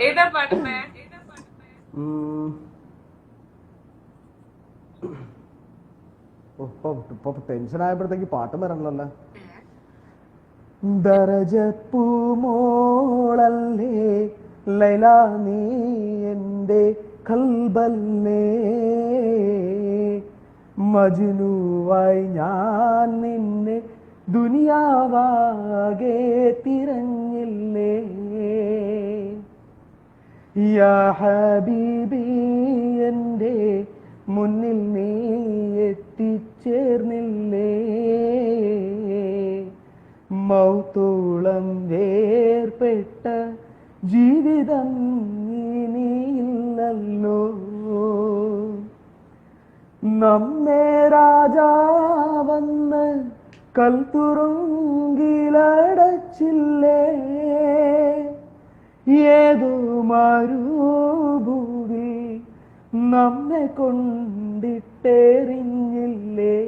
ഏതാ പാടുന്നേ? ഇപ്പൊ ടെൻഷൻ ആയപ്പോഴത്തേക്ക് പാട്ട് വരണല്ലോ. ദരജപ്പൂമോളല്ലേ ലൈല നീ എന്റെ കൽബല്ലേ, മജ്നുവായി ഞാൻ നിന്നെ ദുനിയാവാകെ തിരഞ്ഞില്ലേ, യാ ഹബീബി എന്റെ മുന്നിൽ നീ എത്തിച്ചേർന്നില്ലേ, മൗത്തോളം വേർപെട്ട ജീവിതം ഇനിയില്ലല്ലോ, നമ്മെ രാജാവന്ന് കൽത്തുറുങ്കിലടച്ചില്ലേ, ഏതോ മരുഭൂവി നമ്മെ കൊണ്ടിട്ടെറിഞ്ഞില്ലേ,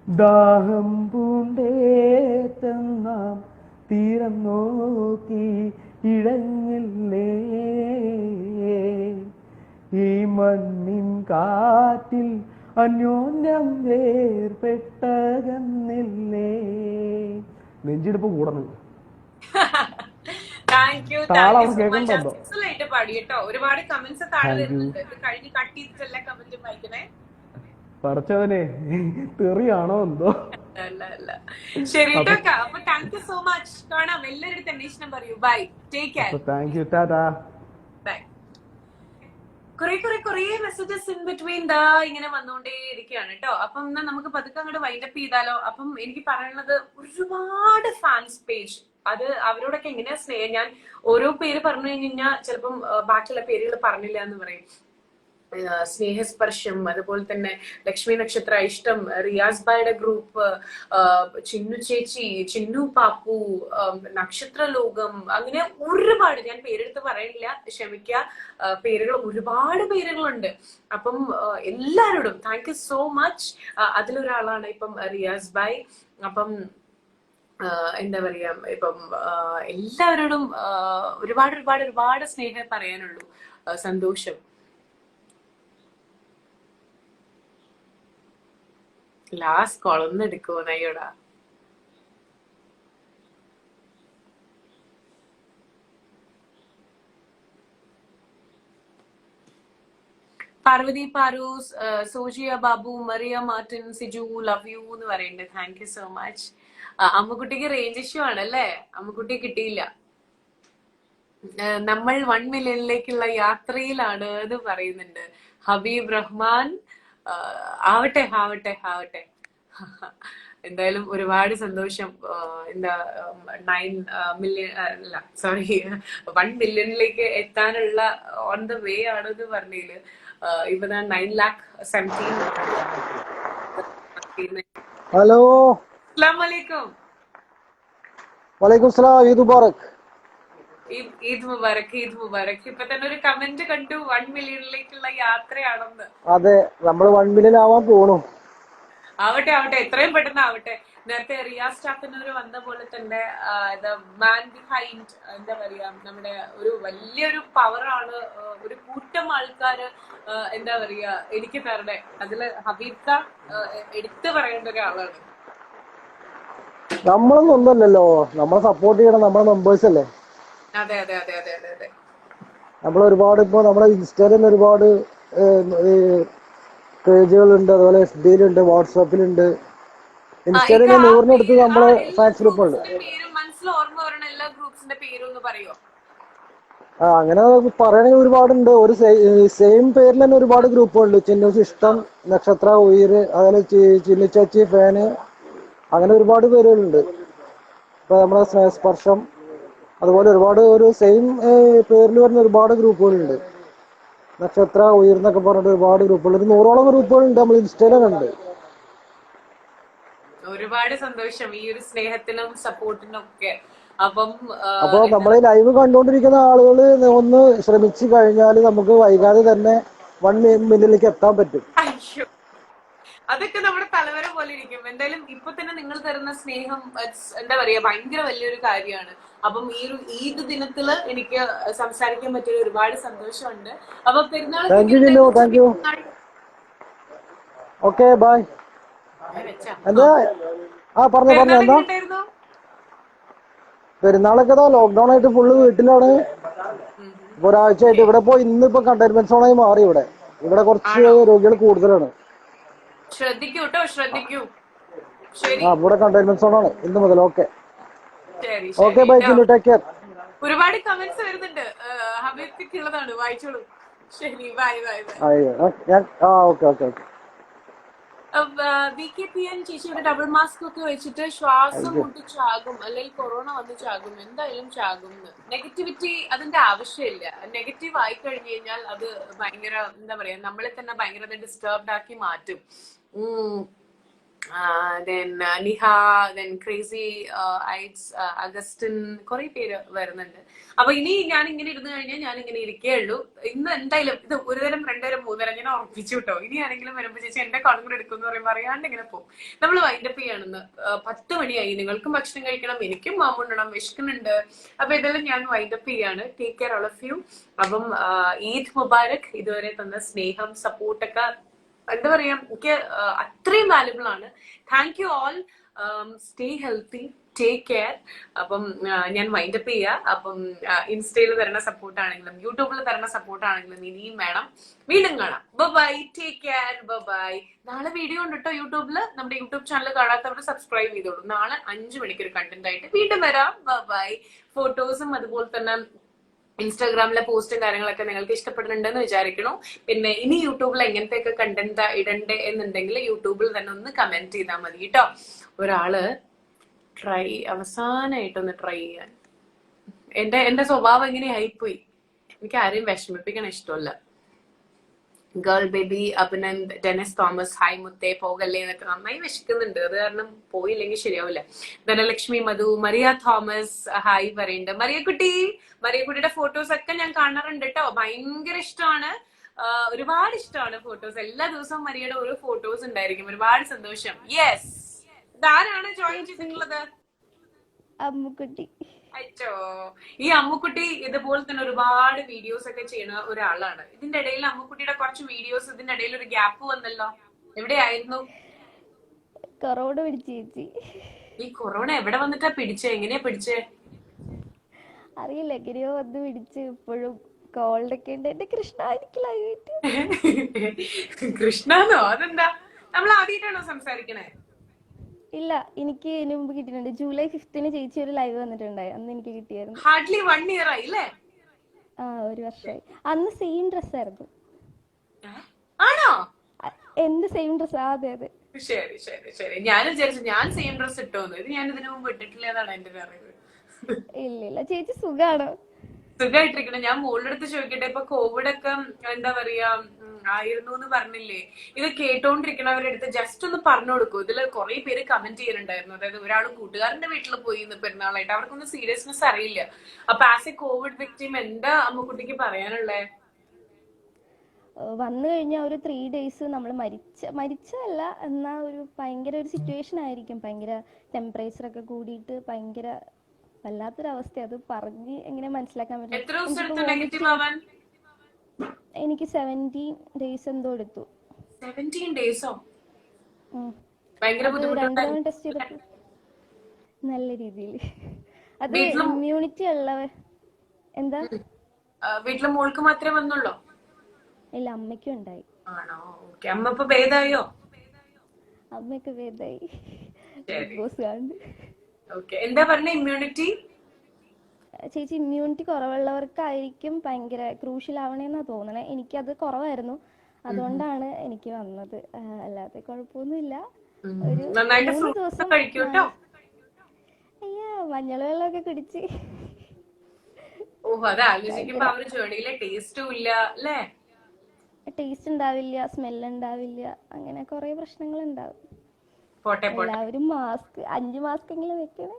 ദാഹം പൂണ്ടേറ്റെന്നാം തീരം നോക്കി ഇഴഞ്ഞില്ലേ, ഈ മണ്ണിൻ കാറ്റിൽ അന്യോന്യം വേർപെട്ടകന്നില്ലേ. നെഞ്ചിടിപ്പ് കൂടണം. താങ്ക് യു താളം സോ മച്ച്. കേൾക്കുന്നുണ്ടോ? ആയിട്ട് പാടി കേട്ടോ. ഒരുപാട് കമന്റ്സ് താഴെ താങ്ക് യു. വരുന്നുണ്ട്. ഇത് കഴിഞ്ഞ് കട്ട് ചെയ്തിട്ട് എല്ലാ കമന്റും വായിക്കണേ. പഠിച്ചവനെ തെറിയാണോ എന്തോ. അല്ല അല്ല, ശരി കേട്ടോ. അപ്പൊ താങ്ക് യു സോ മച്ച്. കാണാം. എല്ലാവരുടെ അന്വേഷണം പറയൂ. Bye, take care. Thank you, tata. Bye. കുറെ മെസ്സേജസ് ഇൻ ബിറ്റ്വീൻ ദാ ഇങ്ങനെ വന്നുകൊണ്ടേ ഇരിക്കുകയാണ് കേട്ടോ. അപ്പം എന്നാ നമുക്ക് പതുക്കെ അങ്ങോട്ട് വൈൻഡപ്പ് ചെയ്താലോ. അപ്പം എനിക്ക് പറയാനുള്ളത്, ഒരുപാട് ഫാൻസ് പേജ്, അത് അവരോടൊക്കെ എങ്ങനെയാ സ്നേഹം. ഞാൻ ഓരോ പേര് പറഞ്ഞു കഴിഞ്ഞാൽ ചിലപ്പം ബാക്കിയുള്ള പേരുകൾ പറഞ്ഞില്ല എന്ന് പറയും. സ്നേഹസ്പർശം, അതുപോലെ തന്നെ ലക്ഷ്മി നക്ഷത്ര, ഇഷ്ടം, റിയാസ് ബായുടെ ഗ്രൂപ്പ്, ചിന്നു ചേച്ചി, ചിന്നു പാപ്പു, നക്ഷത്ര ലോകം, അങ്ങനെ ഒരുപാട്, ഞാൻ പേരെടുത്ത് പറയില്ല, ക്ഷമിക്കുക. പേരുകൾ, ഒരുപാട് പേരുകളുണ്ട്. അപ്പം എല്ലാവരോടും താങ്ക് യു സോ മച്ച്. അതിലൊരാളാണ് ഇപ്പം റിയാസ് ബായ്. അപ്പം എന്താ പറയാ, ഇപ്പം എല്ലാവരോടും ഒരുപാട് സ്നേഹം പറയാനുള്ളൂ. സന്തോഷം. ലാസ്റ്റ് കോൾ ഒന്ന് എടുക്കുമോ നയ്യോടാ. Parvathy Paroos, Sojiya Babu, Mariya Martin, Siju, love you എന്ന് പറയുന്നുണ്ട്. Thank you so much. അമ്മുക്കുട്ടിക്ക് റേഞ്ച് ഇഷ്യൂ ആണല്ലേ, അമ്മുക്കുട്ടി കിട്ടിയില്ല. നമ്മൾ 1 മില്യണിലേക്കുള്ള യാത്രയിലാണ് എന്ന് പറയുന്നുണ്ട് ഹബീബ് റഹ്മാൻ. ആവട്ടെ ആവട്ടെ ആവട്ടെ. എന്തായാലും ഒരുപാട് സന്തോഷം. എന്താ 9 മില്യൺ അല്ല, സോറി, 1 മില്യണിലേക്ക് എത്താനുള്ള ഓൺ ദ വേ ആണെന്ന് പറഞ്ഞതില് ഇപ്പൊ 9,17,000. ഹലോ, അസ്സലാമു അലൈക്കും. വലൈക്കും സ്ലാം. ഈദ് മുബാറക്. ഈദ് മുബാറക്, ഈദ് മുബാറക്. ഇപ്പൊ തന്നെ ഒരു കമന്റ് കണ്ടു, 1 മില്യണിലേക്കുള്ള യാത്രയാണെന്ന്. അതെ, നമ്മൾ 1 മില്യൺ ആവാൻ പോണു. ആവട്ടെ ആവട്ടെ, എത്രയും പെട്ടെന്ന് ആവട്ടെ. നേരത്തെ റിയാസ് സ്റ്റാഫിനൊരു വന്ന പോലെ തന്നെ മാൻ ബിഹൈൻഡ്, എന്താ പറയാ, നമ്മുടെ ഒരു വലിയൊരു പവറാണ്, ഒരു കൂട്ടം ആൾക്കാര് എന്താ പറയാ എനിക്ക് തരണേ. അതില് ഹബീബ് എടുത്തു പറയേണ്ട ഒരാളാണ്. നമ്മളൊന്നും ഒന്നല്ലല്ലോ, നമ്മളെ സപ്പോർട്ട് ചെയ്യണം നമ്മളെ മെമ്പേഴ്സ് അല്ലേ. അതെ അതെ അതെ അതെ അതെ അതെ. നമ്മൾ ഒരുപാട് ഇപ്പൊ നമ്മുടെ ഇൻസ്റ്റയിൽ തന്നെ ഒരുപാട് പേജുകളുണ്ട്, അതുപോലെ FB യിലുണ്ട്, വാട്സാപ്പിലുണ്ട്. ഇൻസ്റ്റയിൽ തന്നെ 100-ന് നമ്മളെ ഫാൻസ് ഗ്രൂപ്പ് ഉണ്ട്. മനസ്സിൽ ഓർമ്മ വരണ എല്ലാ ഗ്രൂപ്പ്സിന്റെ പേരും ഒന്ന് പറയോ? അങ്ങനെ പറയണെങ്കിൽ ഒരുപാടുണ്ട്. ഒരു സെയിം പേരിൽ തന്നെ ഒരുപാട് ഗ്രൂപ്പുകളുണ്ട്. ചിന്നൂസ് ഇഷ്ടം, നക്ഷത്ര, ഉയർ, അതുപോലെ ചിന്നു ചേച്ചി ഫാന്, അങ്ങനെ ഒരുപാട് പേരുകളുണ്ട്. ഇപ്പൊ നമ്മുടെ സ്നേഹസ്പർശം, അതുപോലെ ഒരുപാട് ഒരു സെയിം പേരിൽ വരുന്ന ഒരുപാട് ഗ്രൂപ്പുകളുണ്ട്. നക്ഷത്ര, ഉയർന്നൊക്കെ പറഞ്ഞിട്ട് ഒരുപാട് ഗ്രൂപ്പുകൾ, ഒരു 100ഓളം ഗ്രൂപ്പുകളുണ്ട് നമ്മൾ ഇൻസ്റ്റയിലുണ്ട്. ഒരുപാട് സന്തോഷം ഈ ഒരു സ്നേഹത്തിനും സപ്പോർട്ടിനും ഒക്കെ. അപ്പം അപ്പൊ നമ്മളെ ലൈവ് കണ്ടുകൊണ്ടിരിക്കുന്ന ആളുകൾ ഒന്ന് ശ്രമിച്ചു കഴിഞ്ഞാൽ നമുക്ക് വൈകാതെ തന്നെ 1 മില്യണിലേക്ക് എത്താൻ പറ്റും. അയ്യോ, അതൊക്കെ നമ്മുടെ തലവര പോലെ ഇരിക്കും. എന്തായാലും ഇപ്പൊ തന്നെ നിങ്ങൾ തരുന്ന സ്നേഹം എന്താ പറയാ ഭയങ്കര വലിയൊരു കാര്യമാണ്. അപ്പം ഈ ഒരു ഈദ് ദിനത്തില് എനിക്ക് സംസാരിക്കാൻ പറ്റിയ ഒരുപാട് സന്തോഷമുണ്ട്. അപ്പൊ പെരുന്നാൾ ഓക്കെ ബൈ. എന്താ പറഞ്ഞു എന്താ പെരുന്നാളൊക്കെ ലോക്ക്ഡൌൺ ആയിട്ട് ഫുള്ള് വീട്ടിലാണ്. ഇപ്പൊ ഒരാഴ്ച ആയിട്ട് ഇവിടെ ഇന്നിപ്പോ കണ്ടെയ്ൻമെന്റ് സോണായി മാറി. ഇവിടെ കുറച്ച് രോഗികൾ കൂടുതലാണ്. ശ്രദ്ധിക്കൂ കേട്ടോ, ശ്രദ്ധിക്കൂ. ഇവിടെ കണ്ടെയ്ൻമെന്റ് സോണാണ് ഇന്ന് മുതൽ. Okay okay, bye, take care. ഒരുപാട് കമന്റ്സ് വരുന്നുണ്ട്, ഹബീബിക്കുള്ളതാണ്, വായിച്ചോളൂ. ശരി, bye bye bye. Okay okay okay. VKPN ചേച്ചിയുടെ ഡബിൾ മാസ്ക് ഒക്കെ വെച്ചിട്ട് ശ്വാസം മുട്ടി ചാകും, അല്ലെങ്കിൽ കൊറോണ വന്ന് ചാകും, എന്തായാലും ചാകും. നെഗറ്റിവിറ്റി അതിന്റെ ആവശ്യമില്ല. നെഗറ്റീവ് ആയി കഴിഞ്ഞു കഴിഞ്ഞാൽ അത് ഭയങ്കര എന്താ പറയാ നമ്മളെ തന്നെ ഭയങ്കര ഡിസ്റ്റർബ്ഡ് ആക്കി മാറ്റും. then Niha, then crazy it's, Augustine, കുറെ പേര് വരുന്നുണ്ട്. അപ്പൊ ഇനി ഞാൻ ഇങ്ങനെ ഇരുന്ന് കഴിഞ്ഞാൽ ഞാൻ ഇങ്ങനെ ഇരിക്കേ ഉള്ളൂ. ഇന്ന് എന്തായാലും ഇത് ഒരു തരം, രണ്ടുതരം, മൂന്നുതരം ഞാൻ ഉറപ്പിച്ചു കേട്ടോ. ഇനി ആരെങ്കിലും വരുമ്പോ ചേച്ചി എന്റെ കോളം കൂടെ എടുക്കും എന്ന് പറയുമ്പോൾ അറിയാണ്ട് ഇങ്ങനെ പോകും. നമ്മൾ വൈൻഡപ്പ് ചെയ്യാണെന്ന്. 10 മണിയായി. നിങ്ങൾക്കും ഭക്ഷണം കഴിക്കണം, എനിക്കും മാമുണ്ടണം, വിശക്കുന്നുണ്ട്. അപ്പൊ ഇതെല്ലാം ഞാൻ വൈൻഡപ്പ് ചെയ്യാണ്. Take care all of you. അപ്പം ഈദ് മുബാരക്. ഇതുവരെ തന്ന സ്നേഹം, സപ്പോർട്ടൊക്കെ എന്താ പറയാ, എനിക്ക് അത്രയും വാല്യുബിൾ ആണ്. Thank you all. Stay healthy, take care. അപ്പം ഞാൻ വൈൻഡപ്പ് ചെയ്യാ. അപ്പം ഇൻസ്റ്റയിൽ തരുന്ന സപ്പോർട്ടാണെങ്കിലും യൂട്യൂബിൽ തരുന്ന സപ്പോർട്ടാണെങ്കിലും ഇനിയും വേണം. വീണ്ടും കാണാം. Bye, take care, bye. നാളെ വീഡിയോ ഉണ്ട് കേട്ടോ യൂട്യൂബില്. നമ്മുടെ യൂട്യൂബ് ചാനൽ കാണാത്തവർ സബ്സ്ക്രൈബ് ചെയ്തോളൂ. നാളെ 5 മണിക്ക് ഒരു കണ്ടന്റ് ആയിട്ട് വീണ്ടും വരാം. ബൈ. ഫോട്ടോസും അതുപോലെ തന്നെ ഇൻസ്റ്റാഗ്രാമിലെ പോസ്റ്റും കാര്യങ്ങളൊക്കെ നിങ്ങൾക്ക് ഇഷ്ടപ്പെടുന്നുണ്ടെന്ന് വിചാരിക്കണു. പിന്നെ ഇനി യൂട്യൂബിൽ എങ്ങനത്തെയൊക്കെ കണ്ടന്റ് ഇടണ്ടേ എന്നുണ്ടെങ്കിൽ യൂട്യൂബിൽ തന്നെ ഒന്ന് കമന്റ് ചെയ്താൽ മതി കേട്ടോ. ഒരാള് അവസാനമായിട്ടൊന്ന് ട്രൈ ചെയ്യാൻ. എന്റെ സ്വഭാവം ഇങ്ങനെ ആയിപ്പോയി. എനിക്ക് ആരെയും വിഷമിപ്പിക്കാൻ ഇഷ്ടമല്ല. Girl baby, Abhinand, Denis Thomas, hi മുത്തേ, പോകല്ലേ എന്നൊക്കെ നന്നായി വിശക്കുന്നുണ്ട്. അത് കാരണം പോയില്ലെങ്കിൽ ശരിയാവില്ല. ധനലക്ഷ്മി, മധു, മറിയ തോമസ് ഹായ് പറയുന്നുണ്ട്. മറിയക്കുട്ടിയുടെ ഫോട്ടോസ് ഒക്കെ ഞാൻ കാണാറുണ്ട് കേട്ടോ. ഭയങ്കര ഇഷ്ടമാണ്, ഒരുപാട് ഇഷ്ടമാണ് ഫോട്ടോസ്. എല്ലാ ദിവസവും മരിയയുടെ ഓരോ ഫോട്ടോസ് ഉണ്ടായിരിക്കും. ഒരുപാട് സന്തോഷം. യെസ്, ഇതാരാണ് ജോയിൻ ചെയ്തിട്ടുള്ളത്? അമ്മുക്കുട്ടി. അച്ചോ, ഈ അമ്മുക്കുട്ടി ഇതുപോലെ തന്നെ ഒരുപാട് വീഡിയോസ് ഒക്കെ ചെയ്യുന്ന ഒരാളാണ്. ഇതിന്റെ ഇടയിൽ അമ്മുക്കുട്ടിയുടെ കുറച്ച് വീഡിയോസ്, ഇതിന്റെ ഇടയിൽ ഒരു ഗ്യാപ്പ് വന്നല്ലോ. എവിടെയായിരുന്നു? കൊറോണ പിടിച്ചു ചേച്ചി. ഈ കൊറോണ എവിടെ വന്നിട്ടാ പിടിച്ചേ? എങ്ങനെയാ പിടിച്ചേ? അറിയില്ല, എങ്ങനെയോ വന്ന് പിടിച്ച്. ഇപ്പോഴും കോൾഡൊക്കെ ഉണ്ട്. എന്റെ കൃഷ്ണ, എനിക്ക് ലൈവായിട്ട്. കൃഷ്ണന്നോ? അതെന്താ? നമ്മൾ ആദ്യമായിട്ടാണോ സംസാരിക്കണേ? ഇല്ല, എനിക്ക് ഇതിനു മുമ്പ് കിട്ടിയിട്ടുണ്ട്. ജൂലൈ 5th ചേച്ചി ഒരു ലൈവ് വന്നിട്ടുണ്ടായി. അന്ന് എനിക്ക് കിട്ടിയായിരുന്നു. ഹാർഡ്ലി 1 year ആയില്ലേ? ആ, 1 വർഷമായി. അന്ന് സെയിം ഡ്രസ് ആയിരുന്നു. ആണോ? എന്ത് സെയിം ഡ്രസ്? അതെ അതെ. ശരി ശരി ശരി. ഞാൻ വിചാരിച്ചു ഞാൻ സെയിം ഡ്രസ് ഇട്ടോന്ന്. ഇത് ഞാൻ ഇതിനു മുമ്പ് ഇട്ടിട്ടില്ല എന്നാണ് എന്റെ ഒരു അറിവ്. ഇല്ല ചേച്ചി, സുഖാണോ? സുഖമായിട്ടിരിക്കണം. ഞാൻ മോളുടെ അടുത്ത് ചോദിക്കട്ടെ, ഇപ്പൊ കോവിഡ് ഒക്കെ എന്താ പറയാ ആയിരുന്നു എന്ന് പറഞ്ഞില്ലേ? ഇത് കേട്ടോണ്ടിരിക്കണവരുടെ അടുത്ത് ജസ്റ്റ് ഒന്ന് പറഞ്ഞു കൊടുക്കൂ. ഇതിൽ കുറെ പേര് കമന്റ് ചെയ്യുന്നുണ്ടായിരുന്നു. അതായത് ഒരാൾ കൂട്ടുകാരന്റെ വീട്ടിൽ പോയി ഇന്ന് പെരുന്നാളായിട്ട്, അവർക്കൊന്നും സീരിയസ്നെസ് അറിയില്ല. അപ്പൊ ആസ് എ കോവിഡ് വിക്ടിം എന്താ അമ്മുക്കുട്ടിക്ക് പറയാനുള്ളേ? വന്നു കഴിഞ്ഞാൽ ഒരു 3 days നമ്മൾ മരിച്ചതല്ല, എന്നാ ഒരു ഭയങ്കര ഒരു സിറ്റുവേഷൻ ആയിരിക്കും. ഭയങ്കര ടെമ്പറേച്ചർ ഒക്കെ കൂടിയിട്ട് ഭയങ്കര വല്ലാത്തൊരവസ്ഥ. അത് പറഞ്ഞ് എങ്ങനെ മനസ്സിലാക്കാൻ പറ്റും? എനിക്ക് 17 days എന്തോ എടുത്തു. 17 days-ഓ? 2 ടെസ്റ്റ് ചെയ്തപ്പോൾ നല്ല രീതിയിൽ. അത് ഇമ്മ്യൂണിറ്റി ഉള്ളവർ. എന്താ? വീട്ടിലെ മോൾക്ക് മാത്രമേ വന്നുള്ളൂ? ഇല്ല, അമ്മയ്ക്കും ഉണ്ടായി. ആണോ? ഓക്കെ. അമ്മ ഇപ്പൊ ഭേദമായോ? അമ്മയൊക്കെ ഭേദമായി. ബിഗ് ബോസ് കാണുന്നു. ഓക്കെ. എന്താ പറഞ്ഞ ഇമ്മ്യൂണിറ്റി? ചേച്ചി, ഇമ്മ്യൂണിറ്റി കുറവുള്ളവർക്കായിരിക്കും ഭയങ്കര ക്രൂഷ്യൽ ആവണേന്നാ തോന്നണേ. എനിക്കത് കുറവായിരുന്നു, അതുകൊണ്ടാണ് എനിക്ക് വന്നത്. അല്ലാതെ കുഴപ്പമൊന്നുമില്ല. ഒരു 3 ദിവസം അയ്യാ മഞ്ഞൾ വെള്ളമൊക്കെ കുടിച്ച്. ഓഹ്, അത് ആലോചിക്കുമ്പോ അവര് ജേർണിയിലെ ടേസ്റ്റും ഇല്ല അല്ലേ? ടേസ്റ്റ് ഉണ്ടാവില്ല, സ്മെല്ല് ഉണ്ടാവില്ല, അങ്ങനെ കുറെ പ്രശ്നങ്ങൾ ഉണ്ടാവും. എല്ലാവരും മാസ്ക് 5 മാസ്ക് എങ്കിലും വെക്കണേ.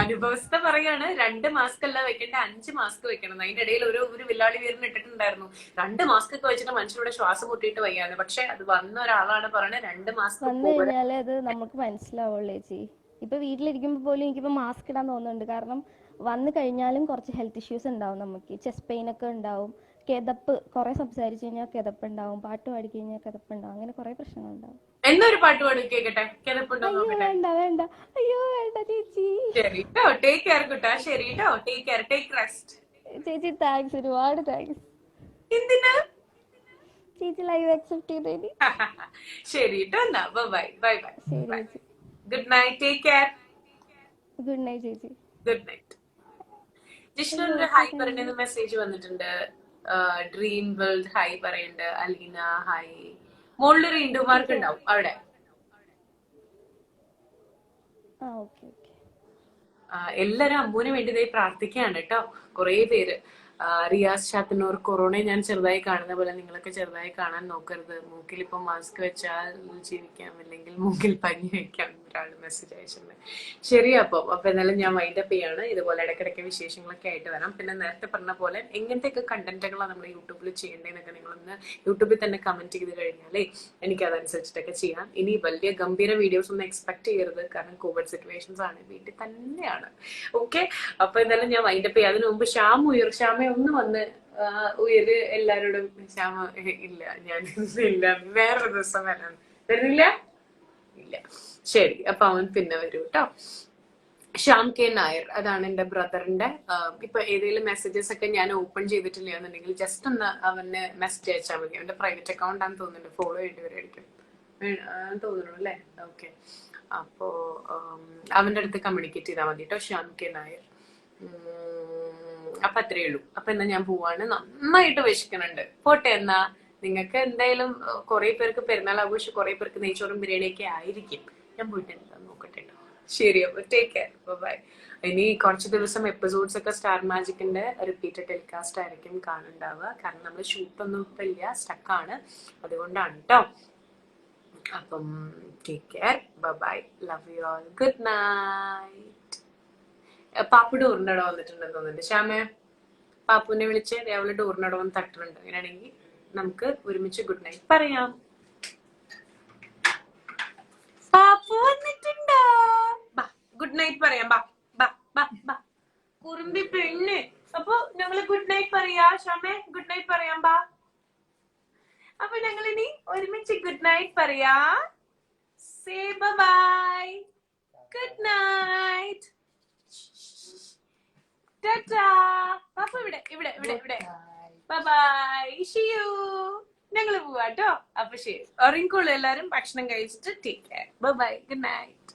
അനുഭവസ്ഥ പറയാണ് 2 മാസ്ക് അല്ല വെക്കേണ്ട, 5 മാസ്ക് വെക്കണം. അതിന്റെ ഇടയിൽ ഒരു വില്ലാളി വീരന് ഇട്ടിട്ടുണ്ടായിരുന്നു 2 മാസ്ക് ഒക്കെ വെച്ചിട്ട് മനുഷ്യരുടെ ശ്വാസം മുട്ടിയിട്ട് വയ്യാന്ന്. പക്ഷെ അത് വന്ന ഒരാളാണ് പറയുന്നത് 2 മാസ്ക് വന്നു കഴിഞ്ഞാലേ അത് നമുക്ക് മനസ്സിലാവുള്ളൂ ചേച്ചി. ഇപ്പൊ വീട്ടിലിരിക്കുമ്പോ പോലും എനിക്കിപ്പോ മാസ്ക് ഇടാൻ തോന്നുന്നുണ്ട്. കാരണം വന്നു കഴിഞ്ഞാലും കുറച്ച് ഹെൽത്ത് ഇഷ്യൂസ് ഉണ്ടാവും. നമുക്ക് ചെസ്റ്റ് പെയിൻ ഒക്കെ ഉണ്ടാവും, കിതപ്പ്, കുറെ സംസാരിച്ചു കഴിഞ്ഞാൽ കിതപ്പ് ഉണ്ടാവും, പാട്ട് പാടി കഴിഞ്ഞാൽ കിതപ്പ് ഉണ്ടാവും, അങ്ങനെ കുറെ പ്രശ്നങ്ങൾ ഉണ്ടാവും. എന്നൊരു പാട്ട് പാടി കേക്കട്ടെ. വേണ്ട വേണ്ട, അയ്യോ വേണ്ട ചേച്ചി. ശരി ട്ടോ, ടേക്ക് കെയർ കുട്ടാ. ശരി ട്ടോ, ടേക്ക് കെയർ, ടേക്ക് റെസ്റ്റ്. ചേച്ചി താങ്ക്സ്, ഒരുപാട് താങ്ക്സ്. എന്തിനാ ചേച്ചി ലൈവ് അക്സെപ്റ്റ് ചെയ്തേനി. ശരി ട്ടോ, എന്നാ ബൈ ബൈ ബൈ. ശരി ചേച്ചി, good night, take care. Good night ചേച്ചി. Good night. ജിഷ്ണു ഹായ് പറയുന്ന മെസ്സേജ് വന്നിട്ടുണ്ട്. ഡ്രീം വേൾഡ് ഹായ് പറയുന്നുണ്ട്. അലീന ഹായ്. മുകളിലൊരു ഇൻഡു മാർക്ക് ഉണ്ടാവും അവിടെ. എല്ലാരും അമ്മൂന് വേണ്ടി പ്രാർത്ഥിക്കുകയാണ് കേട്ടോ. കുറെ പേര് റിയാസ് ചാത്തന്നൂർ, കൊറോണയെ ഞാൻ ചെറുതായി കാണുന്ന പോലെ നിങ്ങളൊക്കെ ചെറുതായി കാണാൻ നോക്കരുത്. മൂക്കിൽ ഇപ്പൊ മാസ്ക് വെച്ചാൽ ജീവിക്കാം, അല്ലെങ്കിൽ മൂക്കിൽ പഞ്ഞി വെക്കാം. ഒരാൾ മെസ്സേജ് അയച്ചിട്ടുണ്ട്. ശരി, അപ്പൊ എന്നാലും ഞാൻ വൈൻഡപ്പ് ചെയ്യാണ്. ഇതുപോലെ ഇടയ്ക്കിടയ്ക്ക് വിശേഷങ്ങളൊക്കെ ആയിട്ട് വരാം. പിന്നെ നേരത്തെ പറഞ്ഞ പോലെ എങ്ങനത്തെയൊക്കെ കണ്ടന്റുകളാണ് നമ്മൾ യൂട്യൂബിൽ ചെയ്യേണ്ടതെന്നൊക്കെ നിങ്ങളൊന്ന് യൂട്യൂബിൽ തന്നെ കമന്റ് ചെയ്ത് കഴിഞ്ഞാലേ എനിക്ക് അതനുസരിച്ചിട്ടൊക്കെ ചെയ്യാം. ഇനി വലിയ ഗംഭീര വീഡിയോസ് ഒന്നും എക്സ്പെക്ട് ചെയ്യരുത്, കാരണം കോവിഡ് സിറ്റുവേഷൻസ് ആണ്, വീട്ടിൽ തന്നെയാണ്. ഓക്കെ, അപ്പൊ എന്തായാലും ഞാൻ വൈൻഡപ്പ് ചെയ്യാം. അതിനു മുമ്പ് ശ്യാമ ഒന്ന് വന്ന് ഉയര് എല്ലാരോടും. ശ്യാമ ഇല്ല, ഞാൻ ഇല്ല, വേറൊരു ദിവസം വരാൻ വരുന്നില്ല. ഇല്ല, ശരി, അപ്പൊ അവൻ പിന്നെ വരൂ കേട്ടോ. ശ്യാം കെ നായർ, അതാണ് എന്റെ ബ്രദറിന്റെ. ഇപ്പൊ ഏതെങ്കിലും മെസ്സേജസ് ഒക്കെ ഞാൻ ഓപ്പൺ ചെയ്തിട്ടില്ല എന്നുണ്ടെങ്കിൽ ജസ്റ്റ് ഒന്ന് അവന് മെസ്സേജ് അയച്ചാൽ മതി. അവന്റെ പ്രൈവറ്റ് അക്കൗണ്ട് ആണെന്ന് തോന്നുന്നുണ്ട്, ഫോളോ ചെയ്യേണ്ടി വരുമായിരിക്കും തോന്നുന്നു അല്ലേ. ഓക്കെ, അപ്പോ അവന്റെ അടുത്ത് കമ്മ്യൂണിക്കേറ്റ് ചെയ്താൽ മതി കേട്ടോ, ശ്യാം കെ നായർ. അപ്പൊ അത്രേ ഉള്ളൂ. അപ്പൊ എന്നാ ഞാൻ പോവാണ്, നന്നായിട്ട് വിശക്കുന്നുണ്ട്. പോട്ടെ എന്നാ. നിങ്ങൾക്ക് എന്തായാലും കുറെ പേർക്ക് പെരുന്നാൾ ആഘോഷം, കുറെ പേർക്ക് നെയ്ച്ചോറും ബിരിയാണിയൊക്കെ ആയിരിക്കും. ഞാൻ പോയിട്ട് എന്താ നോക്കട്ടെ കേട്ടോ. ശരി, അപ്പൊ ടേക്ക് കെയർ, ബൈ. ഇനി കുറച്ച് ദിവസം എപ്പിസോഡ്സ് ഒക്കെ സ്റ്റാർ മാജിക്കിന്റെ റിപ്പീറ്റഡ് ടെലികാസ്റ്റ് ആയിരിക്കും കാണുന്നുണ്ടാവുക. കാരണം നമ്മൾ ഷൂട്ടൊന്നും ഇപ്പൊ ഇല്ല, സ്റ്റക്കാണ്, അതുകൊണ്ടാണ് കേട്ടോ. അപ്പം take care, bye, love you all, good night. Pappu ഡോറിനട വന്നിട്ടുണ്ടെന്ന് തോന്നുന്നുണ്ട്. ശ്യാമേ, പാപ്പുവിനെ വിളിച്ച് രാവിലെ ഡോറിനട വന്ന് തട്ടുന്നുണ്ട്. അങ്ങനെയാണെങ്കിൽ നമുക്ക് ഒരുമിച്ച് ഗുഡ് നൈറ്റ് പറയാം. പാപ്പു വന്നിട്ടുണ്ടോ? ഗുഡ് നൈറ്റ് പറയാം. കുറുമ്പി പെണ്ണ്. അപ്പൊ ഞങ്ങള് ഗുഡ് നൈറ്റ് പറയാ. ശ്യാമേ, ഗുഡ് നൈറ്റ് പറയാം. അപ്പൊ ഞങ്ങൾ ഇനി ഒരുമിച്ച് ഗുഡ് നൈറ്റ് പറയാ. Say bye, good night. പാപ്പ ഇവിടെ ബൈ, ഷിയു. ഞങ്ങള് പോവാട്ടോ. അപ്പൊ ശരി, ഉറങ്ങിക്കോളൂ എല്ലാരും, ഭക്ഷണം കഴിച്ചിട്ട് take care, bye, good night.